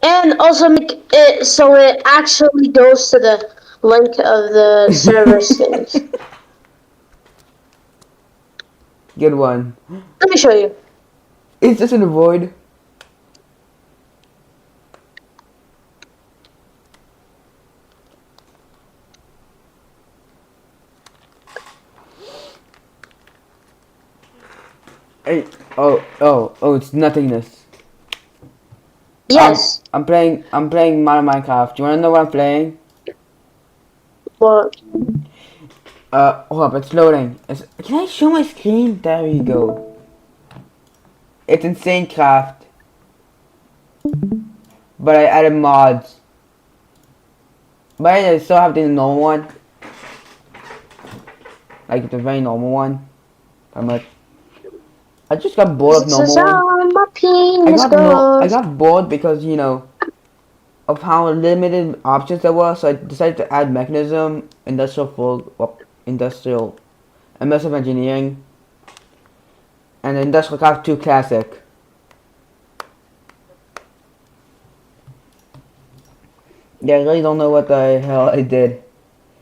and also make it so it actually goes to the link of the server things. Good one. Let me show you. Is this in the void? Hey, oh, it's nothingness. Yes. I'm playing modern Minecraft. Do you wanna know what I'm playing? What? Hold up, it's loading. Can I show my screen? There you go. It's Insane Craft. But I added mods. But I still have the normal one. Like the very normal one. I just got bored of normal one. I got bored because, you know, of how limited options there were, so I decided to add mechanism, industrial, immersive engineering, and industrial craft 2 classic. Yeah, I really don't know what the hell I did.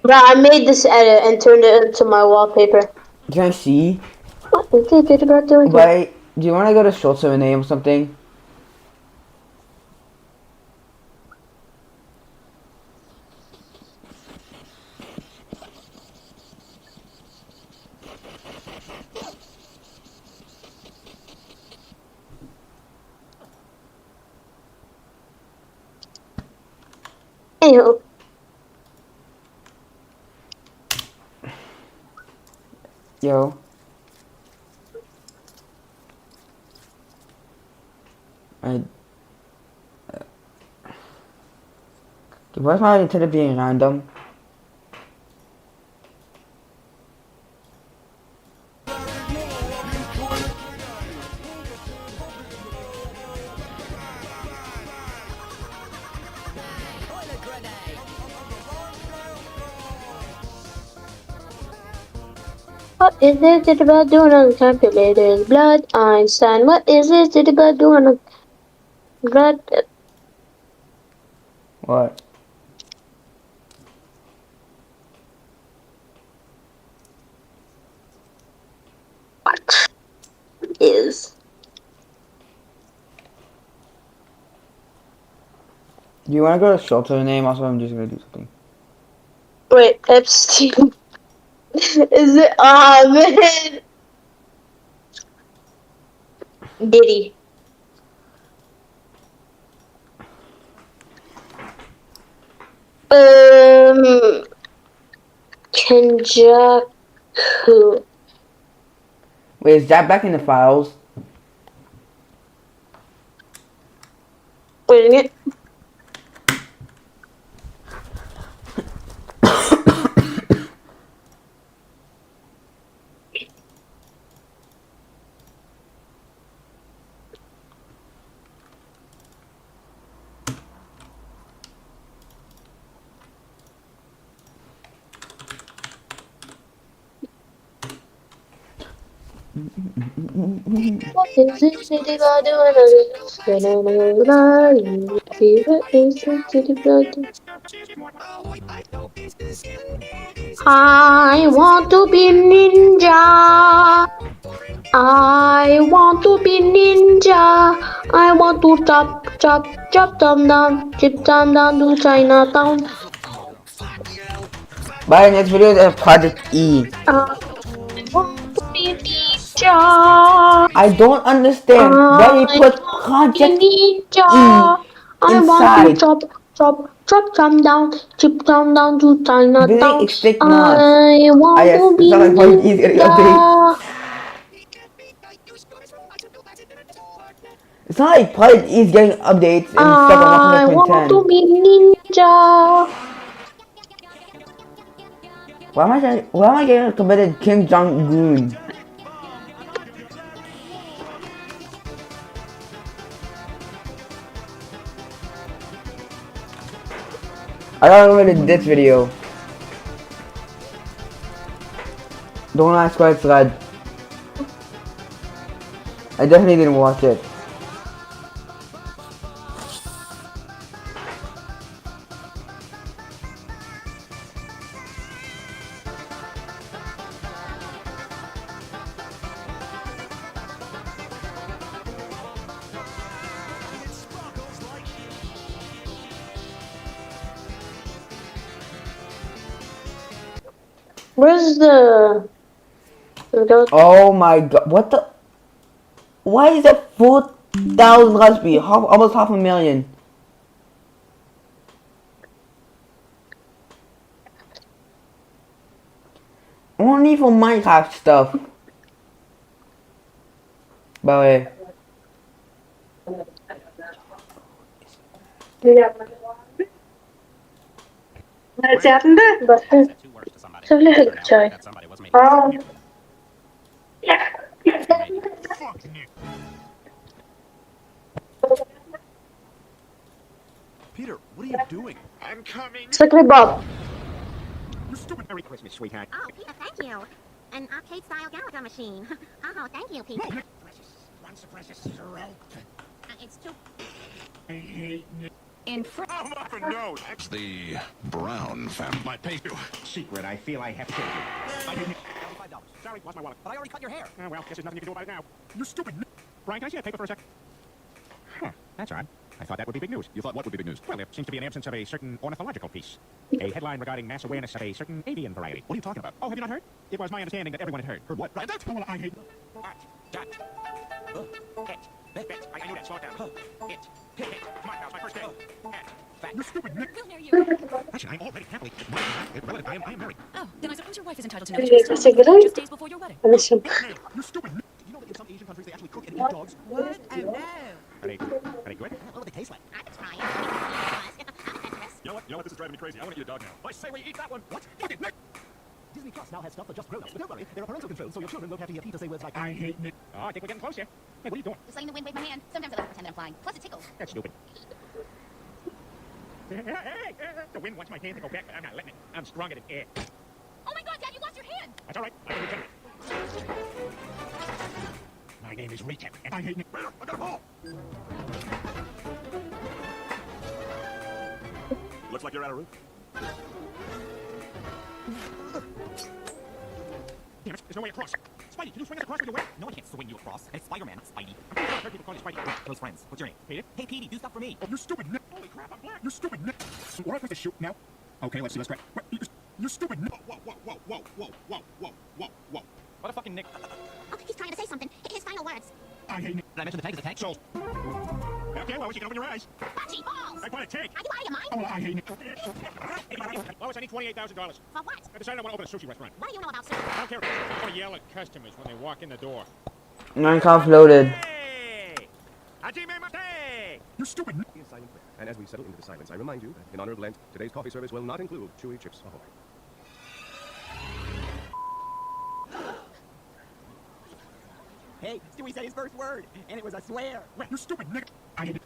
Bro, I made this edit and turned it into my wallpaper. Can I see? What is it about doing? Wait, do you want to go to short server name or something? Ew. Yo. What's my instead of being random? What is it about doing on calculators? Blood Einstein. What is it about doing on blood? What? What is? Do you want to go to short server name? Also, I'm just gonna do something. Wait, Epstein. Is it? Oh man. Diddy. Kenjaku. Wait, is that back in the files? Wait a minute. What is it about doing I want to be ninja. I want to be ninja. I want to chop down, chip down to Chinatown. Bye, next video is Project E. I want to be ninja. I don't understand why they put I want to be Project ninja. E I want to inside chop drop down, chip down to Really Chinatown. expect not. I want Yes, to it's be not like Project E's getting updates. ninja. It's not like Project E's getting updates and stuck I on want to 1.10. be ninja. Why am I getting committed Kim Jong-un? I got committed this video. Don't ask why it's red. I definitely didn't watch it. Where's the? Oh my god, what the? Why is it 4,000 recipe? Almost half a million. Only for Minecraft stuff. By the way. Söyle çay. Aa. Peter, what are you doing? I'm coming. Saklı Bob. You stupid Merry Christmas, sweetheart. Oh, Peter, thank you. An arcade-style Galaga machine. Oh, thank you, Peter. Precious, precious throat. It's too... In front. Oh, muffin, no. That's the Brown family. My pay you. Secret, I feel I have to. I didn't... $5. Sorry, lost my wallet. But I already cut your hair. Oh, well, guess there's nothing you can do about it now. You stupid... Brian, can I see that paper for a sec? Huh, that's odd. I thought that would be big news. You thought what would be big news? Well, there seems to be an absence of a certain ornithological piece. A headline regarding mass awareness of a certain avian variety. What are you talking about? Oh, have you not heard? It was my understanding that everyone had heard. Heard what? Right, that's what I hate. It. I knew that. Slow it down. It. Come on, now, it's my first day. Fat. You stupid Nick. We'll hear you. Actually, I'm already happily... I am married. Oh, then I suppose your wife is entitled to know the truth. Just days before your wedding. Anlaşım. You stupid Nick. You know that in some Asian countries they actually cook and eat dogs? What? Oh, no. Are they good? What would they taste like? I could try it. You know what? This is driving me crazy. I want to eat a dog now. I say we eat that one. What? Fuck it, Nick. Disney Plus now has stuff for just grown-ups, but don't worry, there are parental controls, so your children don't have to hear Peter say words like, I hate Nick. Oh, I think we're getting close here. Hey, what are you doing? Just letting the wind wave my hand. Sometimes I like to pretend that I'm flying. Plus it tickles. That's stupid. Hey, the wind wants my hand to go back, but I'm not letting it. I'm stronger than air. Oh my god, Dad, you lost your hand! That's all right. I can return it. My name is Rita, and I hate Nick. I got a ball. Looks like you're out of room. Damn it, there's no way across. Spidey, can you swing us across with your way? no one can't swing you across. It's Spider-Man, Spidey. I've heard people call you Spidey. Close friends. What's your name? Peter? Hey, Petey, do stuff for me. Oh, you stupid Nick. Holy crap, I'm black. You stupid Nick. What am I supposed to shoot now? Okay, let's see, let's try. You stupid Nick. Whoa. What a fucking Nick. Oh, he's trying to say something. His final words. I hate Nick. Did I mention the tank is a tank? So. Okay, Lois, you can open your eyes. Bocce balls! I want a tank. Are you out of your mind? Oh, I hate Nick. Lois, I need $28,000. For what? I decided I want to open a sushi restaurant. What do you know about sushi? I don't care. I want to yell at customers when they walk in the door. Minecraft loaded. Hey! You stupid Nick. Silent prayer. And as we settle into the silence, I remind you that in honor of Lent, today's coffee service will not include chewy chips ahoy. Hey, Stewie said his first word, and it was a swear. You stupid Nick. I hate it.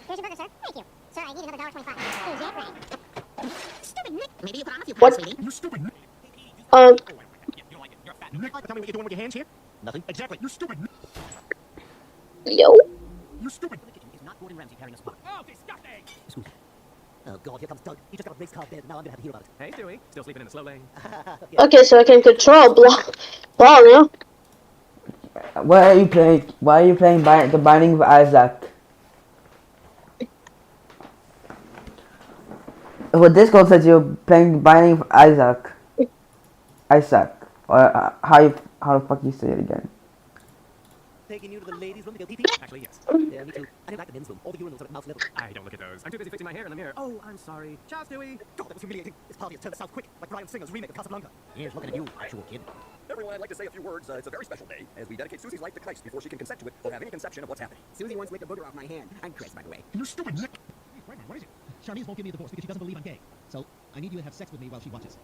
Here's your burger, sir. Thank you. Sir, I need another $1.25. Here's your bread. Stupid Nick. Maybe you put on a few pounds, sweetie. You stupid Nick. Um. Nick, tell me what you're doing with your hands here. Nothing. Exactly. You stupid Nick. Yo. You stupid. Is not Gordon Ramsay carrying a spot. Oh, disgusting. Excuse me. Oh god, here comes Doug. He just got a race car bed, now I'm gonna have to hear about it. Hey, Stewie. Still sleeping in the slow lane. Okay, so I can control ball now. What are you playing? Why are you playing The Binding of Isaac? Well, Discord says you're playing The Binding of Isaac. Isaac. Or how the fuck you say it again? taking you to the ladies' room to go pee-pee? Actually, yes. Yeah, me too. I didn't like the men's room. All the urinals are at mouse level. I don't look at those. I'm too busy fixing my hair in the mirror. Oh, I'm sorry. Ciao, Stewie. God, that was humiliating. This party has turned south quick, like Brian Singer's remake of Casablanca. Here's looking at you, actual kid. Everyone, I'd like to say a few words. It's a very special day, as we dedicate Susie's life to Christ before she can consent to it or have any conception of what's happening. Susie once licked a booger off my hand. I'm Chris, by the way. You stupid Nick. Hey, what is it? Charlize won't give me a divorce because she doesn't believe I'm gay. So, I need you to have sex with me while she watches.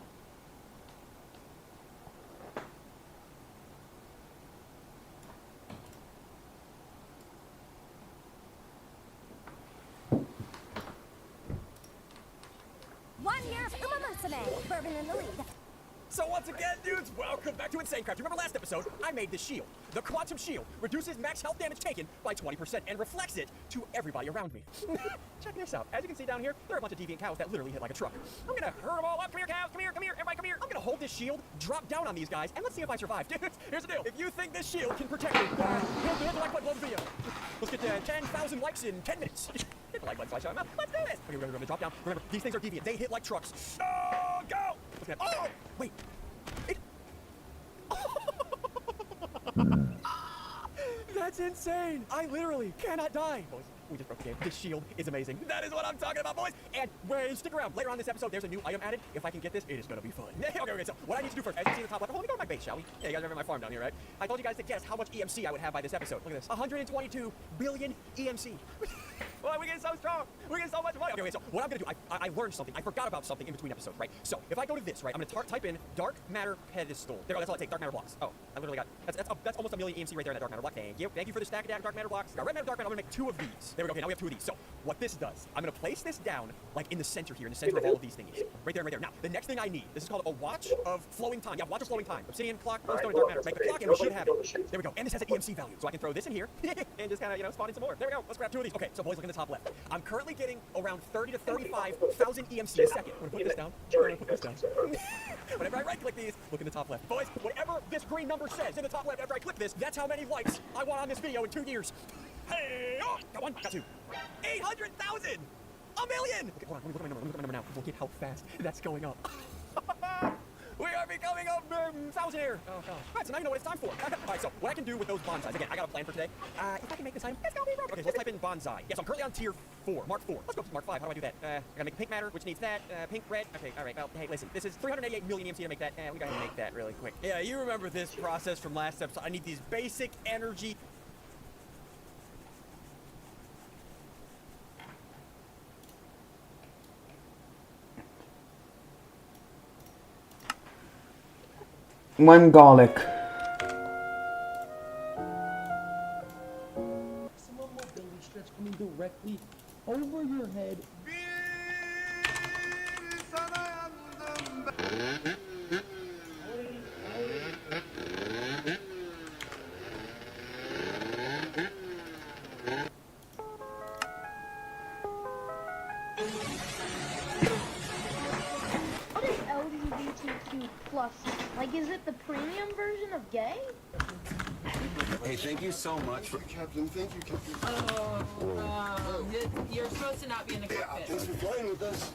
Bourbon in the lead. So once again, dudes, welcome back to Insanecraft. Remember last episode? I made this shield. The Quantum Shield reduces max health damage taken by 20% and reflects it to everybody around me. Check this out. As you can see down here, there are a bunch of deviant cows that literally hit like a truck. I'm gonna herd them all up. Come here, cows. Come here, everybody come here. I'm gonna hold this shield, drop down on these guys, and let's see if I survive. Dudes, here's the deal. If you think this shield can protect me, hit the like button below the video. Let's get to 10,000 likes in 10 minutes. Hit the like button, slide out. Let's do this. Okay, we're gonna drop down. Remember, these things are deviant. They hit like trucks. Oh, go! Oh, wait. That's insane! I literally cannot die! Boys, we just broke the game. This shield is amazing. That is what I'm talking about, boys! And wait, stick around. Later on this episode, there's a new item added. If I can get this, it is gonna be fun. Okay, so what I need to do first, as you can see in the top left, let me go to my base, shall we? Yeah, you guys remember my farm down here, right? I told you guys to guess how much EMC I would have by this episode. Look at this. 122 billion EMC. Boy, we're getting so strong. We're getting so much money. Okay, wait, so what I'm gonna do, I learned something. I forgot about something in between episodes, right? So if I go to this, right, I'm gonna type in dark matter pedestal. There, that's all I take, dark matter blocks. Oh, I literally got, that's almost a million EMC right there in that dark matter block. Thank you for the stack of dark matter blocks. Now, red matter, dark matter, I'm gonna make 2 of these. There we go, okay, now we have 2 of these. So what this does, I'm gonna place this down, like in the center here, in the center of all of these things. Right there, right there. Now, the next thing I need, this is called a watch of flowing time. Yeah, watch of flowing time. Obsidian clock, glowstone, dark matter. Make the clock and we should have it. There we go, and this has an EMC value. So I can throw this in here, and just kinda, spawn in some more. There we go, let's grab 2 of these. Okay, so boys, look in the top left. I'm currently getting around 30 to 35,000 EMC a second. I'm gonna put this down. I'm gonna put this down. Whenever I right-click these, look in the top left. Boys, whatever this green number says in the top left after I click this, that's how many likes I want on this video in 2 years. Hey, oh, got 1, got 2. 800,000! A million! Okay, hold on, let me look at my number now. Look at how fast that's going up. We are becoming a thousandaire! Oh gosh. Alright, so now you know what it's time for. Alright, so what I can do with those bonsais, again, I got a plan for today. If I can make this item, it's gonna be broken. Okay, so let's type in bonsai. Yes, I'm currently on tier 4, Mark 4. Let's go up to Mark 5. How do I do that? I gotta make a pink matter, which needs that. Pink, red. Okay, alright, well, hey, listen, this is 388 million EMC to make that. We gotta make that really quick. Yeah, you remember this process from last episode. I need these basic energy. One garlic. Someone more belly stretch coming directly over your head. What is LGBTQ plus? Like, is it the premium version of gay? Hey, thank you so much for... Captain, thank you, Captain. You're supposed to not be in the cockpit. Yeah, thanks for flying with us.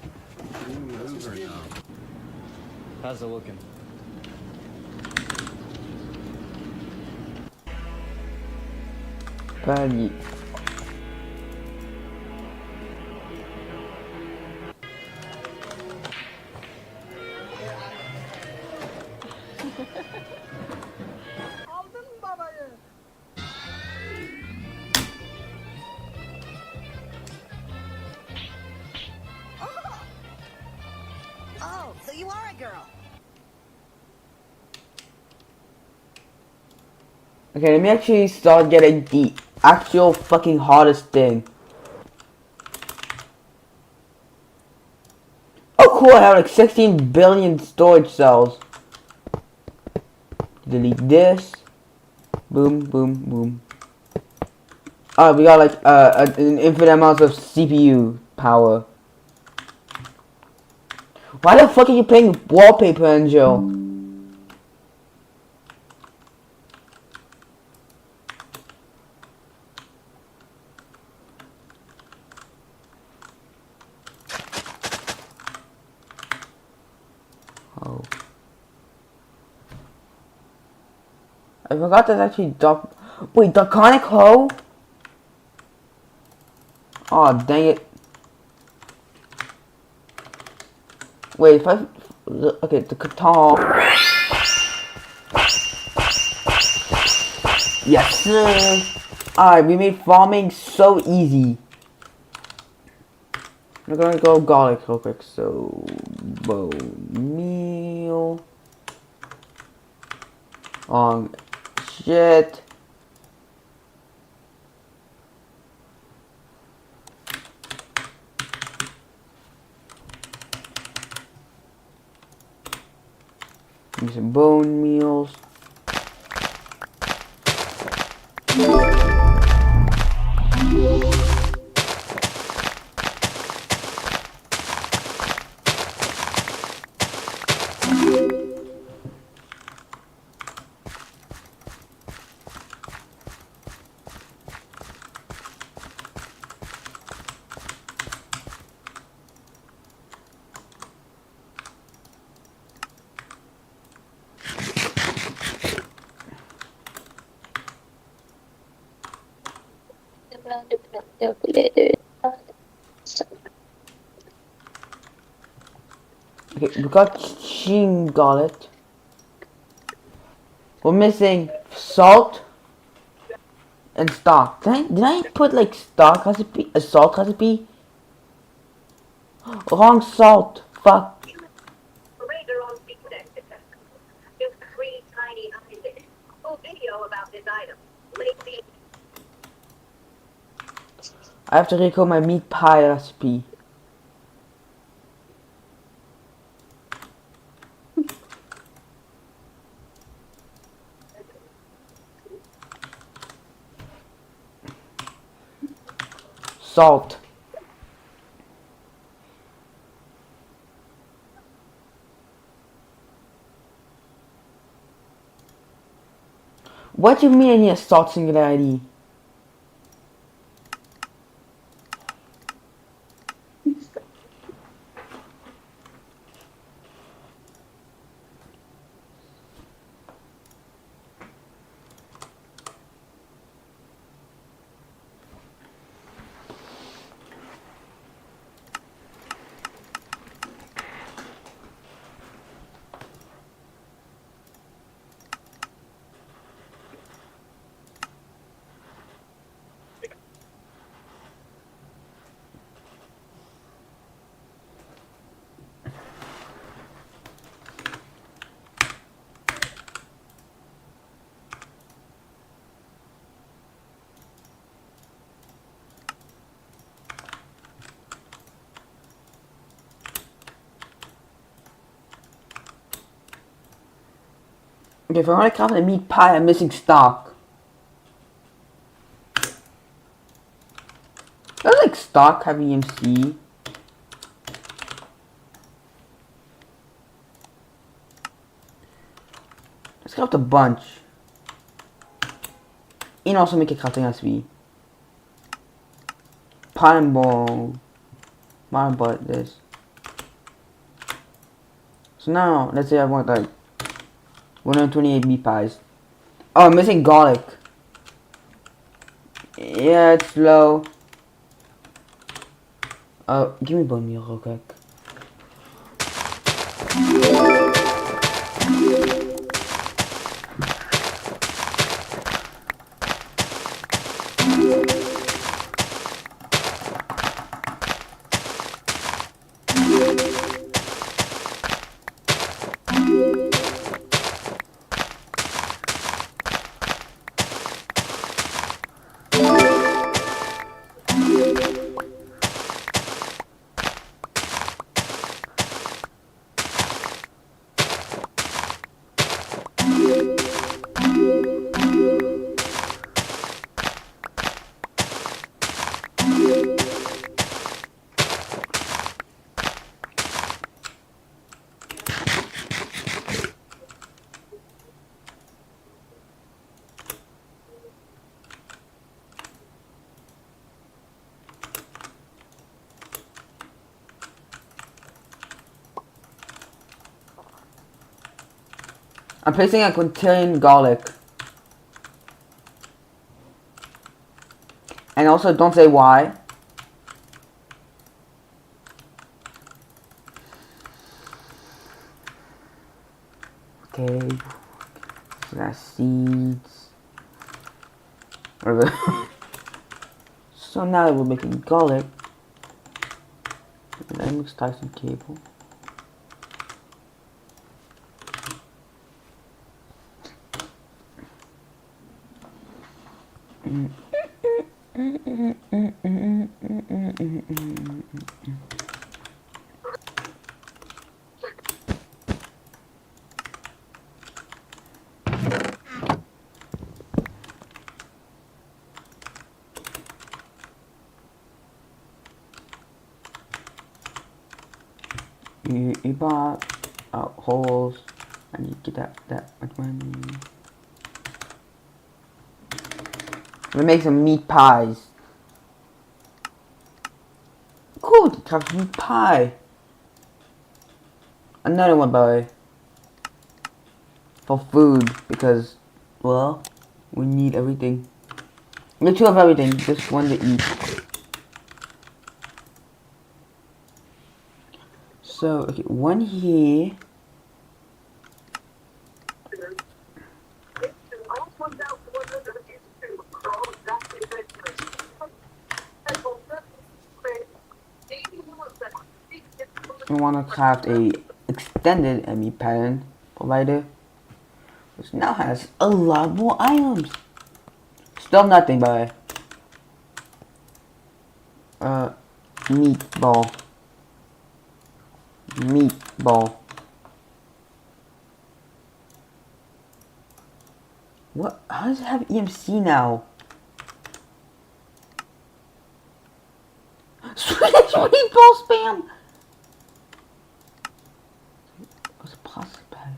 How's it looking? Panier. Oh, so you are a girl. Okay, let me actually start getting the actual fucking hardest thing. Oh cool, I have like 16 billion storage cells. Delete this. Boom, boom, boom. Oh, we got like an infinite amount of CPU power. Why the fuck are you playing Wallpaper Angel? Oh. I forgot there's actually dark. Wait, Draconic Hoe? Oh, dang it. Wait, if I... Okay, the Catan. Yes, sir. Alright, we made farming so easy. We're gonna go garlic real quick. So, bone meal. Shit. Give me some bone meals. Okay, we got chin garlic. We're missing salt and stock. Did I put like stock recipe? A salt recipe? Wrong salt. Fuck. I have to recall my meat pie recipe. Salt. What do you mean I need a salt singularity? Okay, if I want to craft a meat pie, I'm missing stock. I like stock, have EMC. Let's craft a bunch. And also make a crafting recipe. Pot and bowl. My butt, this. So now, let's say I want like 128 meat pies. Oh, I'm missing garlic. Yeah, it's low. Oh, give me bone meal real quick. I'm placing a quintillion garlic. And also, don't say why. Okay. So that's seeds. So now that we're making garlic, let me start some cable. You bought holes. I need to get that much money. We'll make some meat pies. Cool, to have meat pie. Another one, by the way. For food, because, well, we need everything. We two of everything, just one to eat. So, okay, one here. We want to craft a extended ME pattern provider, which now has a lot more items. Still nothing, by the way. Meatball. Meatball. What? How does it have EMC now? Swedish meatball spam! What's a plastic bag?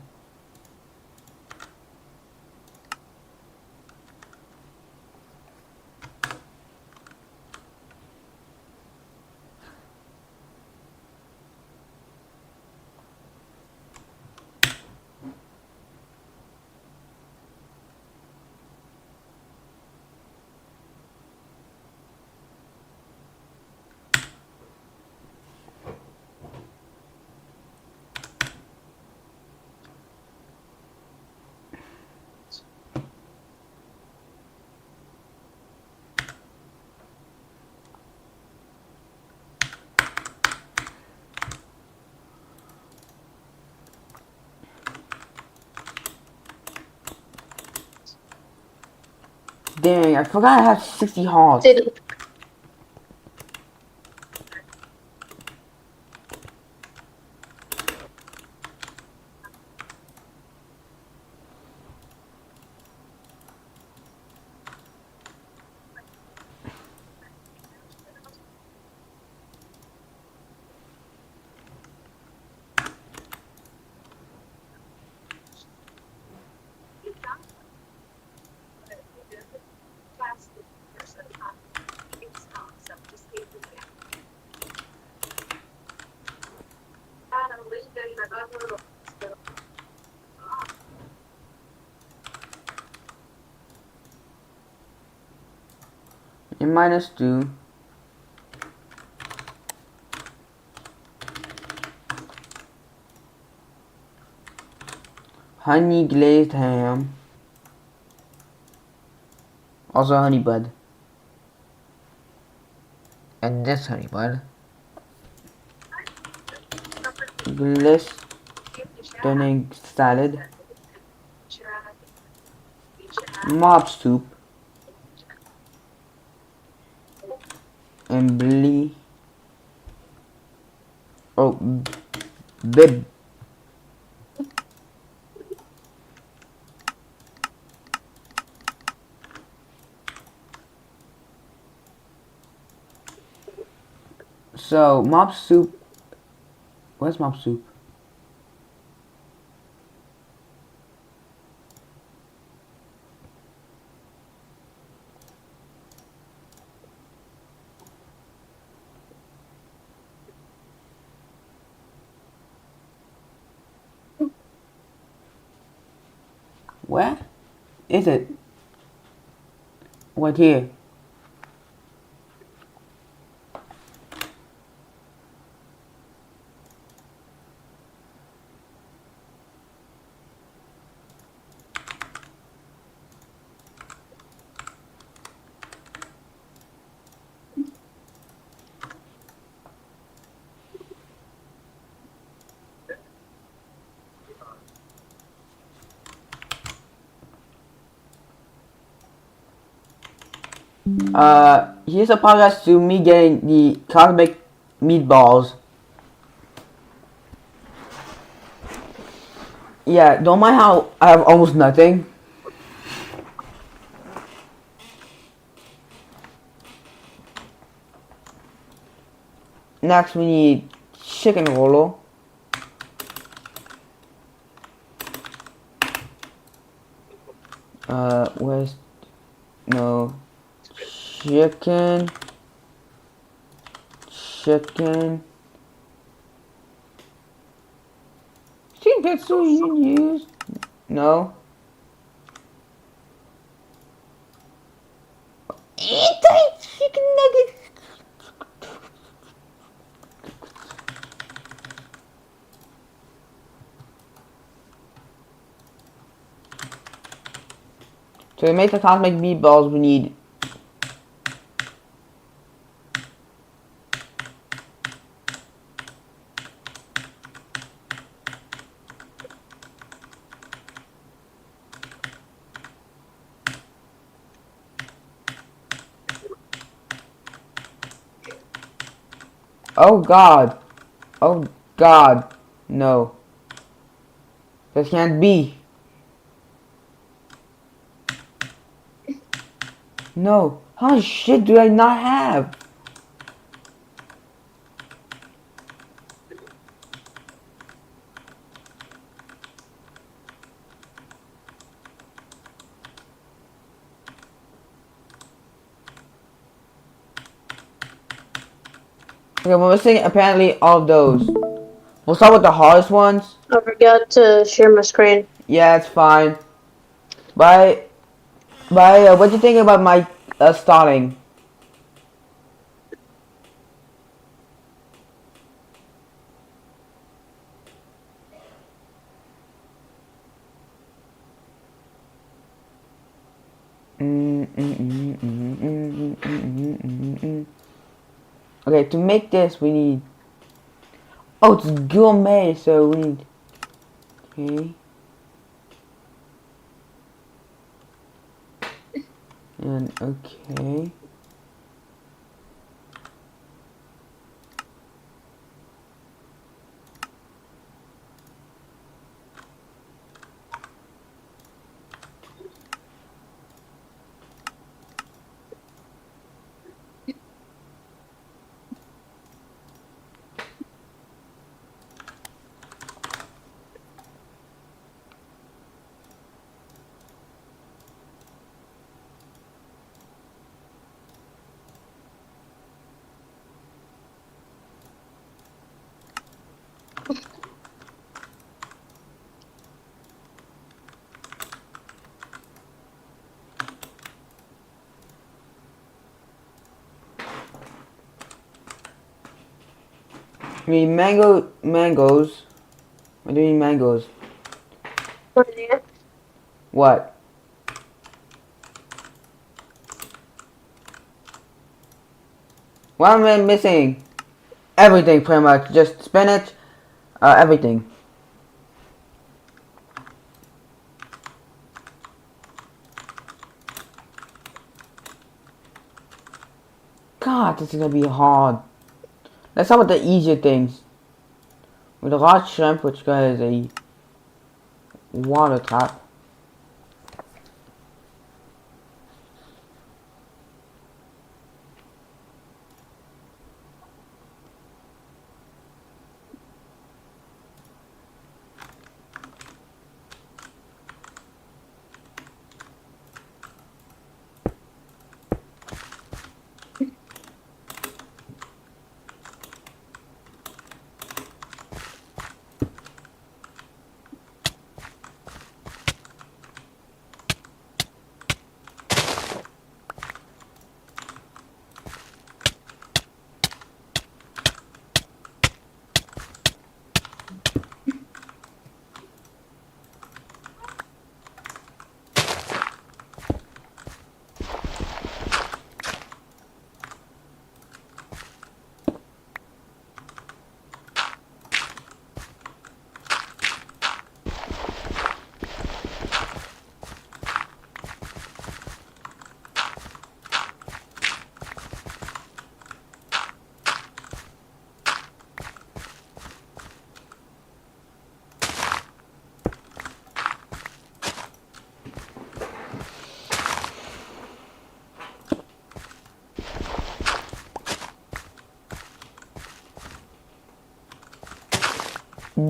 Dang, I forgot I have 60 hearts. In minus 2. Honey glazed ham. Also honey bud. And this honey bud. Glistening salad. Mob soup. And blee. Oh, bib. So, mob soup. Where's mob soup? Where is it? What here? Here's a podcast to me getting the cosmic meatballs. Yeah, don't mind how I have almost nothing. Next we need chicken rolo. Where's no chicken? Chicken. Chicken pizza you use? No. Eat that chicken nuggets. So to make the cosmic meatballs, we need oh God. Oh God. No. This can't be. No. How much shit do I not have? Okay, we're missing apparently all of those. We'll start with the hardest ones. I forgot to share my screen. Yeah, it's fine. Bye. Bye. What do you think about my stalling? Okay, to make this we need. Oh, it's gourmet, so we need. Okay. And okay. I mean mangoes. What do you mean mangoes? What? What am I missing? Everything pretty much. Just spinach, everything. God, this is gonna be hard. Let's start with the easier things. With a large shrimp, which is a water trap.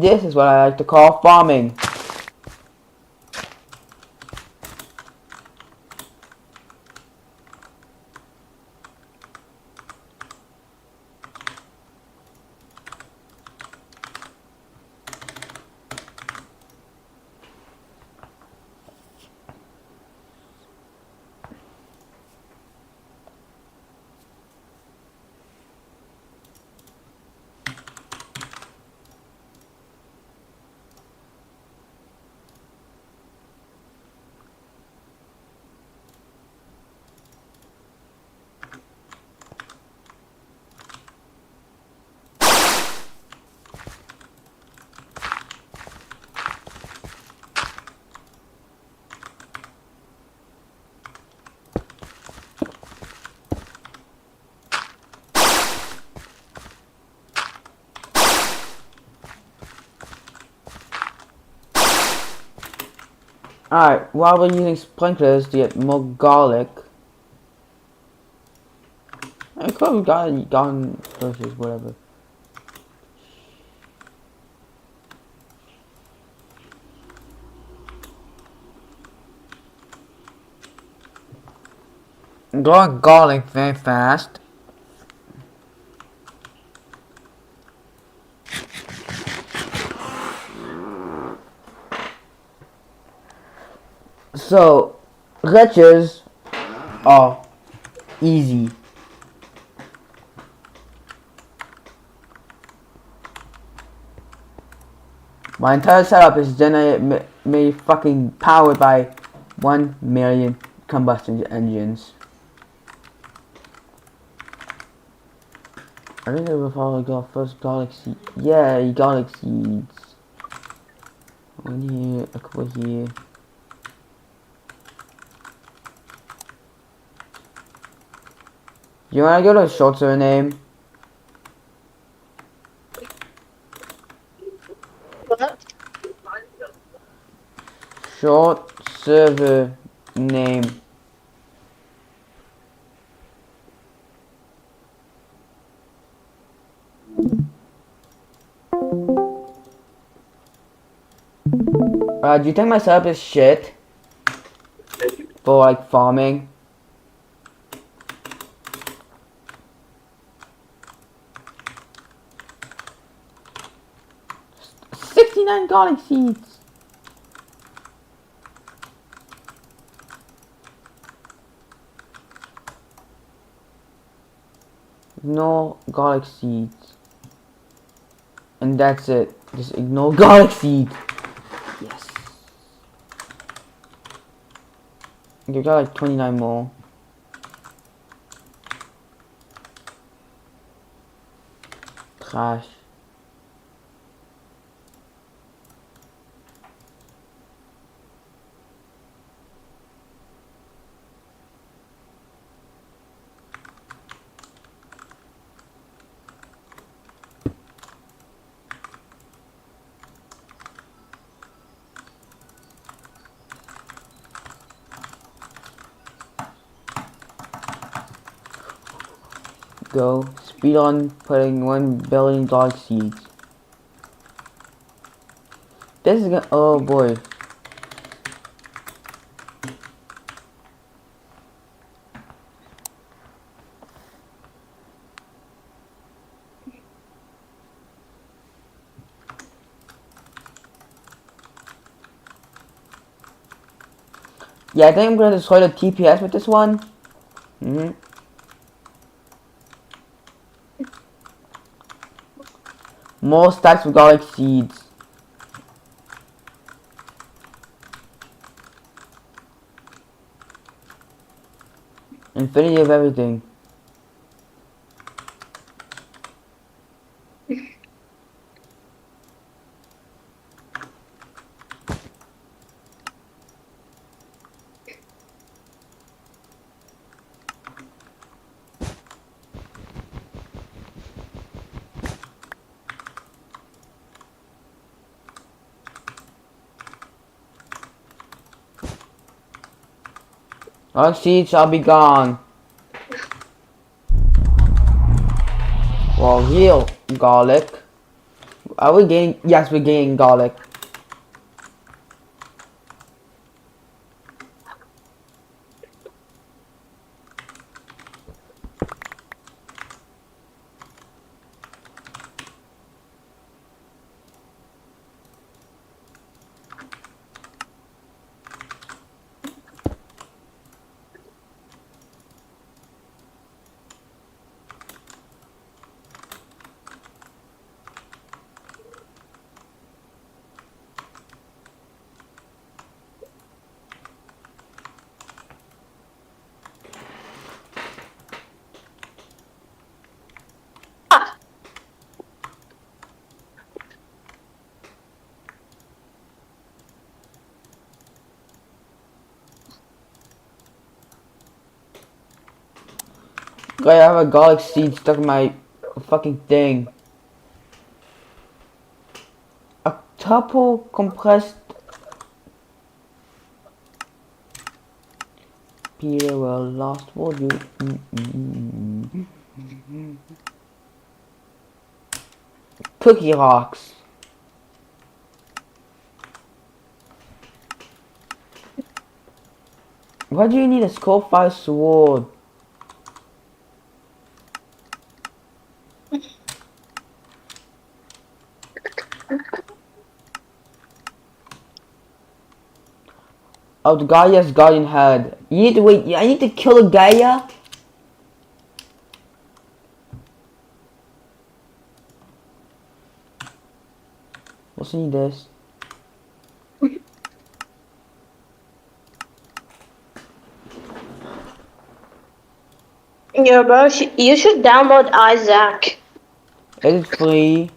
This is what I like to call farming. Alright, while we're using sprinklers to get more garlic. I could have gotten bushes, whatever. Growing garlic very fast. So, glitches are easy. My entire setup is made fucking powered by 1 million combustion engines. I think I will probably go first garlic seed. Yeah, garlic seeds. One here, a couple here. You wanna go to a short server name? What? Short server name. Do you think my setup is shit? For like farming? $69 garlic seeds. No garlic seeds. And that's it. Just ignore garlic seeds. Yes. You got like 29 more. Trash. Go. Speed on putting 1 billion garlic seeds. This is gonna, oh boy. Yeah, I think I'm gonna destroy the TPS with this one. More stacks of garlic seeds. Infinity of everything. Garlic seeds shall be gone. Well, real garlic Are we getting? Yes, we're getting garlic. Guy, I have a garlic seed stuck in my fucking thing. A couple compressed Peter will lost for you. Cookie rocks. Why do you need a skullfire sword? Oh, the Gaia's guardian head. You need to wait. I need to kill a Gaia. What's need this? Yeah, bro, you should download Isaac. Is it free?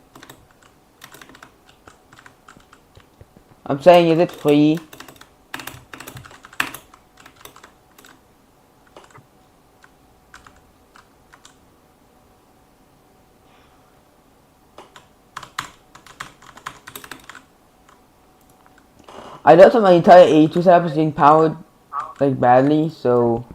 I'm saying, is it free? I know that my entire A2 setup is being powered like badly, so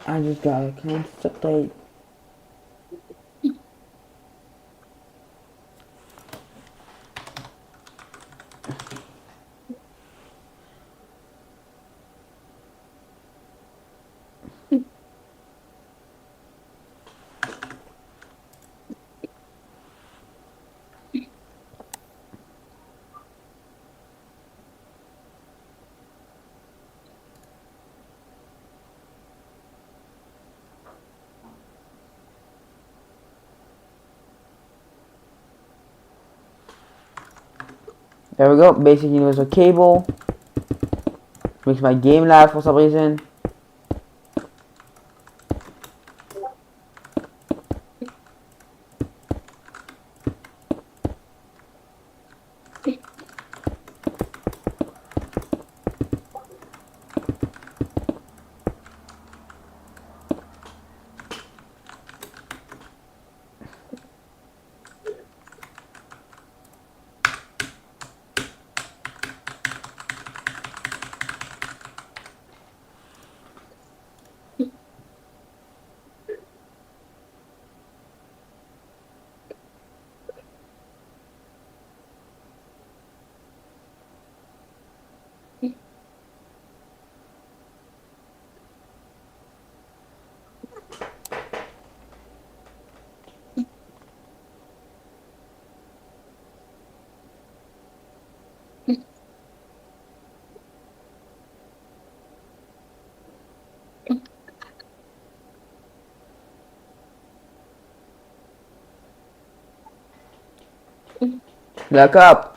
I just gotta concentrate. There we go, basic universal cable. Makes my game lag for some reason. Look up.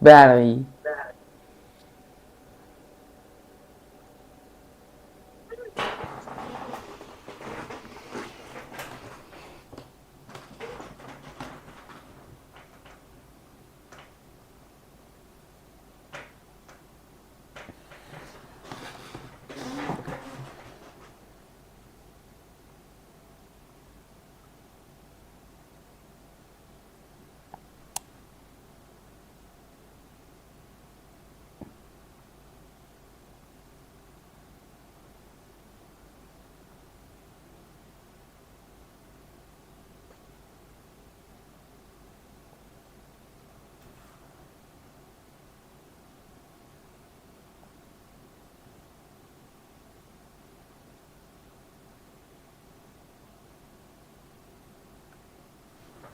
Battery.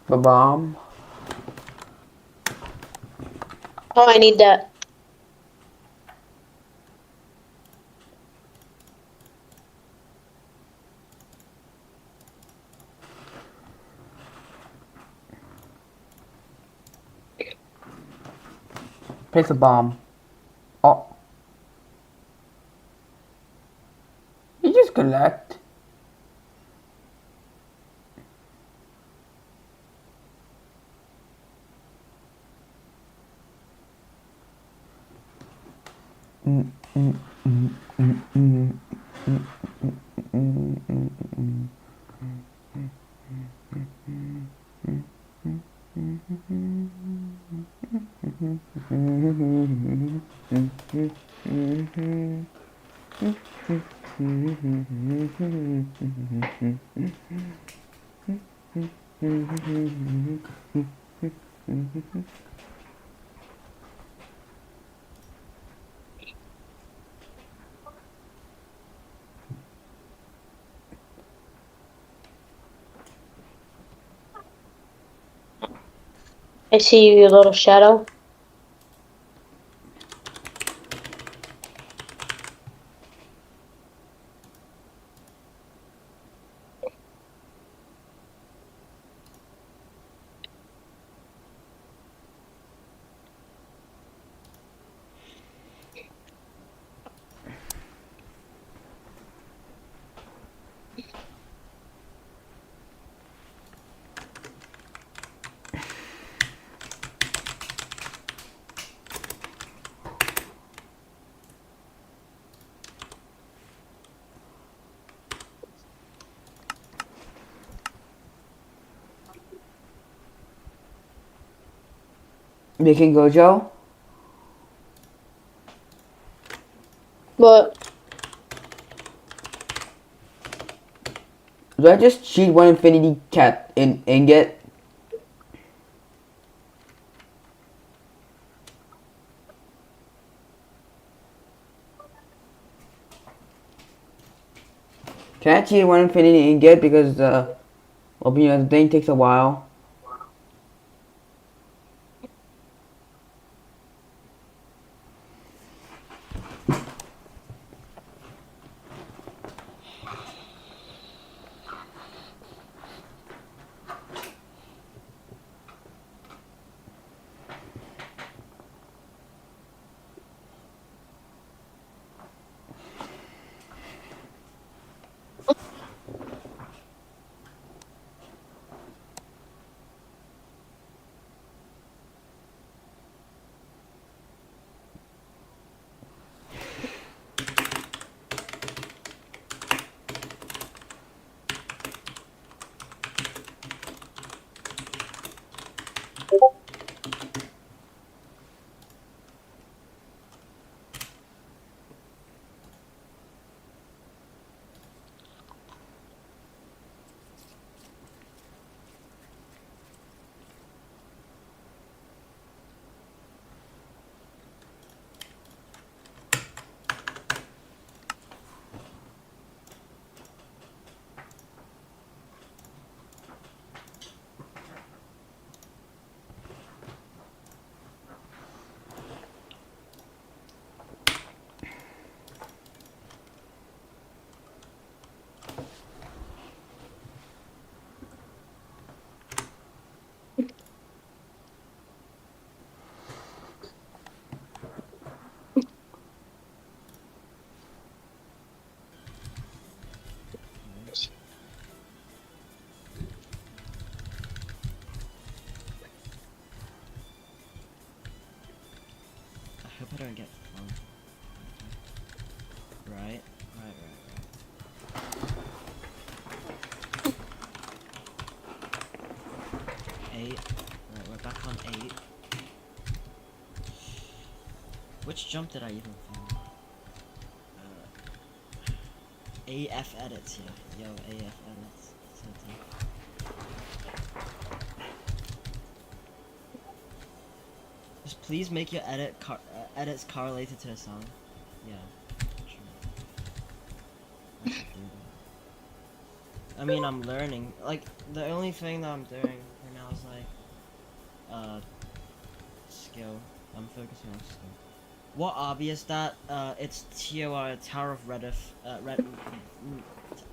The bomb. Oh, I need that. Place a bomb. Oh. You just collect. I see you, you little shadow. Making Gojo? What? Do I just cheat one infinity cat and get? Can I cheat one infinity and get because opening of the thing takes a while? up here and get fun. Right. 8. Right, we're back on 8. Which jump did I even find? AF edits, yeah. Yo, AF edits. So deep. Just please make your edits correlated to the song. Yeah. True. I should do that. I mean, I'm learning. Like, the only thing that I'm doing right now is like, skill. I'm focusing on skill. What obby is that? It's TOR, Tower of Reddish,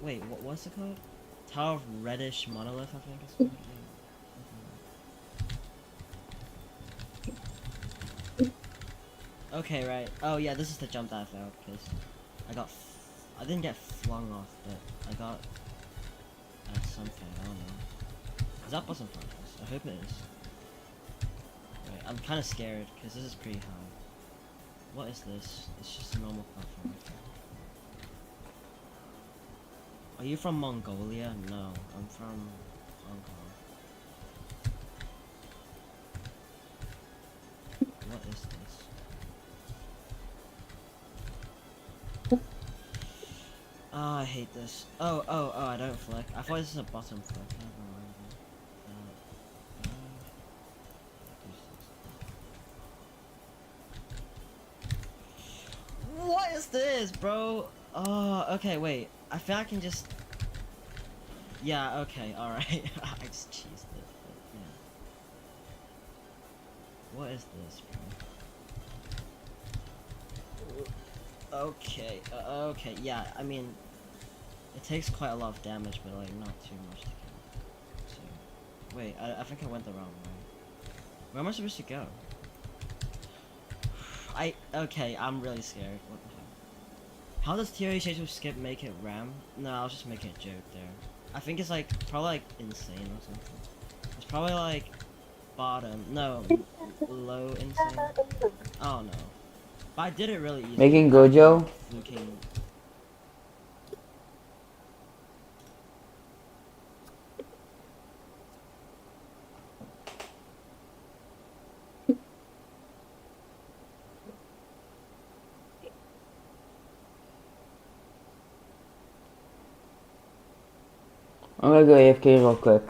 wait, what's it called? Tower of Reddish Monolith, I think it's called. Yeah. Okay, right. Oh yeah, this is the jump that I failed, because I didn't get flung off, but I got, something, I don't know. Is that button focus? I hope it is. Right, I'm kind of scared, because this is pretty high. What is this? It's just a normal platform. Are you from Mongolia? No, I'm from Hong Kong. What is this? Oh, I hate this. Oh, I don't flick. I thought this was a bottom flick. Never mind. What is this, bro? Oh, okay, wait. I think I can just... Yeah, okay, alright. I just cheesed it, but yeah. What is this, bro? Okay, okay, yeah, I mean... It takes quite a lot of damage, but like, not too much to kill. So, wait, I think I went the wrong way. Where am I supposed to go? Okay, I'm really scared. What the heck? How does TOHH skip make it RAM? No, I was just making a joke there. I think it's like, probably like insane or something. It's probably like bottom, no, low insane. I don't know. But I did it really easy. Making Gojo? Fluking. I'm gonna go AFK real quick.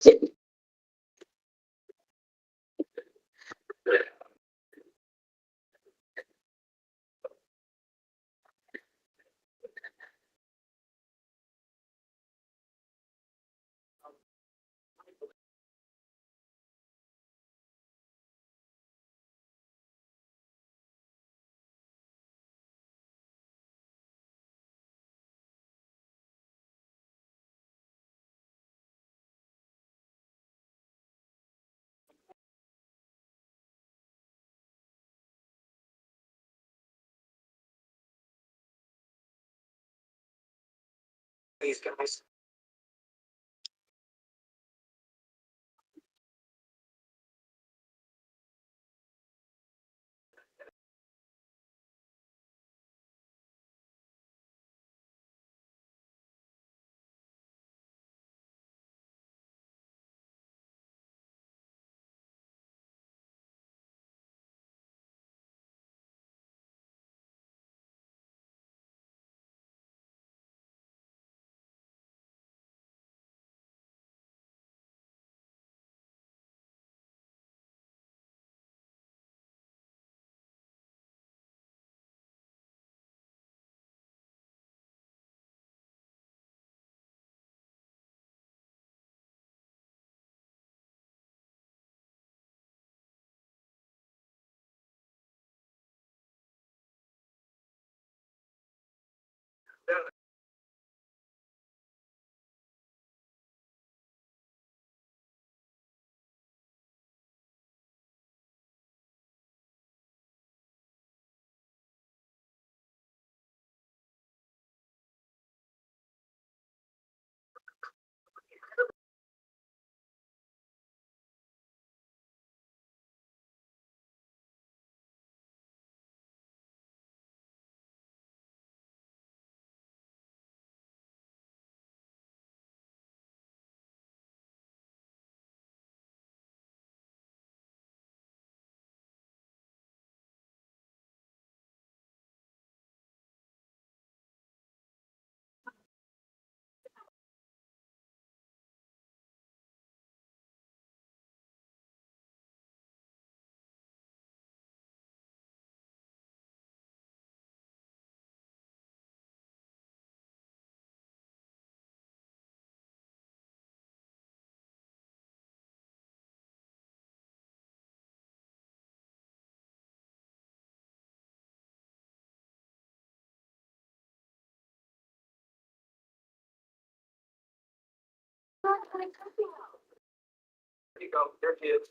These guys. There you go. There she is.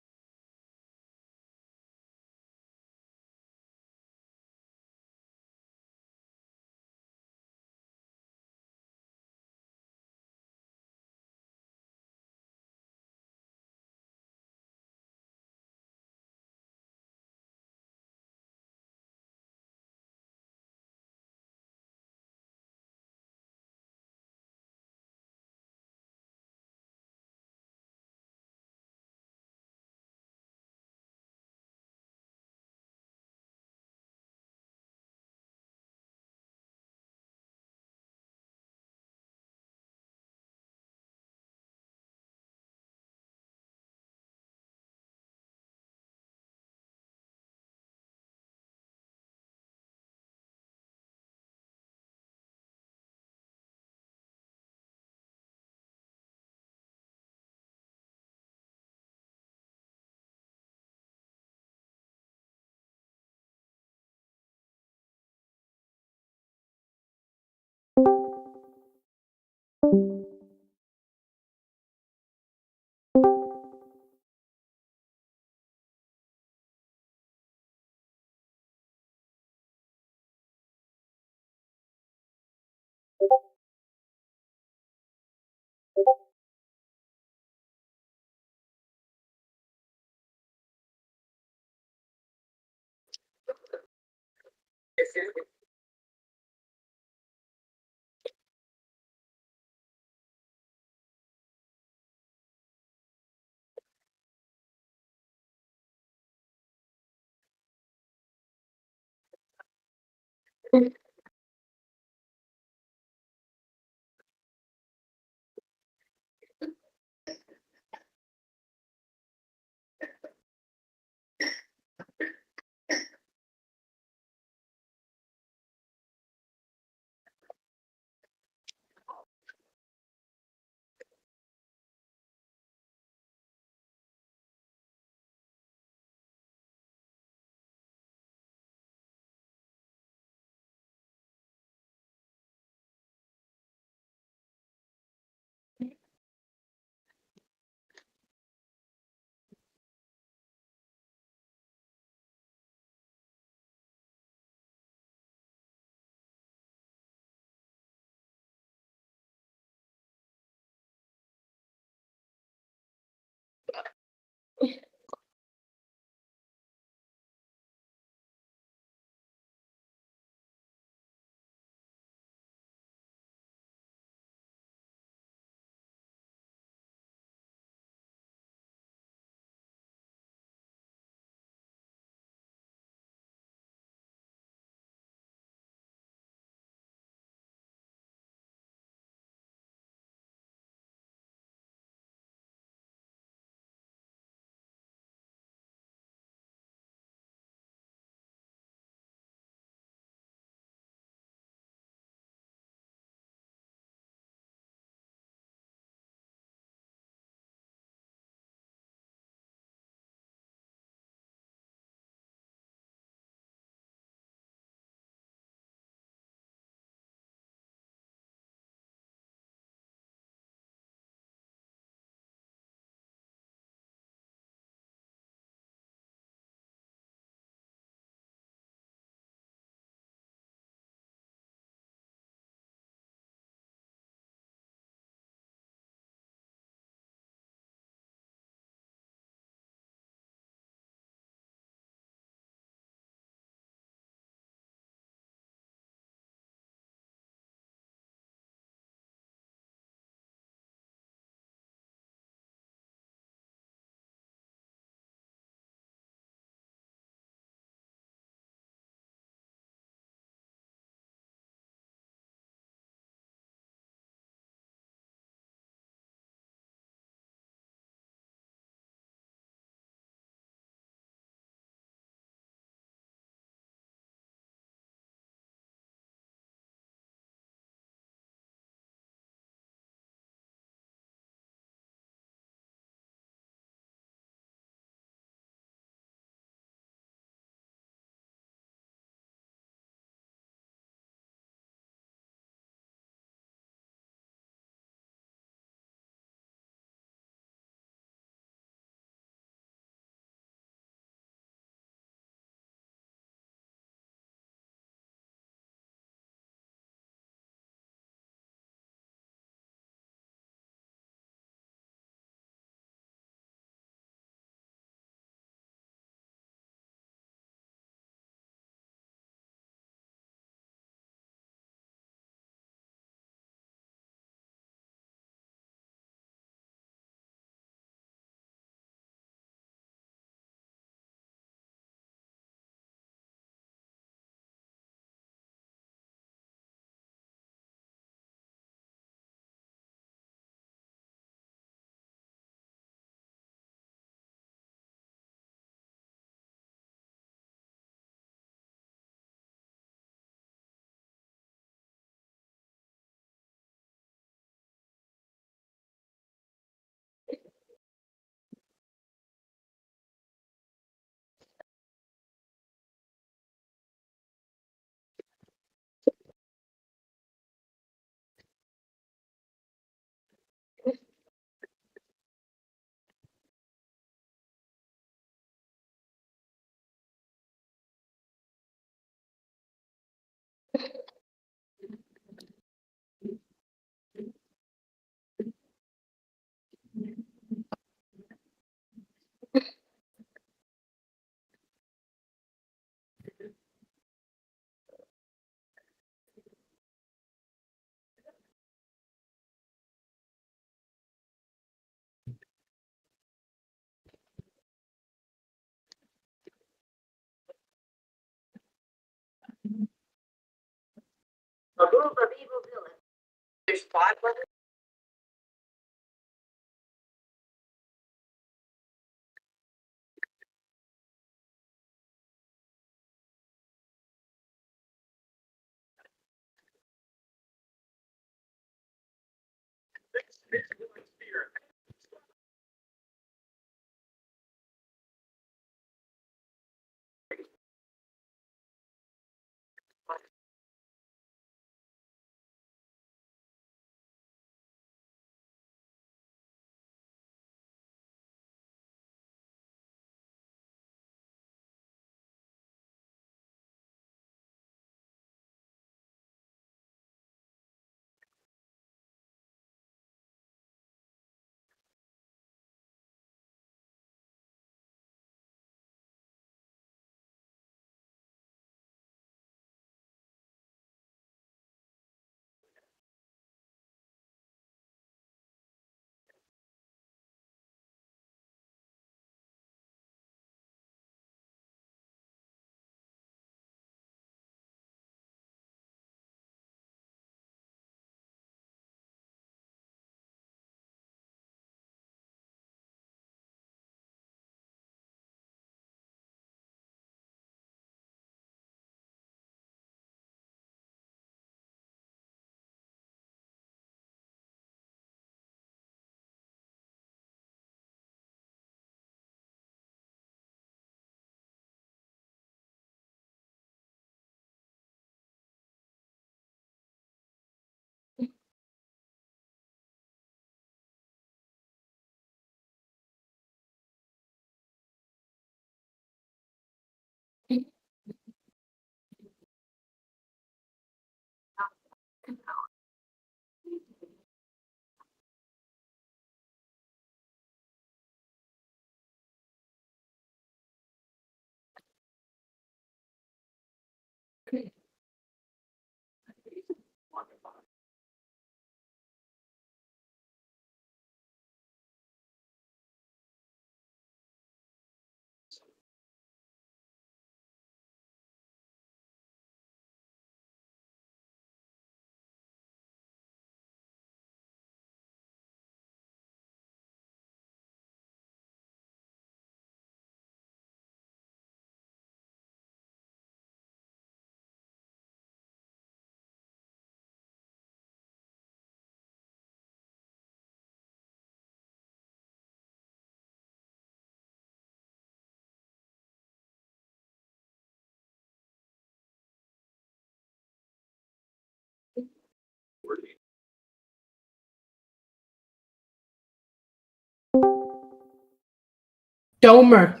Domer.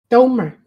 Domer.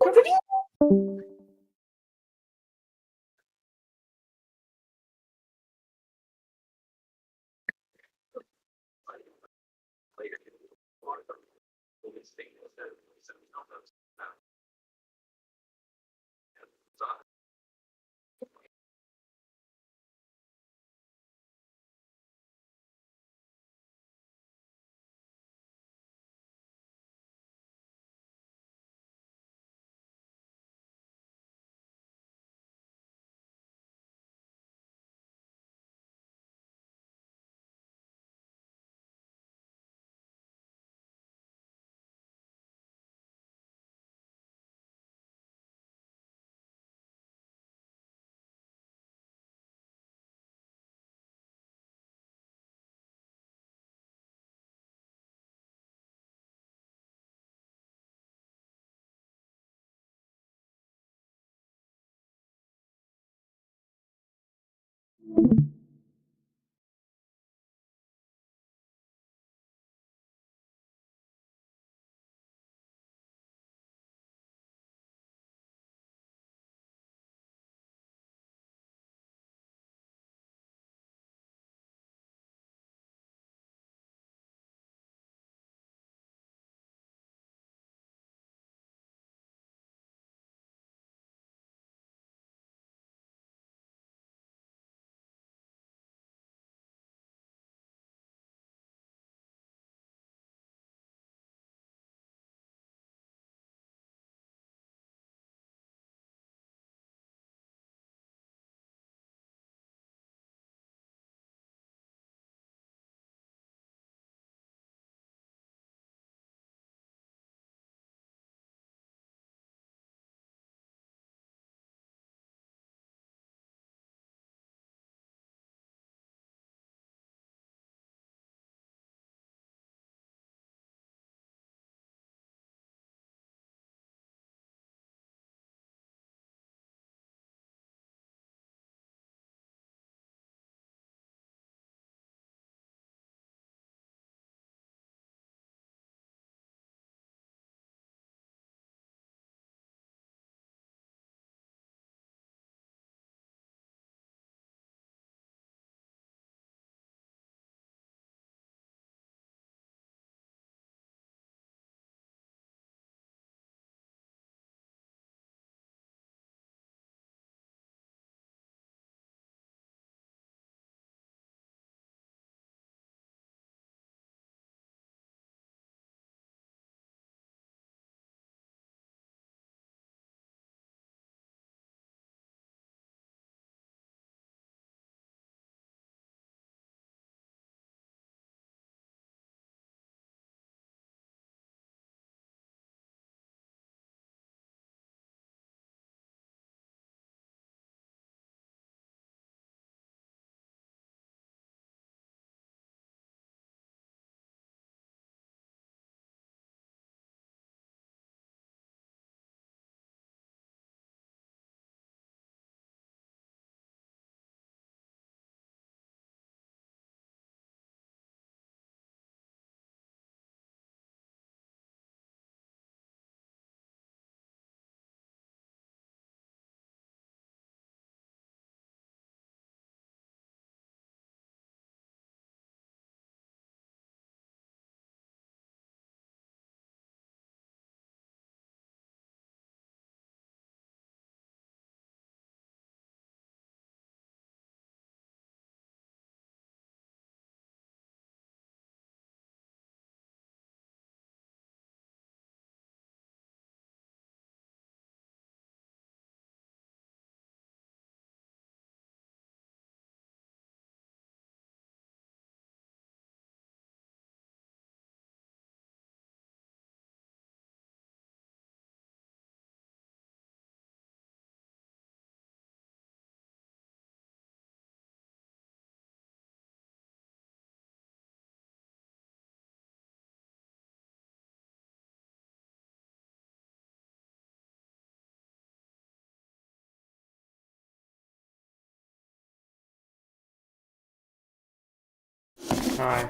Hi.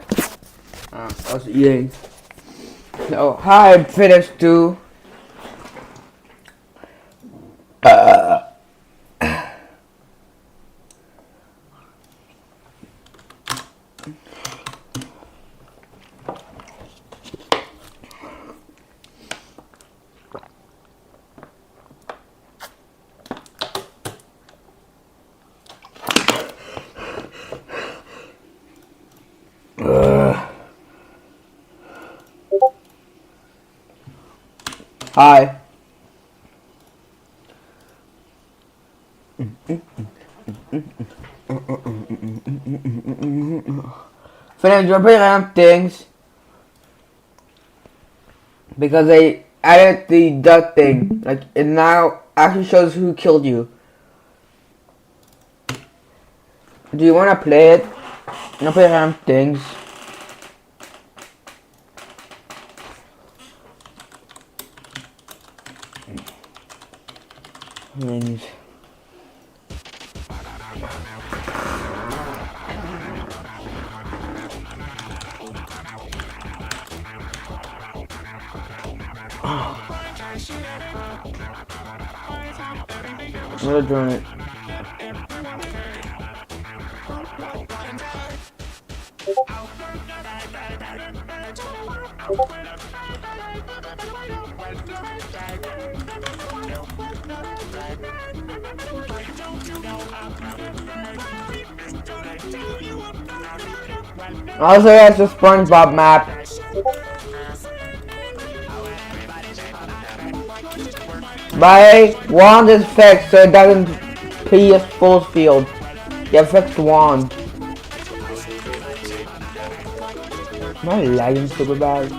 I was eating. So, hi, I'm finished too. Hi. Finish your random things because they added the duck thing. Like it now actually shows who killed you. Do you want to play it? No play random things. Things. I'm gonna join it. Also, that's the SpongeBob map. My wand is fixed so it doesn't pierce force field. You have fixed wand. Am I lagging super bad?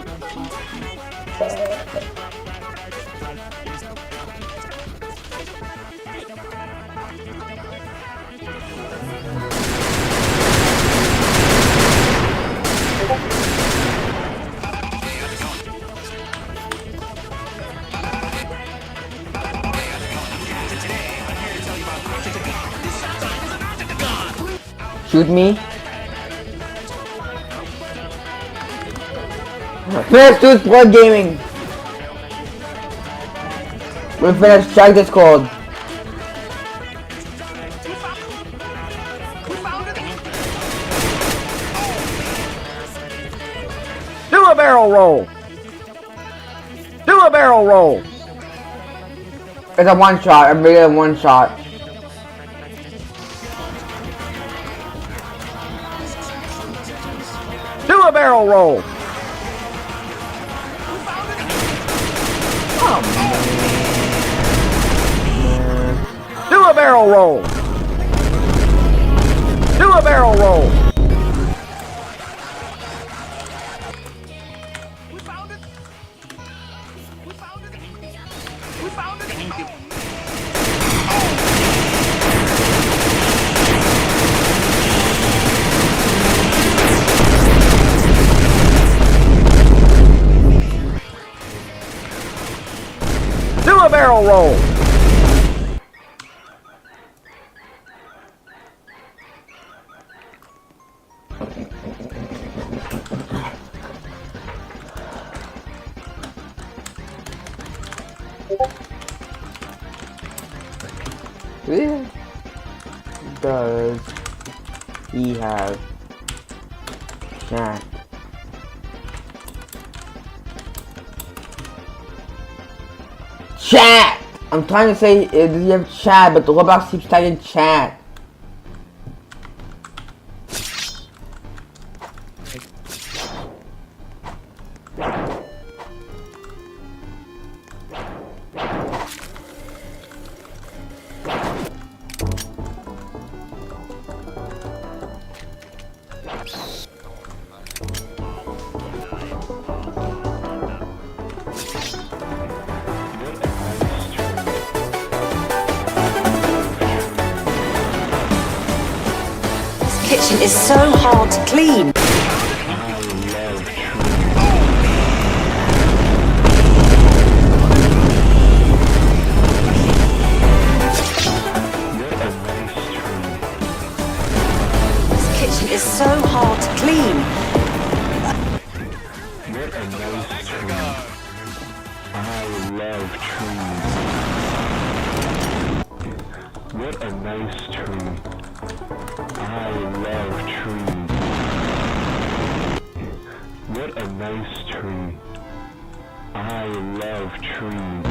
Shoot me. Finish to Sport Gaming. We finished. Check Discord. Do a barrel roll. Do a barrel roll. It's a one shot. I'm really a one shot. Do a barrel roll. Do a barrel roll. Do a barrel roll. We found it. We found it. We found it. Do a barrel roll. Where does he have chat? Chat! I'm trying to say, does he have chat, but the Roblox keeps typing chat. Kitchen is so hard to clean. This kitchen is so hard to clean. What a nice tree. I love trees. What a nice tree. I love trees. What a nice tree. I love trees.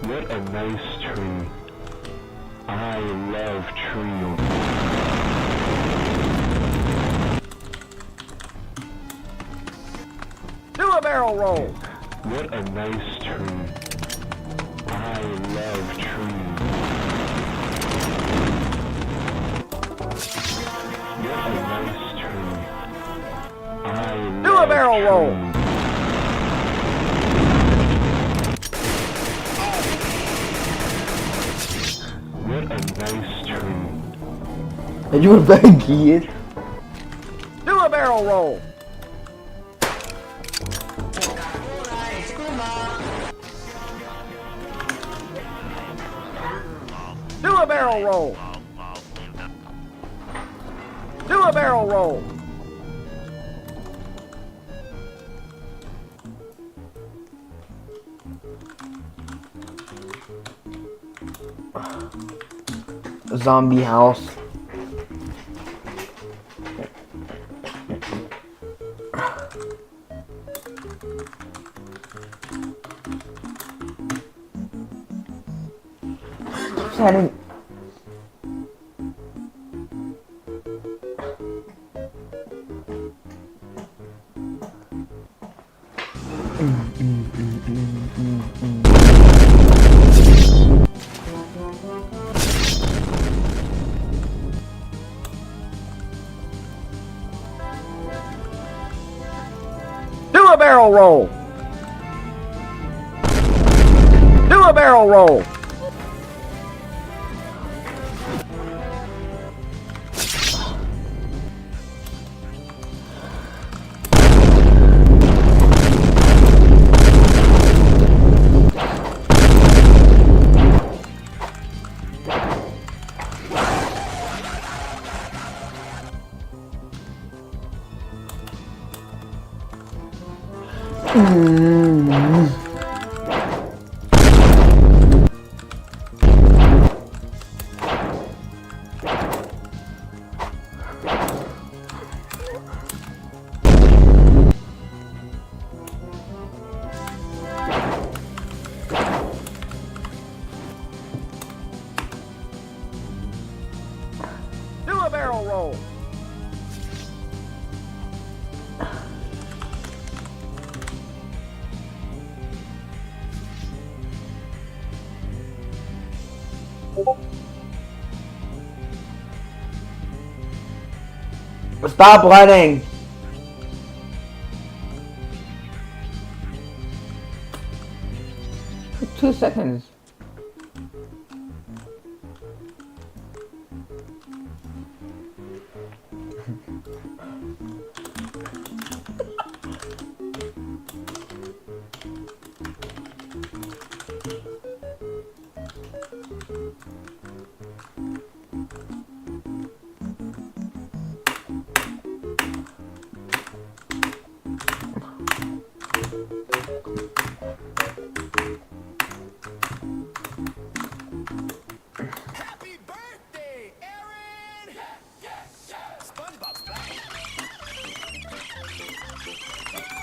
What a nice tree. I love trees. Do a barrel roll. What a nice tree. I love trees. What a nice tree. I Do a barrel roll. What a nice tree. Are you a bad kid? Do a barrel roll. Do a barrel roll. Do a barrel roll. Zombie house. Setting. Do a barrel roll. Do a barrel roll. Do a barrel roll. Stop running. 2 seconds.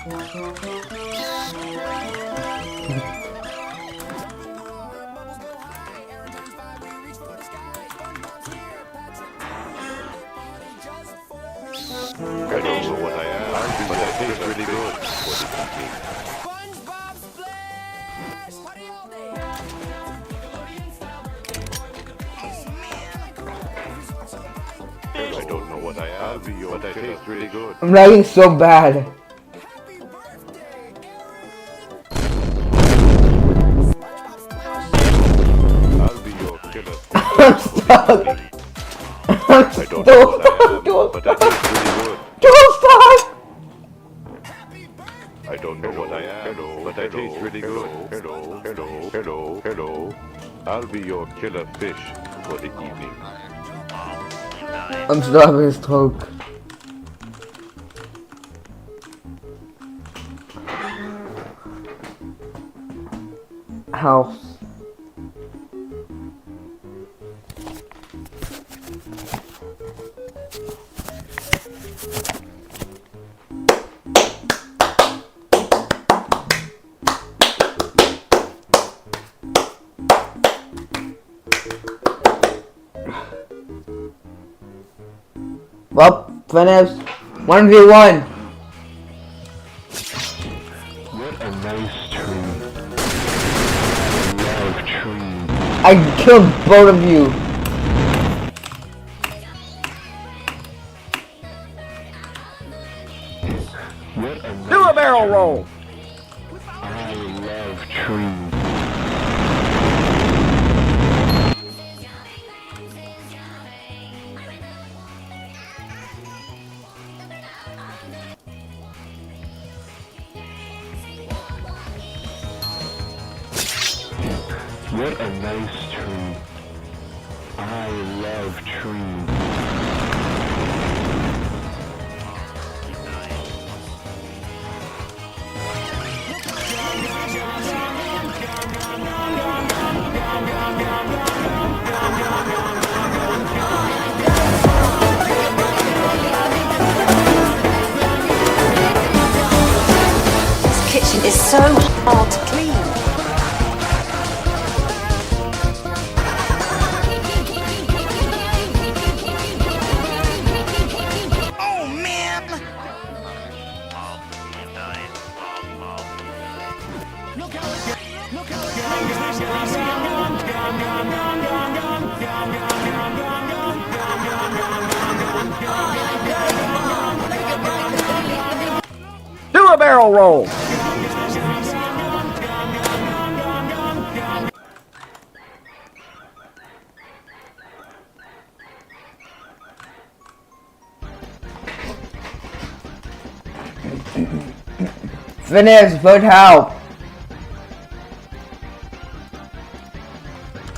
I don't know what I am, but I think it's really good. What do you think? I don't know what I am, but I think it's really good. I'm lagging so bad. I'll be I don't know what I am, but I taste really good. Don't stop! I don't know what I am, but I taste really good. Hello. I'll be your killer fish for the evening. I'm still having a stroke. House. Well, finish. 1v1. What a nice tree. I love trees. I killed both of you. What a nice Do a barrel roll. I love trees. What a nice tree. I love trees. This kitchen is so hard to clean. Oh man! Do a barrel roll. Finish, but help.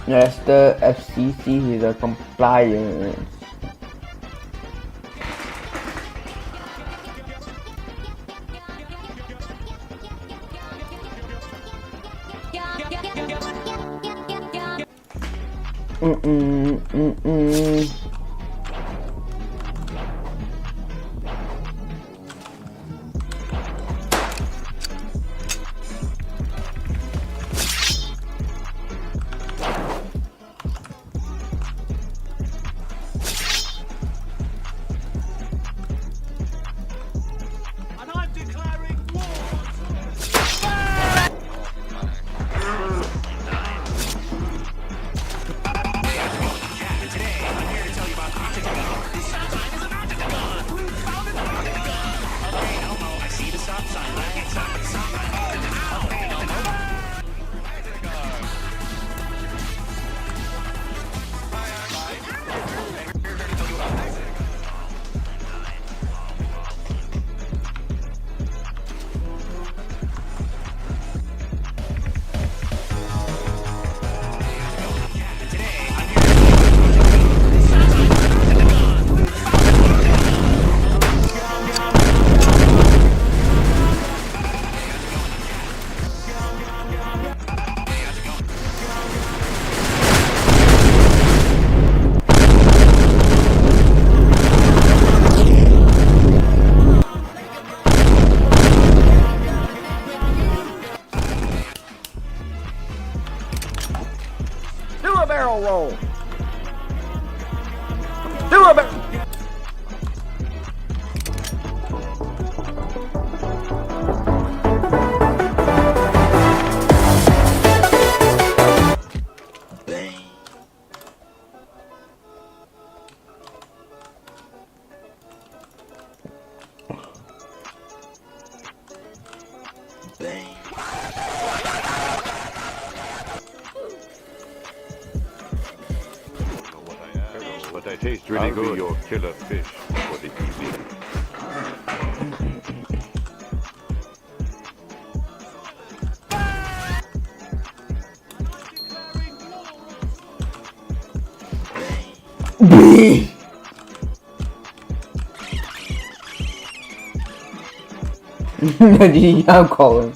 Yes, the FCC is a compliance. And I'm declaring war. Do a barrel roll. Do a barrel. they taste really good. I'll be your killer fish for the evening. I'm calling.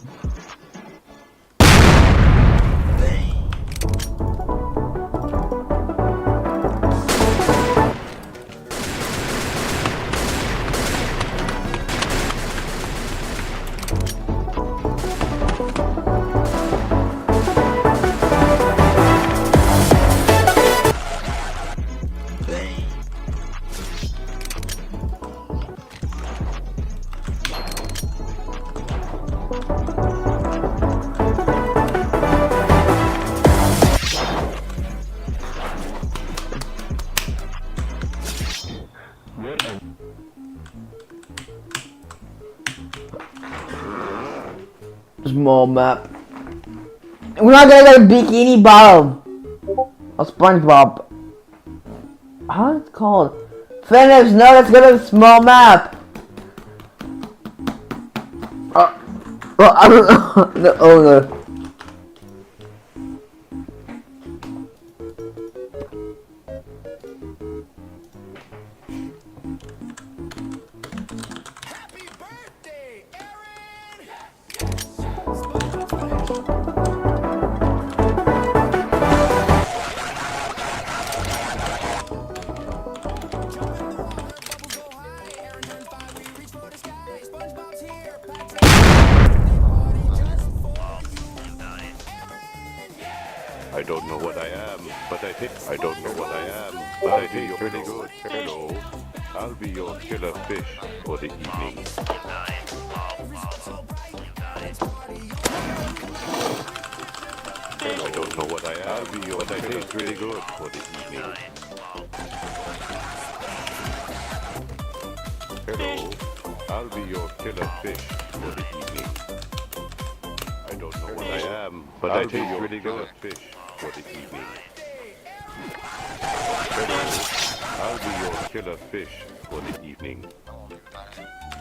Small map. We're not gonna get a bikini bottom. A SpongeBob. How it's called? Finish. No, let's go to the small map. Well, I don't know. The owner. I don't know what I am, but I think I don't know what I am, but I taste really good. Hello, I'll be your killer fish for the evening. I don't know what I am, I'll be your, but I taste really good for the evening. Hello, I'll be your killer fish for the evening. I don't know what I am, but I taste really good fish for the evening. Hello, I'll be your killer fish for the evening.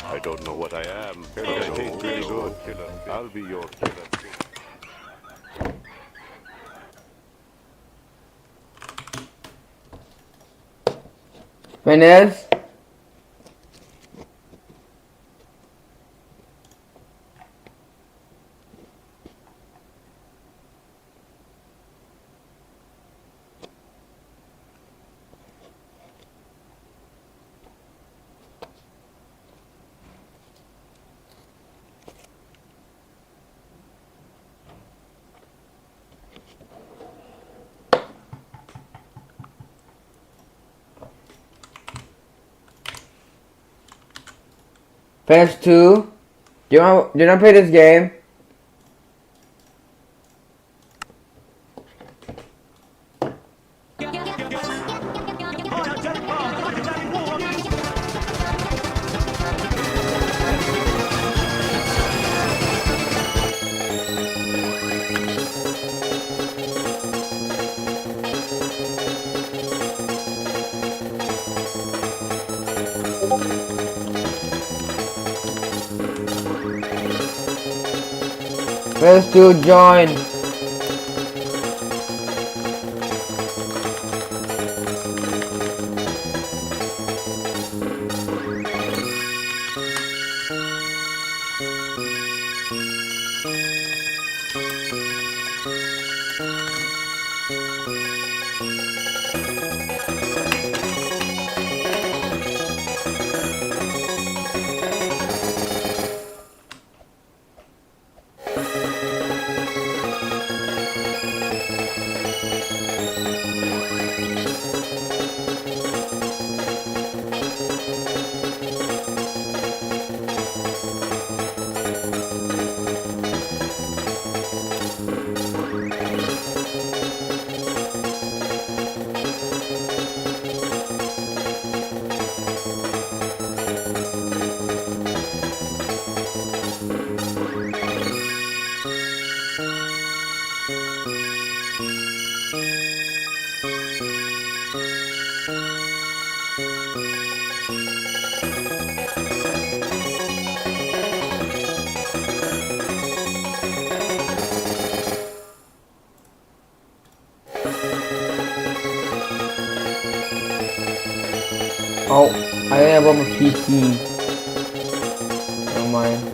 I don't know what I am, but I taste really good. I'll be your killer fish. Finish. Finish 2. Do you want to play this game? Press to join. Oh, I brought my PC. Never mind.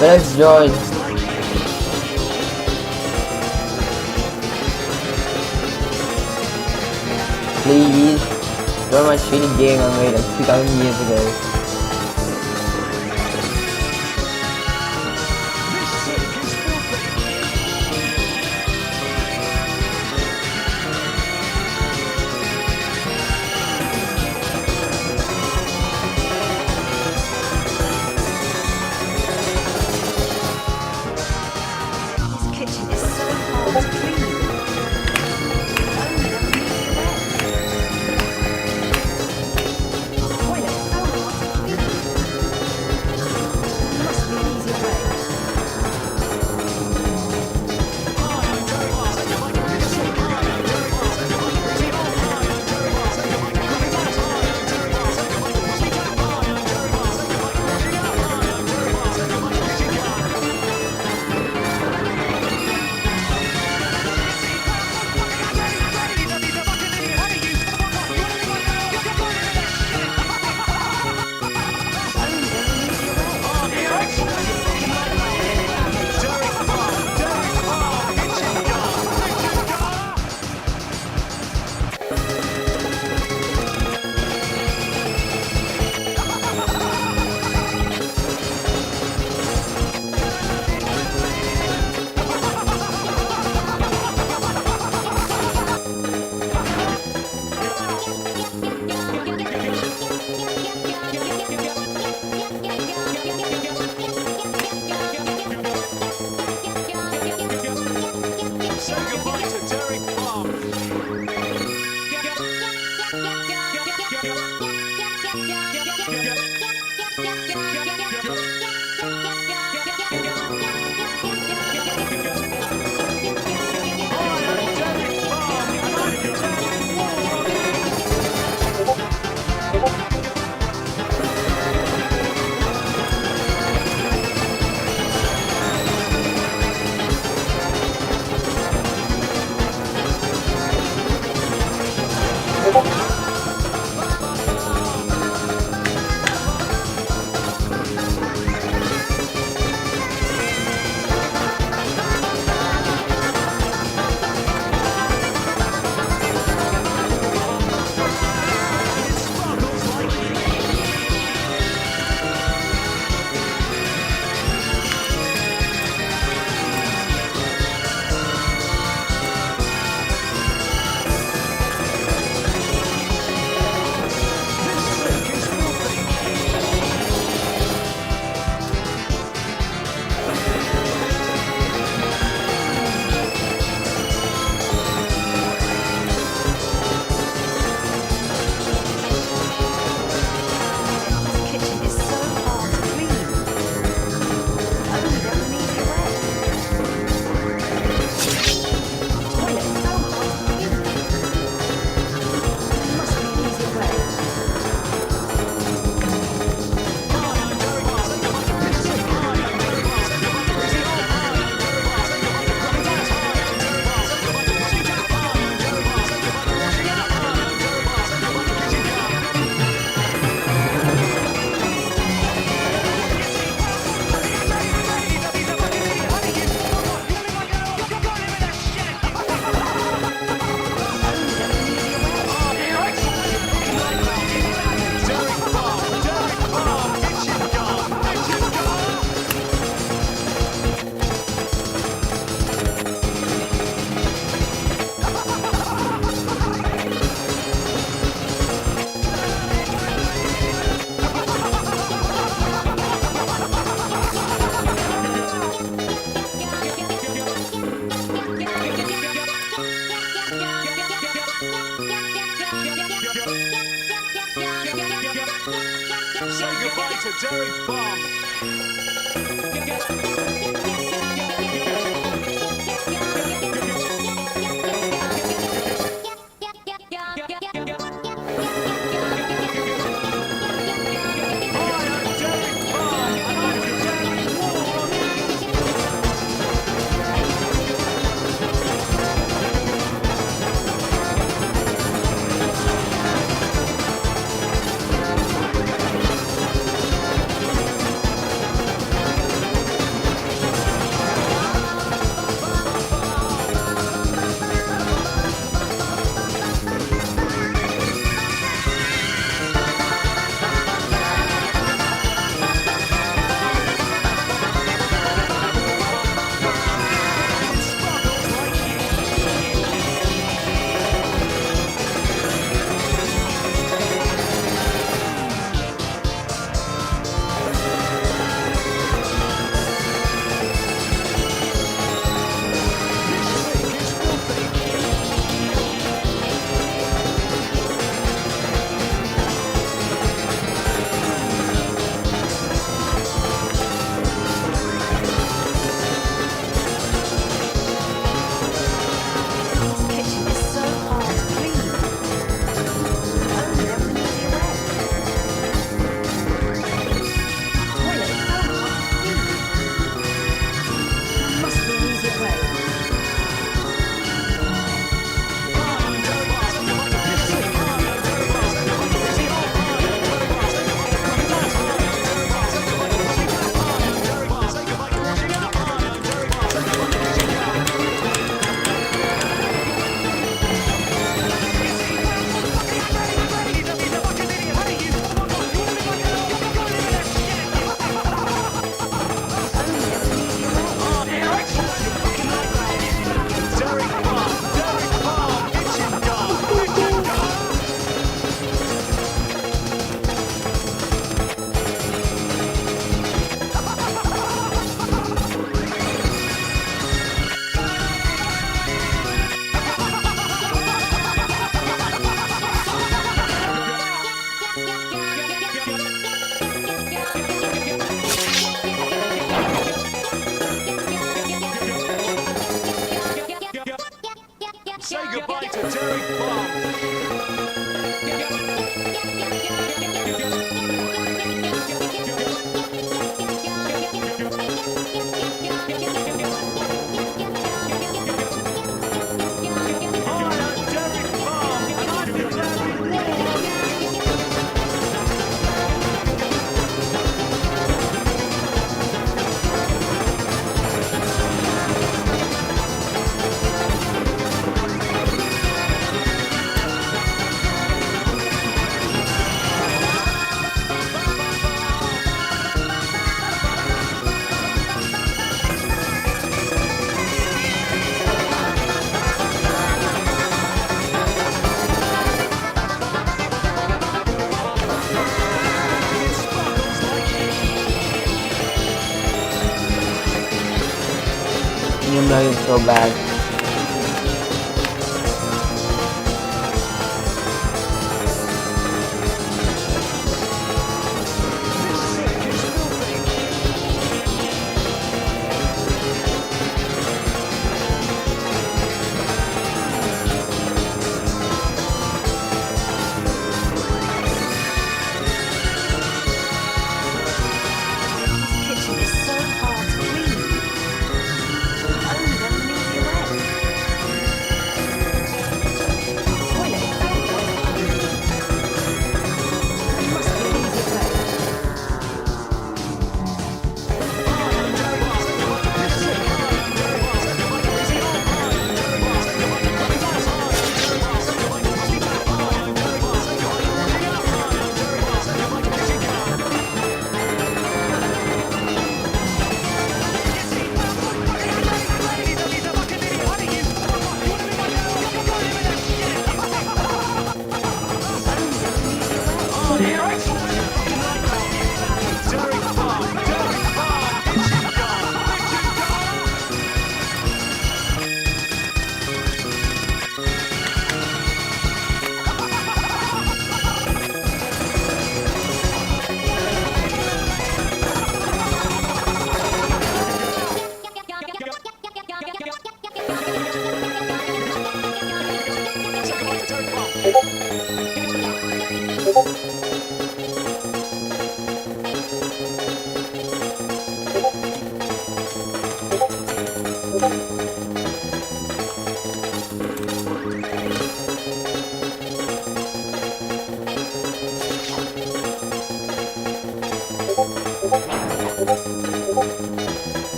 Let's join. Please join my shitty game I made like 2,000 years ago. This kitchen is so hard to clean. Toilet so hard to clean. There must be an easier way. goodbye to Derek Bomb. Say goodbye to Derek Bomb. Yung vlog is so bad. Kitchen is so hard to clean. Only an easy way.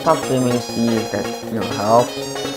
Top 3 main C is that helps.